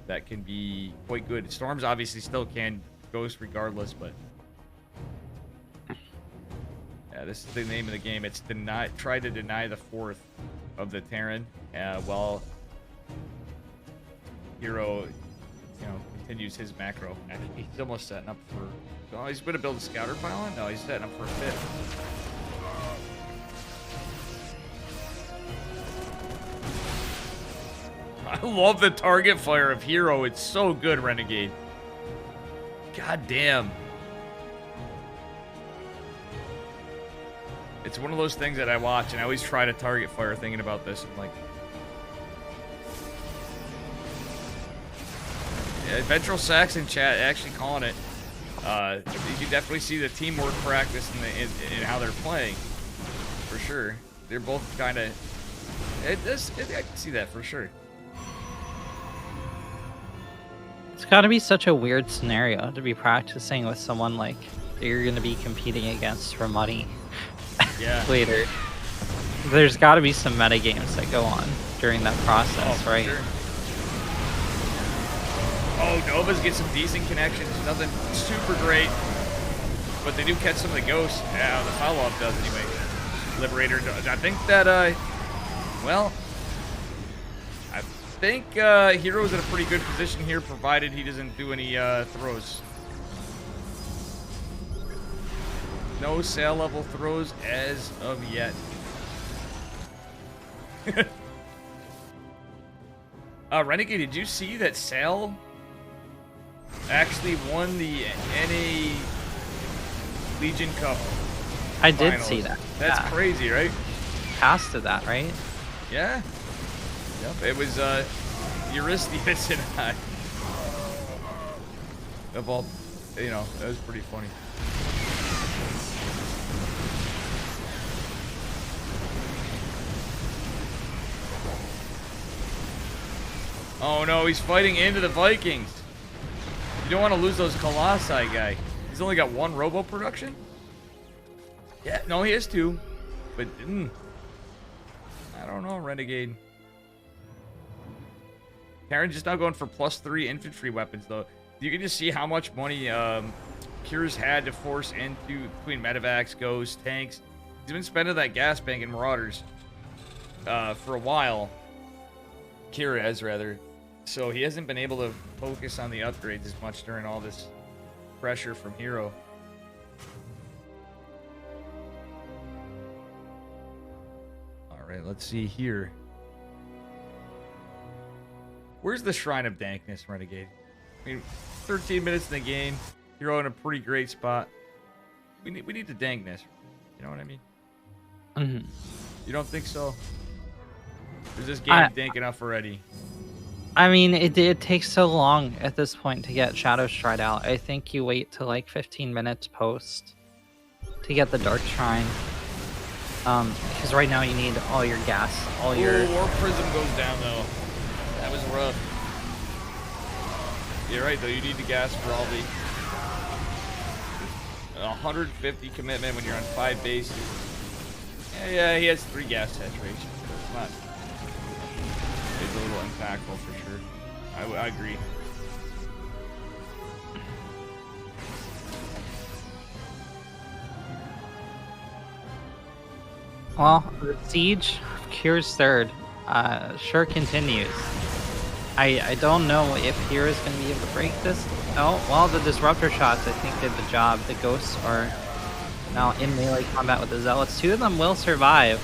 that can be quite good. Storms obviously still can Ghost regardless, but yeah, this is the name of the game. It's try to deny the 4th of the Terran, while Hero, you know, continues his macro. Actually, he's almost setting up for. Oh, he's going to build a scouter pylon. No, he's setting up for a 5th. I love the target fire of Hero. It's so good, Renegade. God damn. It's one of those things that I watch, and I always try to target fire thinking about this. I'm like, yeah, Ventral Saxon chat actually calling it. You can definitely see the teamwork practice in how they're playing, for sure. They're both kind of. I can see that for sure. It's got to be such a weird scenario to be practicing with someone like you're going to be competing against for money. Yeah. Later. There's got to be some meta games that go on during that process, right? Sure. Oh, Novas get some decent connections. Nothing super great, but they do catch some of the ghosts. Yeah, the follow-up does anyway. Liberator does. I think that, well, I think Hero's in a pretty good position here, provided he doesn't do any throws. No sail level throws as of yet. Renegade, did you see that Sail actually won the NA Legion Cup? I did finals? see that. That's yeah. crazy, right? Passed to that, right? Yeah. Yep. It was Eurystheus and I. Of all, you know, that was pretty funny. Oh no, he's fighting into the Vikings. You don't want to lose those Colossi, guy. He's only got 1 robo production? Yeah, no, he has 2. But, I don't know, Renegade. Terran just now going for +3 infantry weapons, though. You can just see how much money Kira's had to force into between medevacs, ghosts, tanks. He's been spending that gas bank in Marauders for a while. Kira has, rather. So he hasn't been able to focus on the upgrades as much during all this pressure from Hero. right, let's see here. Where's the Shrine of Dankness, Renegade? I mean, 13 minutes in the game. You're in a pretty great spot. We need the dankness. You know what I mean? Mm-hmm. You don't think so? Is this game dank enough already? I mean, it takes so long at this point to get Shadow Stride out. I think you wait till like 15 minutes post to get the Dark Shrine. Because right now you need all your gas, all your... War Prism goes down though. That was rough. You're right though, you need the gas for all the... 150 commitment when you're on 5 bases. Yeah, he has 3 gas saturation. So it's not... It's a little impactful for sure. I agree. Well, the siege of Cures third sure continues. I don't know if Hero's going to be able to break this. Oh, well, the Disruptor shots, I think, did the job. The Ghosts are now in melee combat with the Zealots. 2 of them will survive.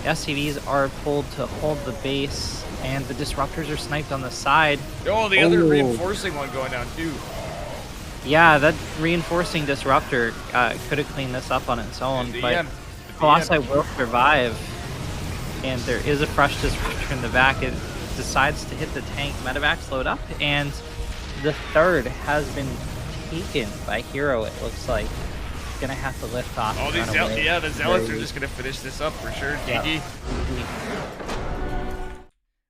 The SCVs are pulled to hold the base, and the Disruptors are sniped on the side. Oh, the other reinforcing one going down, too. Yeah, that reinforcing Disruptor could have cleaned this up on its own, but Colossi will survive. And there is a fresh Disruptor in the back. It decides to hit the tank. Medevac's load up, and the third has been taken by Hero, it looks like. He's gonna have to lift off. Oh, the Zealots are just gonna finish this up for sure. GG.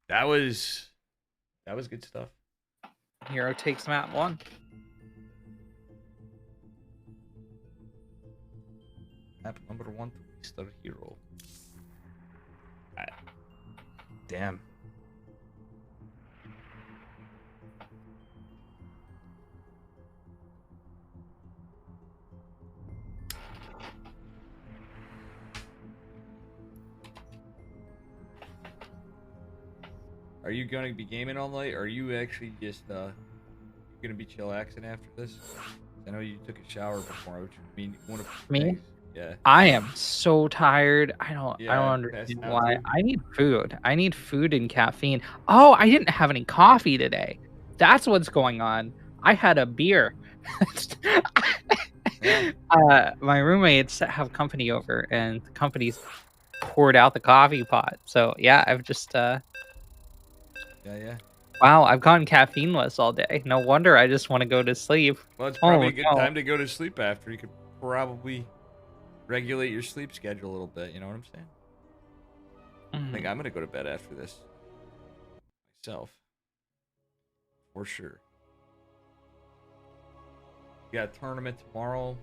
That was good stuff. Hero takes map 1. Map number 1 to restart Hero. Damn. Are you going to be gaming all night, or are you actually just going to be chillaxing after this? I know you took a shower before. Which mean one of me? Yeah. I am so tired. I don't understand why. Too. I need food. I need food and caffeine. Oh, I didn't have any coffee today. That's what's going on. I had a beer. My roommates have company over, and the company's poured out the coffee pot. So yeah, I've just Yeah. Wow, I've gone caffeineless all day. No wonder I just want to go to sleep. Well, it's probably a good time to go to sleep after. You could probably regulate your sleep schedule a little bit. You know what I'm saying? I think I'm gonna go to bed after this myself, for sure. We got a tournament tomorrow.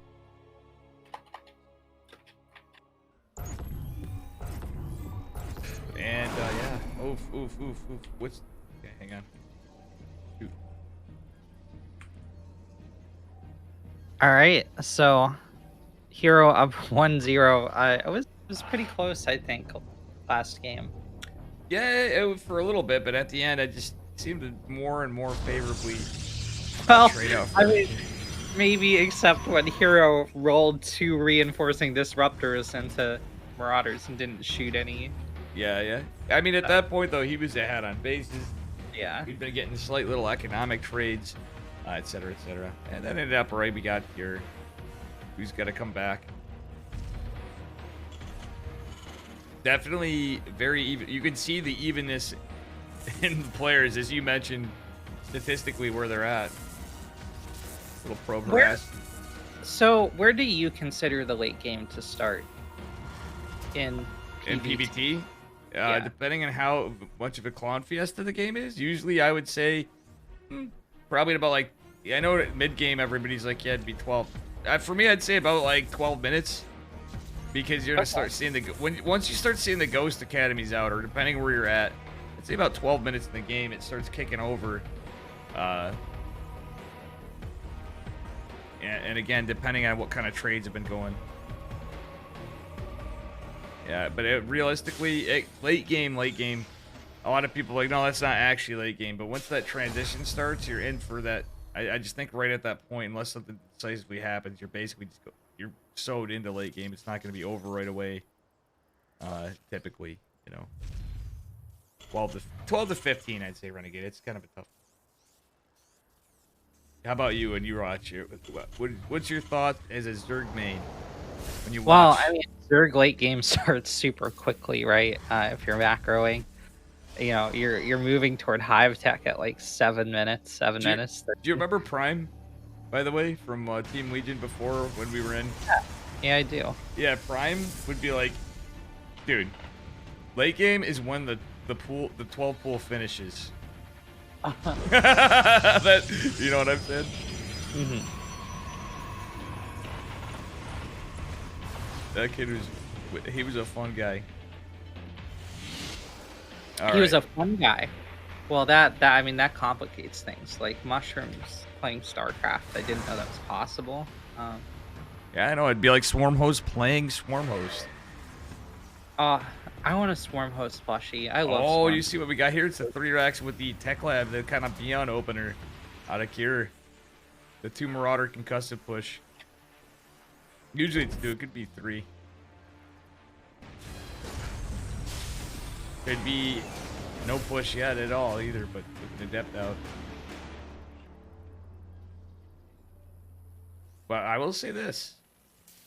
And yeah, oof. What's? Okay, hang on. Shoot. All right, so Hero up 1-0. It was pretty close, I think, last game. Yeah, for a little bit, but at the end, I just seemed to more and more favorably trade out. I mean, maybe except when Hero rolled 2 reinforcing Disruptors into Marauders and didn't shoot any. Yeah. I mean, at that point, though, he was ahead on bases. Yeah. We'd been getting slight little economic trades, etc. And then ended up right. We got here. Who's got to come back? Definitely very even. You can see the evenness in the players, as you mentioned, statistically where they're at. Little progress. So, where do you consider the late game to start? In PBT? Depending on how much of a clown fiesta the game is, usually I would say probably about like, I know at mid game everybody's like, yeah, it'd be 12. For me, I'd say about like 12 minutes, because you're gonna start seeing once you start seeing the Ghost Academies out, or depending where you're at, I'd say about 12 minutes in the game it starts kicking over. And again, depending on what kind of trades have been going. Yeah, but realistically, late game, a lot of people are like, no, that's not actually late game. But once that transition starts, you're in for that. I just think right at that point, unless something decisively happens, you're basically you're sewed into late game. It's not going to be over right away. typically, you know. 12 to 15, I'd say, Renegade. It's kind of a tough. How about you when you watch it? What's your thought as a Zerg main when you watch? Well, I mean, Zerg late game starts super quickly, right? If you're macroing, you know, you're moving toward Hive Tech at like 7 minutes, 7 minutes. Do you remember Prime, by the way, from Team Legion before when we were in? Yeah, I do. Yeah, Prime would be like, dude, late game is when the 12 pool finishes. That, you know what I'm saying? Mm-hmm. That kid was a fun guy. He was a fun guy. Well, I mean, that complicates things. Like Mushrooms playing StarCraft, I didn't know that was possible. Yeah, I know. It'd be like Swarm Host playing Swarm Host. I want a Swarm Host plushie. I love. Oh, Swarm. you see what we got here? It's the 3 racks with the Tech Lab, the kind of Beyond opener out of Cure. The 2 Marauder concussive push. Usually it's 2. It could be 3. Could be no push yet at all either, but with the depth out. But I will say this.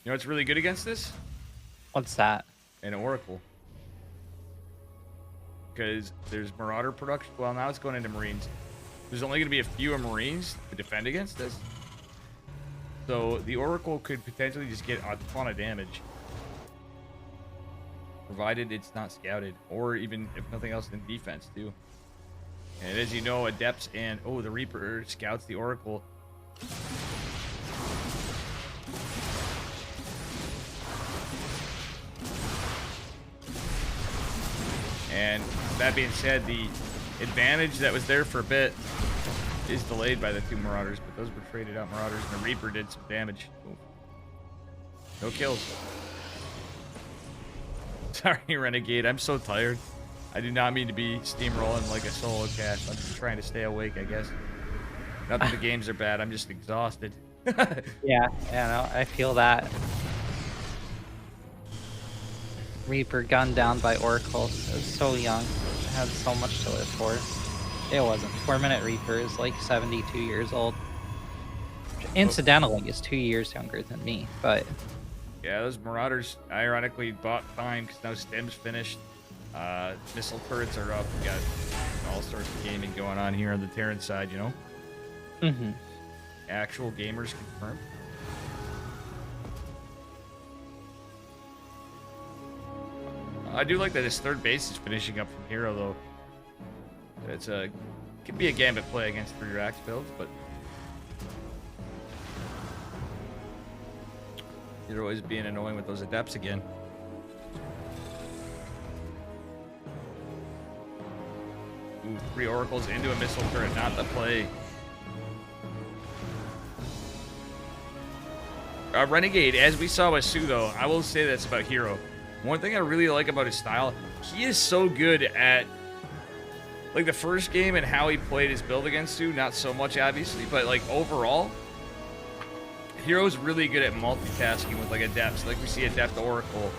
You know what's really good against this? What's that? An Oracle. Because there's Marauder production. Well, now it's going into Marines. There's only going to be a few Marines to defend against this. So the Oracle could potentially just get a ton of damage. Provided it's not scouted. Or even, if nothing else, in defense, too. And as you know, Adepts and... Oh, the Reaper scouts the Oracle. And that being said, the advantage that was there for a bit is delayed by the 2 Marauders, but those were traded out Marauders, and the Reaper did some damage. Ooh. No kills. Sorry, Renegade, I'm so tired. I do not mean to be steamrolling like a solo cast. I'm just trying to stay awake, I guess. Not that the games are bad, I'm just exhausted. Yeah, no, I feel that. Reaper gunned down by Oracle. It was so young. It had so much to live for. It wasn't. 4-minute Reaper is like 72 years old. Incidentally, is 2 years younger than me, but... Yeah, those Marauders ironically bought time because now Stem's finished. Missile turrets are up. We got all sorts of gaming going on here on the Terran side, you know? Mm-hmm. Actual gamers confirmed. I do like that his third base is finishing up from Hero, though. It's could be a gambit play against 3 racks builds, but you're always being annoying with those Adepts again. Ooh, 3 Oracles into a missile turret, not the play. Renegade, as we saw with Sue, though, I will say that's about Hero. One thing I really like about his style, he is so good at, like, the first game and how he played his build against Sue, not so much, obviously, but, like, overall, Hero's really good at multitasking with, like, Adepts. Like, we see Adept Oracle.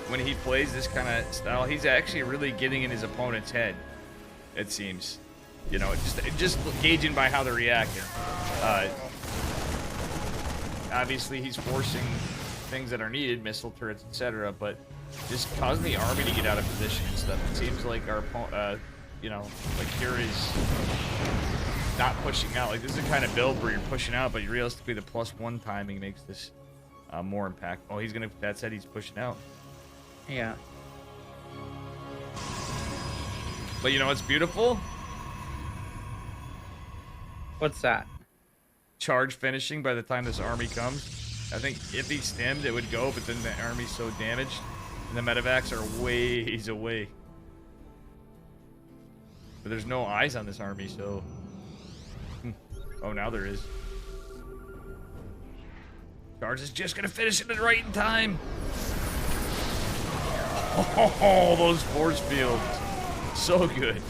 When he plays this kind of style, he's actually really getting in his opponent's head, it seems. You know, just gauging by how they're reacting. Obviously, he's forcing things that are needed, missile turrets, etc., but just causing the army to get out of position and stuff. It seems like our opponent, you know, like here is not pushing out. Like, this is the kind of build where you're pushing out, but realistically the +1 timing makes this more impact. Oh, he's gonna, that said, he's pushing out. Yeah. But you know what's beautiful? What's that? Charge finishing by the time this army comes. I think if he stemmed, it would go, but then the army's so damaged, and the medevacs are ways away. But there's no eyes on this army, so... Oh, now there is. Charge is just gonna finish it right in time. Oh, those force fields. So good.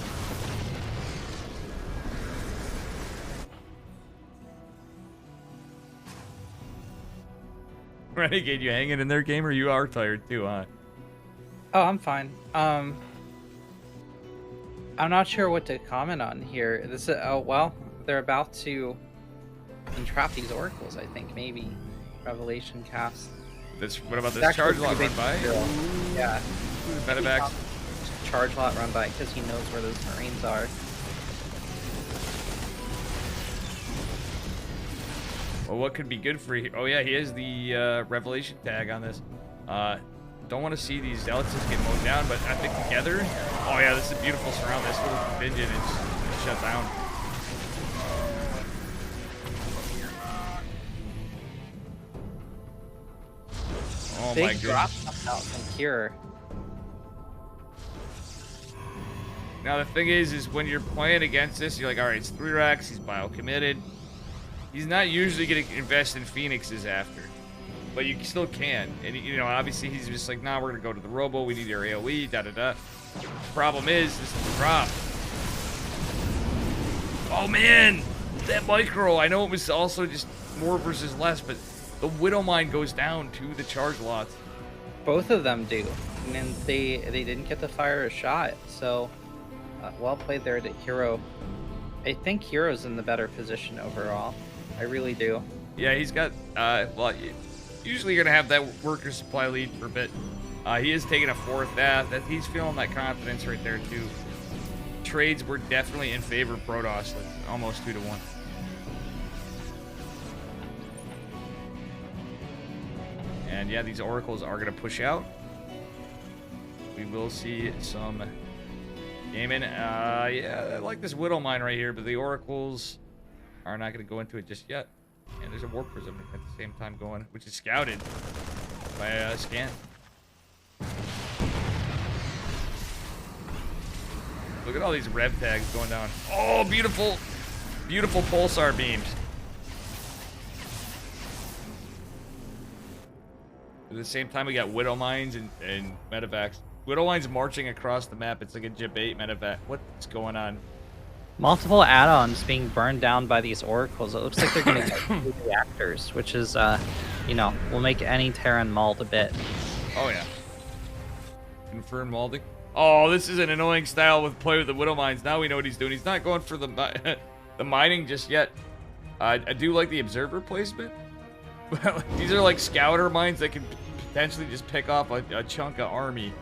Renegade, you hanging in there, gamer? You are tired too, huh? Oh, I'm fine. I'm not sure what to comment on here. This is, oh well, they're about to entrap these oracles. I think maybe revelation cast. What about this charge lot run by? Yeah. Medivacs. Charge lot run by because he knows where those Marines are. Well, what could be good for you? Oh yeah, he has the revelation tag on this. Don't want to see these zealots just get mowed down, but I think together. Oh yeah, this is a beautiful surround. This little contingent is shut down. Oh my Big drop goodness. out from Cure. Now the thing is when you're playing against this, you're like, all right, it's 3 racks. He's bio-committed. He's not usually going to invest in Phoenixes after, but you still can. And you know, obviously he's just like, nah, we're going to go to the Robo. We need your AOE, da-da-da. Problem is, this is the drop. Oh man, that micro. I know it was also just more versus less, but the Widowmine goes down to the charge lots. Both of them do, and they didn't get to fire a shot. So, well played there to Hero. I think Hero's in the better position overall. I really do. Yeah, he's got, well, usually you're going to have that worker supply lead for a bit. He is taking a 4th. That he's feeling that confidence right there, too. Trades were definitely in favor of Protoss, like almost 2 to 1. And yeah, these oracles are going to push out. We will see some gaming. Yeah, I like this Widowmine right here, but the oracles are not going to go into it just yet. And there's a Warp Prism at the same time going, which is scouted by Scan. Look at all these rev tags going down. Oh, beautiful, beautiful pulsar beams. At the same time, we got Widowmines and Medivacs. Widowmines marching across the map. It's like a Jib 8 Medivac. What's going on? Multiple add-ons being burned down by these oracles. It looks like they're going to get reactors, which is, you know, will make any Terran mauled a bit. Oh yeah. Confirm Malding. Oh, this is an annoying style with play with the Widowmines. Now we know what he's doing. He's not going for the the mining just yet. I do like the observer placement. These are like scouter mines that can potentially just pick off a chunk of army.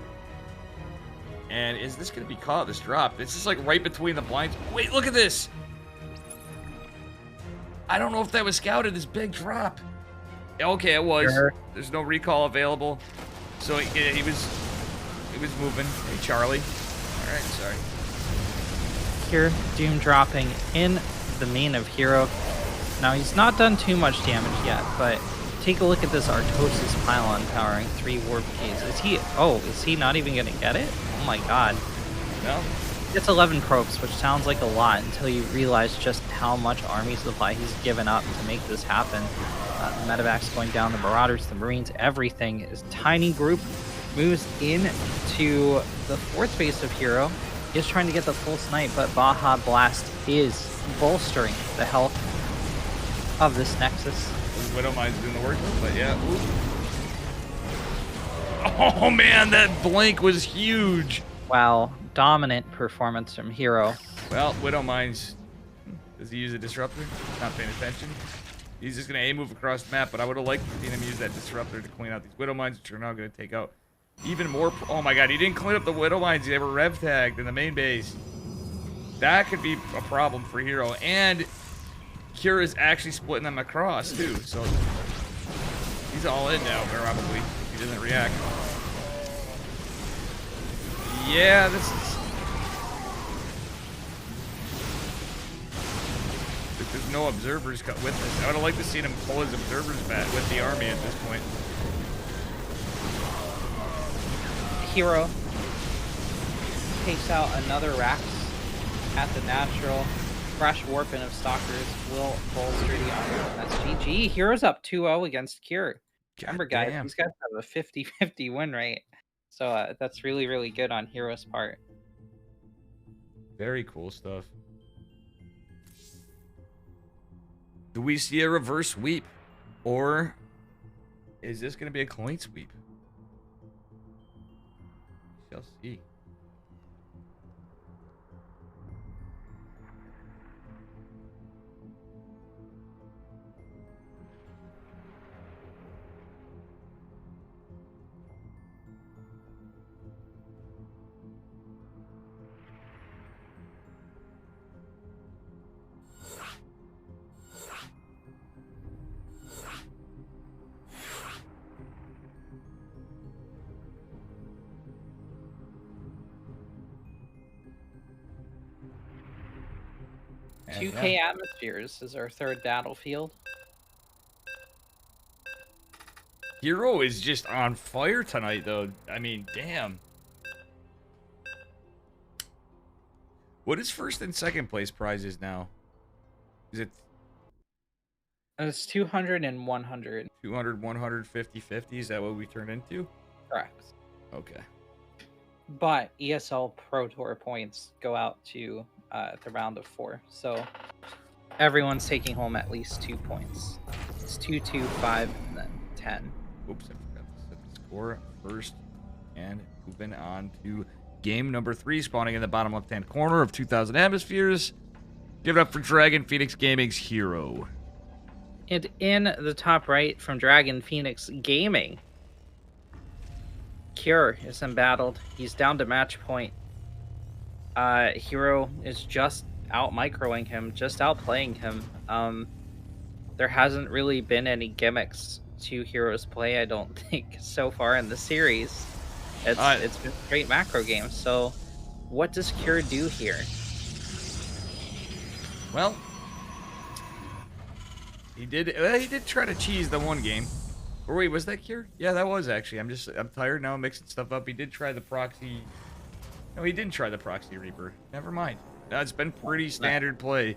And is this going to be caught, this drop? This is like right between the blinds. Wait, look at this. I don't know if that was scouted, this big drop. Okay, it was. Sure. There's no recall available. So he was moving. Hey, Charlie. All right, sorry. Here, Doom dropping in the main of Hero. Now, he's not done too much damage yet, but take a look at this Artosis pylon powering 3 warp keys. Is he not even going to get it? Oh my god. No? It's 11 probes, which sounds like a lot until you realize just how much army supply he's given up to make this happen. The Medevac's going down, the Marauders, the Marines, everything. His tiny group moves in to the 4th base of Hero. Is trying to get the full snipe, but Baja Blast is bolstering the health of this Nexus. Widowmine's doing the work, but yeah. Ooh. Oh man, that blink was huge. Wow, dominant performance from Hero. Well, Widowmines, does he use a disruptor? Not paying attention. He's just gonna move across the map, but I would have liked to see him use that disruptor to clean out these Widowmines, which are now gonna take out even more. Oh my god, he didn't clean up the Widowmines. They were rev tagged in the main base. That could be a problem for Hero, and Cure is actually splitting them across too, so he's all in now probably. He doesn't react. Yeah, this is. There's no observers cut with this. I would have liked to see him pull his observers back with the army at this point. Hero takes out another Rax at the natural. Fresh warping of Stalkers will bolster the armor. That's GG. Hero's up 2-0 against Cure. Remember, guys, these guys have a 50-50 win rate. So that's really, really good on Hero's part. Very cool stuff. Do we see a reverse sweep? Or is this going to be a coin sweep? shall see. And 2K atmospheres is our third battlefield. Hero is just on fire tonight, though. I mean, damn. What is first and second place prizes now? Is it It's 200 and 100. 200, 150, 50? Is that what we turn into? Correct. Okay. But ESL Pro Tour points go out to the round of 4. So everyone's taking home at least 2 points. It's 2, 2, 5, and then 10. Oops, I forgot to set the score first. And moving on to game number 3, spawning in the bottom left-hand corner of 2,000 atmospheres. Give it up for Dragon Phoenix Gaming's Hero. And in the top right from Dragon Phoenix Gaming, Cure is embattled. He's down to match point. Hero is just out microing him, just outplaying him. There hasn't really been any gimmicks to Hero's play, I don't think, so far in the series. It's been a great macro game. So what does Cure do here? Well, he did try to cheese the one game. Or wait, was that Cure? Yeah, that was actually. I'm tired now. I'm mixing stuff up. He did try the proxy. No, he didn't try the proxy Reaper. Never mind. It's been pretty standard play.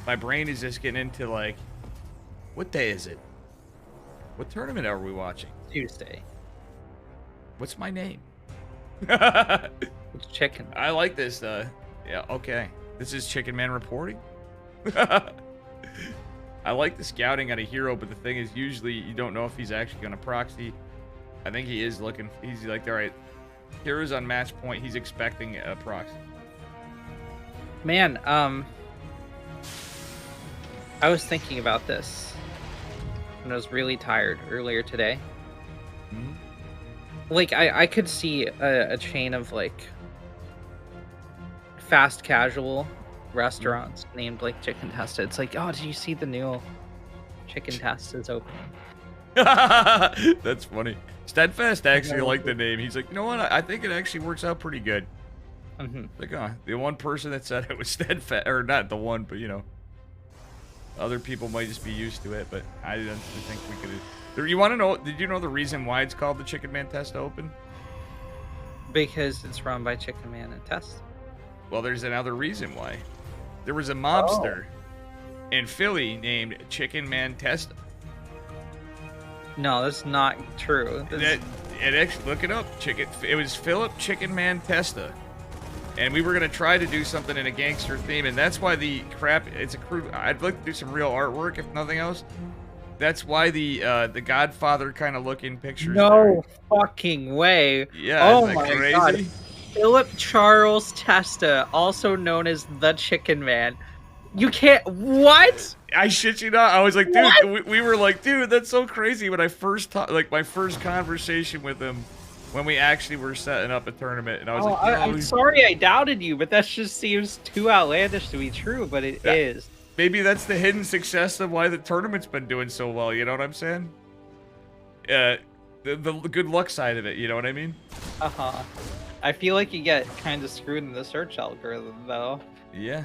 My brain is just getting into like, what day is it? What tournament are we watching? Tuesday. What's my name? It's Chicken. I like this. Yeah, okay. This is Chicken Man reporting. I like the scouting on a Hero, but the thing is, usually you don't know if he's actually going to proxy. I think he is looking. He's like, all right, Hero's on match point. He's expecting a proxy. Man, I was thinking about this when I was really tired earlier today. Mm-hmm. Like, I could see a chain of, like, fast casual restaurants named, like, Chicken Testa. It's like, oh, did you see the new Chicken Testa is opening? That's funny. Steadfast actually liked the name. He's like, you know what? I think it actually works out pretty good. Mm-hmm. Like, the one person that said it was Steadfast, or not the one, but, you know, other people might just be used to it, but I didn't think we could. You want to know, did you know the reason why it's called the Chicken Man Testa Open? Because it's run by Chicken Man and Testa. Well, there's another reason why. There was a mobster in Philly named Chicken Man Testa. No, that's not true. It actually, look it up. It was Philip Chicken Man Testa. And we were going to try to do something in a gangster theme, and that's why the crap, it's a crude, I'd like to do some real artwork, if nothing else. That's why the Godfather kind of looking pictures. No fucking way. Yeah, oh isn't that my crazy? God. Philip Charles Testa, also known as the Chicken Man. You can't. What? I shit you not. I was like, dude, we were like, dude, that's so crazy. When I first my first conversation with him, when we actually were setting up a tournament, and I was like, I'm sorry I doubted you, but that just seems too outlandish to be true, but it is. Maybe that's the hidden success of why the tournament's been doing so well. You know what I'm saying? The good luck side of it. You know what I mean? Uh-huh. I feel like you get kind of screwed in the search algorithm, though. Yeah.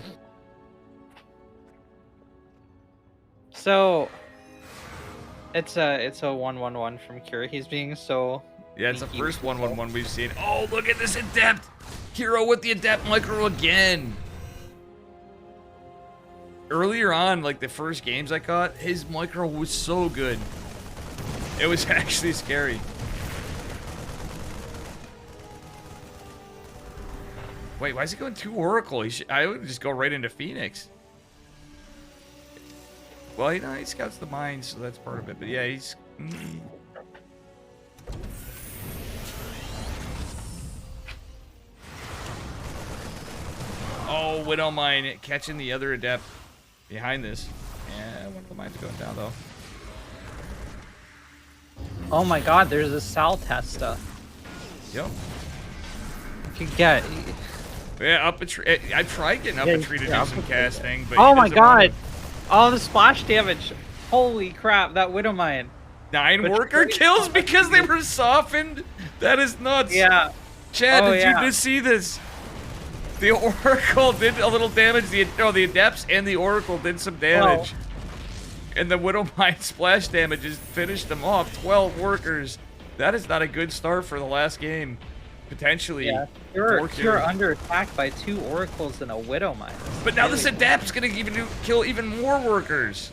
So, it's a 1-1-1 from Cure. He's being so... Yeah, it's the first 1-1-1 we've seen. Oh, look at this adept! Hero with the adept micro again! Earlier on, like the first games I caught, his micro was so good. It was actually scary. Wait, why is he going 2 Oracle? I would just go right into Phoenix. Well, you know, he scouts the mines, so that's part of it. But yeah, he's... Oh, Widow Mine catching the other Adept behind this. Yeah, one of the mines going down, though. Oh my god, there's a Sal Testa. Yep. You could get... Yeah, up a tree. I tried getting up a tree to do some casting, but oh he my doesn't wanna- god! Oh, the splash damage! Holy crap, that Widow Mine. 9 But worker tree- kills because they were softened? That is nuts. Yeah. Chad, Oh, did yeah. you just see this? The Oracle did a little damage. The Adepts and the Oracle did some damage. And the Widow Mine splash damage just finished them off. 12 workers. That is not a good start for the last game. Potentially. Yeah. You're under attack by 2 Oracles and a Widow Mine. But now this Adept's gonna kill even more workers.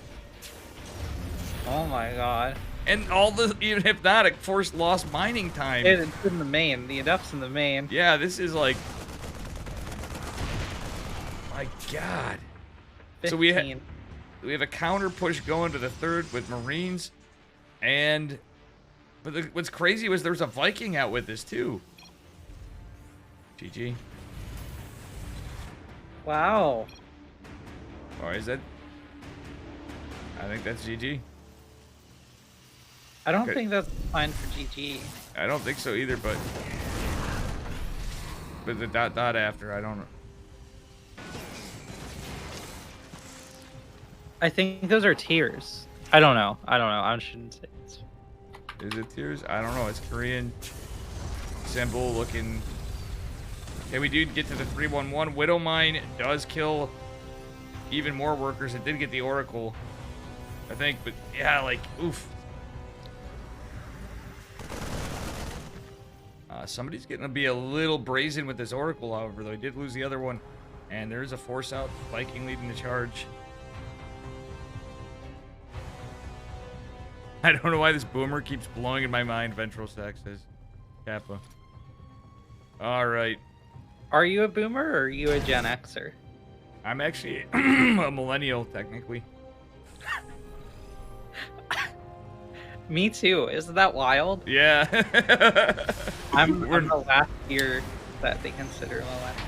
Oh my god. And all the even hypnotic forced lost mining time. It's in the main. The Adept's in the main. Yeah, this is like... My god. 15. So we have a counter push going to the 3rd with Marines. And... But what's crazy was there's a Viking out with this too. GG. Wow. Or is that... I think that's GG. I don't Okay. think that's fine for GG. I don't think so either, but... But the dot after, I don't know. I think those are tiers. I don't know. I shouldn't say it. Is it tears? I don't know. It's Korean symbol looking. Okay, we do get to the 311. Widow Mine does kill even more workers. It did get the Oracle, I think, but yeah, like, oof. Somebody's getting to be a little brazen with this Oracle, however, though. He did lose the other one. And there's a force out. Viking leading the charge. I don't know why this boomer keeps blowing in my mind, Ventral Stack says. Kappa. Alright. Are you a boomer or are you a Gen Xer? I'm actually a millennial, technically. Me too. Isn't that wild? Yeah. I'm the last year that they consider millennial.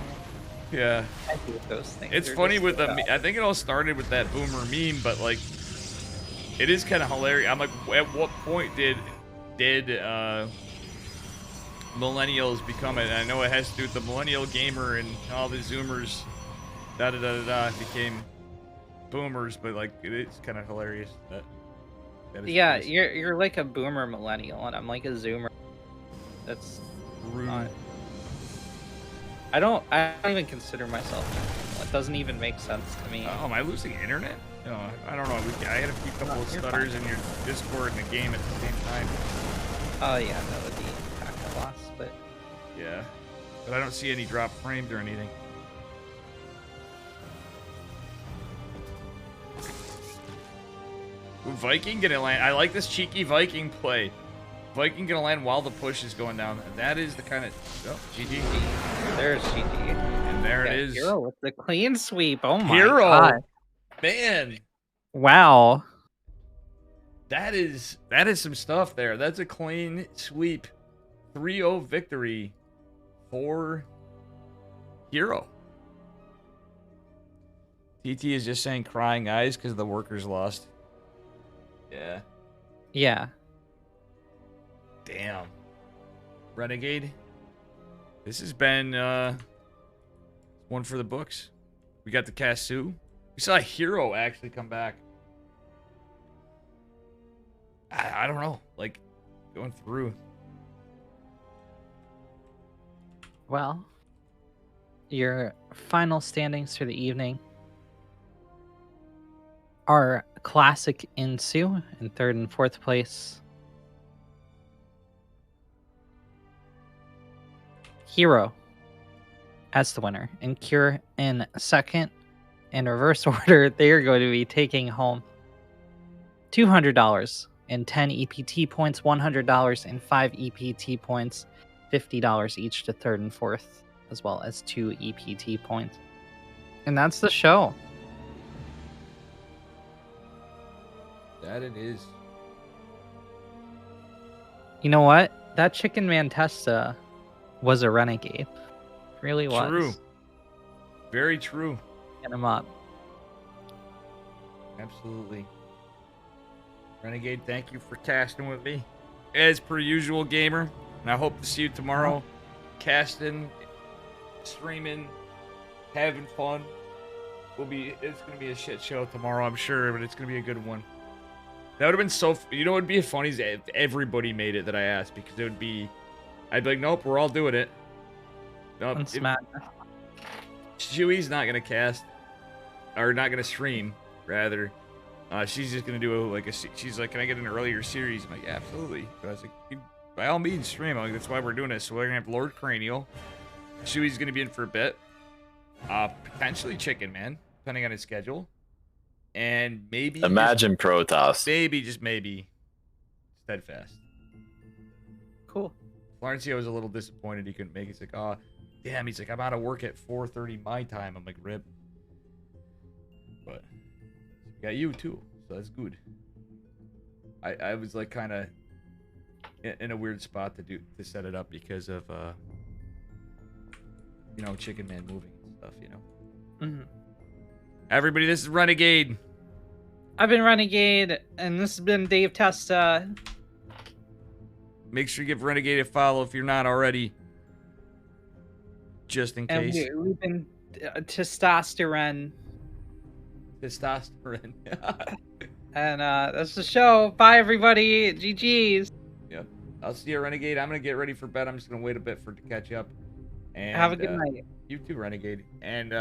Yeah. I hate those things. It's They're funny just with so the... bad. I think it all started with that boomer meme, but like... It is kind of hilarious. I'm like, at what point did millennials become it? I know it has to do with the millennial gamer and all the Zoomers, became boomers, but like it is kind of hilarious that is Yeah, crazy. you're like a boomer millennial, and I'm like a Zoomer. That's Rude. not. I don't even consider myself millennial. It doesn't even make sense to me. Oh, am I losing internet? No, I don't know. I had a few couple of you're stutters fine. in your Discord and the game at the same time. Oh yeah, that would be packet loss, but Yeah, but I don't see any drop frames or anything. Ooh, Viking gonna land. I like this cheeky Viking play. Viking gonna land while the push is going down. That is the kind of... Oh, GG. there's GG. And there Yeah, it is. Hero with the clean sweep. Oh my Hero. god. Man, Wow. that is some stuff there. That's a clean sweep. 3-0 victory for Hero. TT is just saying crying eyes because the workers lost. Yeah. Yeah. Damn. Renegade. This has been one for the books. We got the Kasu. We saw a Hero actually come back. I don't know. Like, going through. Well, your final standings for the evening are Classic Insu in 3rd and 4th place. Hero as the winner, and Cure in 2nd. In reverse order, they are going to be taking home $200 and 10 EPT points, $100 and 5 EPT points, $50 each to 3rd and 4th, as well as 2 EPT points. And that's the show. That it is. You know what? That Chicken Man Testa was a renegade. Really was. True. Very true. Get him up. Absolutely. Renegade, thank you for casting with me. As per usual, gamer. And I hope to see you tomorrow. Casting, streaming, having fun. It's gonna be a shit show tomorrow, I'm sure, but it's gonna be a good one. That would have been so. You know what would be funny is if everybody made it that I asked, because it would be. I'd be like, nope, we're all doing it. Nope. Chewy's not gonna cast, or not gonna stream, rather. She's just gonna do she's like, can I get an earlier series? I'm like, yeah, absolutely. But I was like, by all means, stream. I'm like, that's why we're doing this. So we're gonna have Lord Cranial. Chewy's gonna be in for a bit. Potentially Chicken Man, depending on his schedule. And maybe Imagine Protoss. Maybe, just maybe, Steadfast. Cool. Florencio was a little disappointed he couldn't make it. He's like, oh, damn. He's like, I'm out of work at 4:30 my time. I'm like, rip. But we got you too, so that's good. I was like kind of in a weird spot to set it up because of you know, Chicken Man moving and stuff, you know. Mm-hmm. Everybody, this is Renegade. I've been Renegade, and this has been Dave Testa. Make sure you give Renegade a follow if you're not already. Just in case. And we've been Testosterone. Testosterone. And that's the show. Bye, everybody. GG's. Yep. I'll see you, Renegade. I'm going to get ready for bed. I'm just going to wait a bit to catch up. And, have a good night. You too, Renegade. And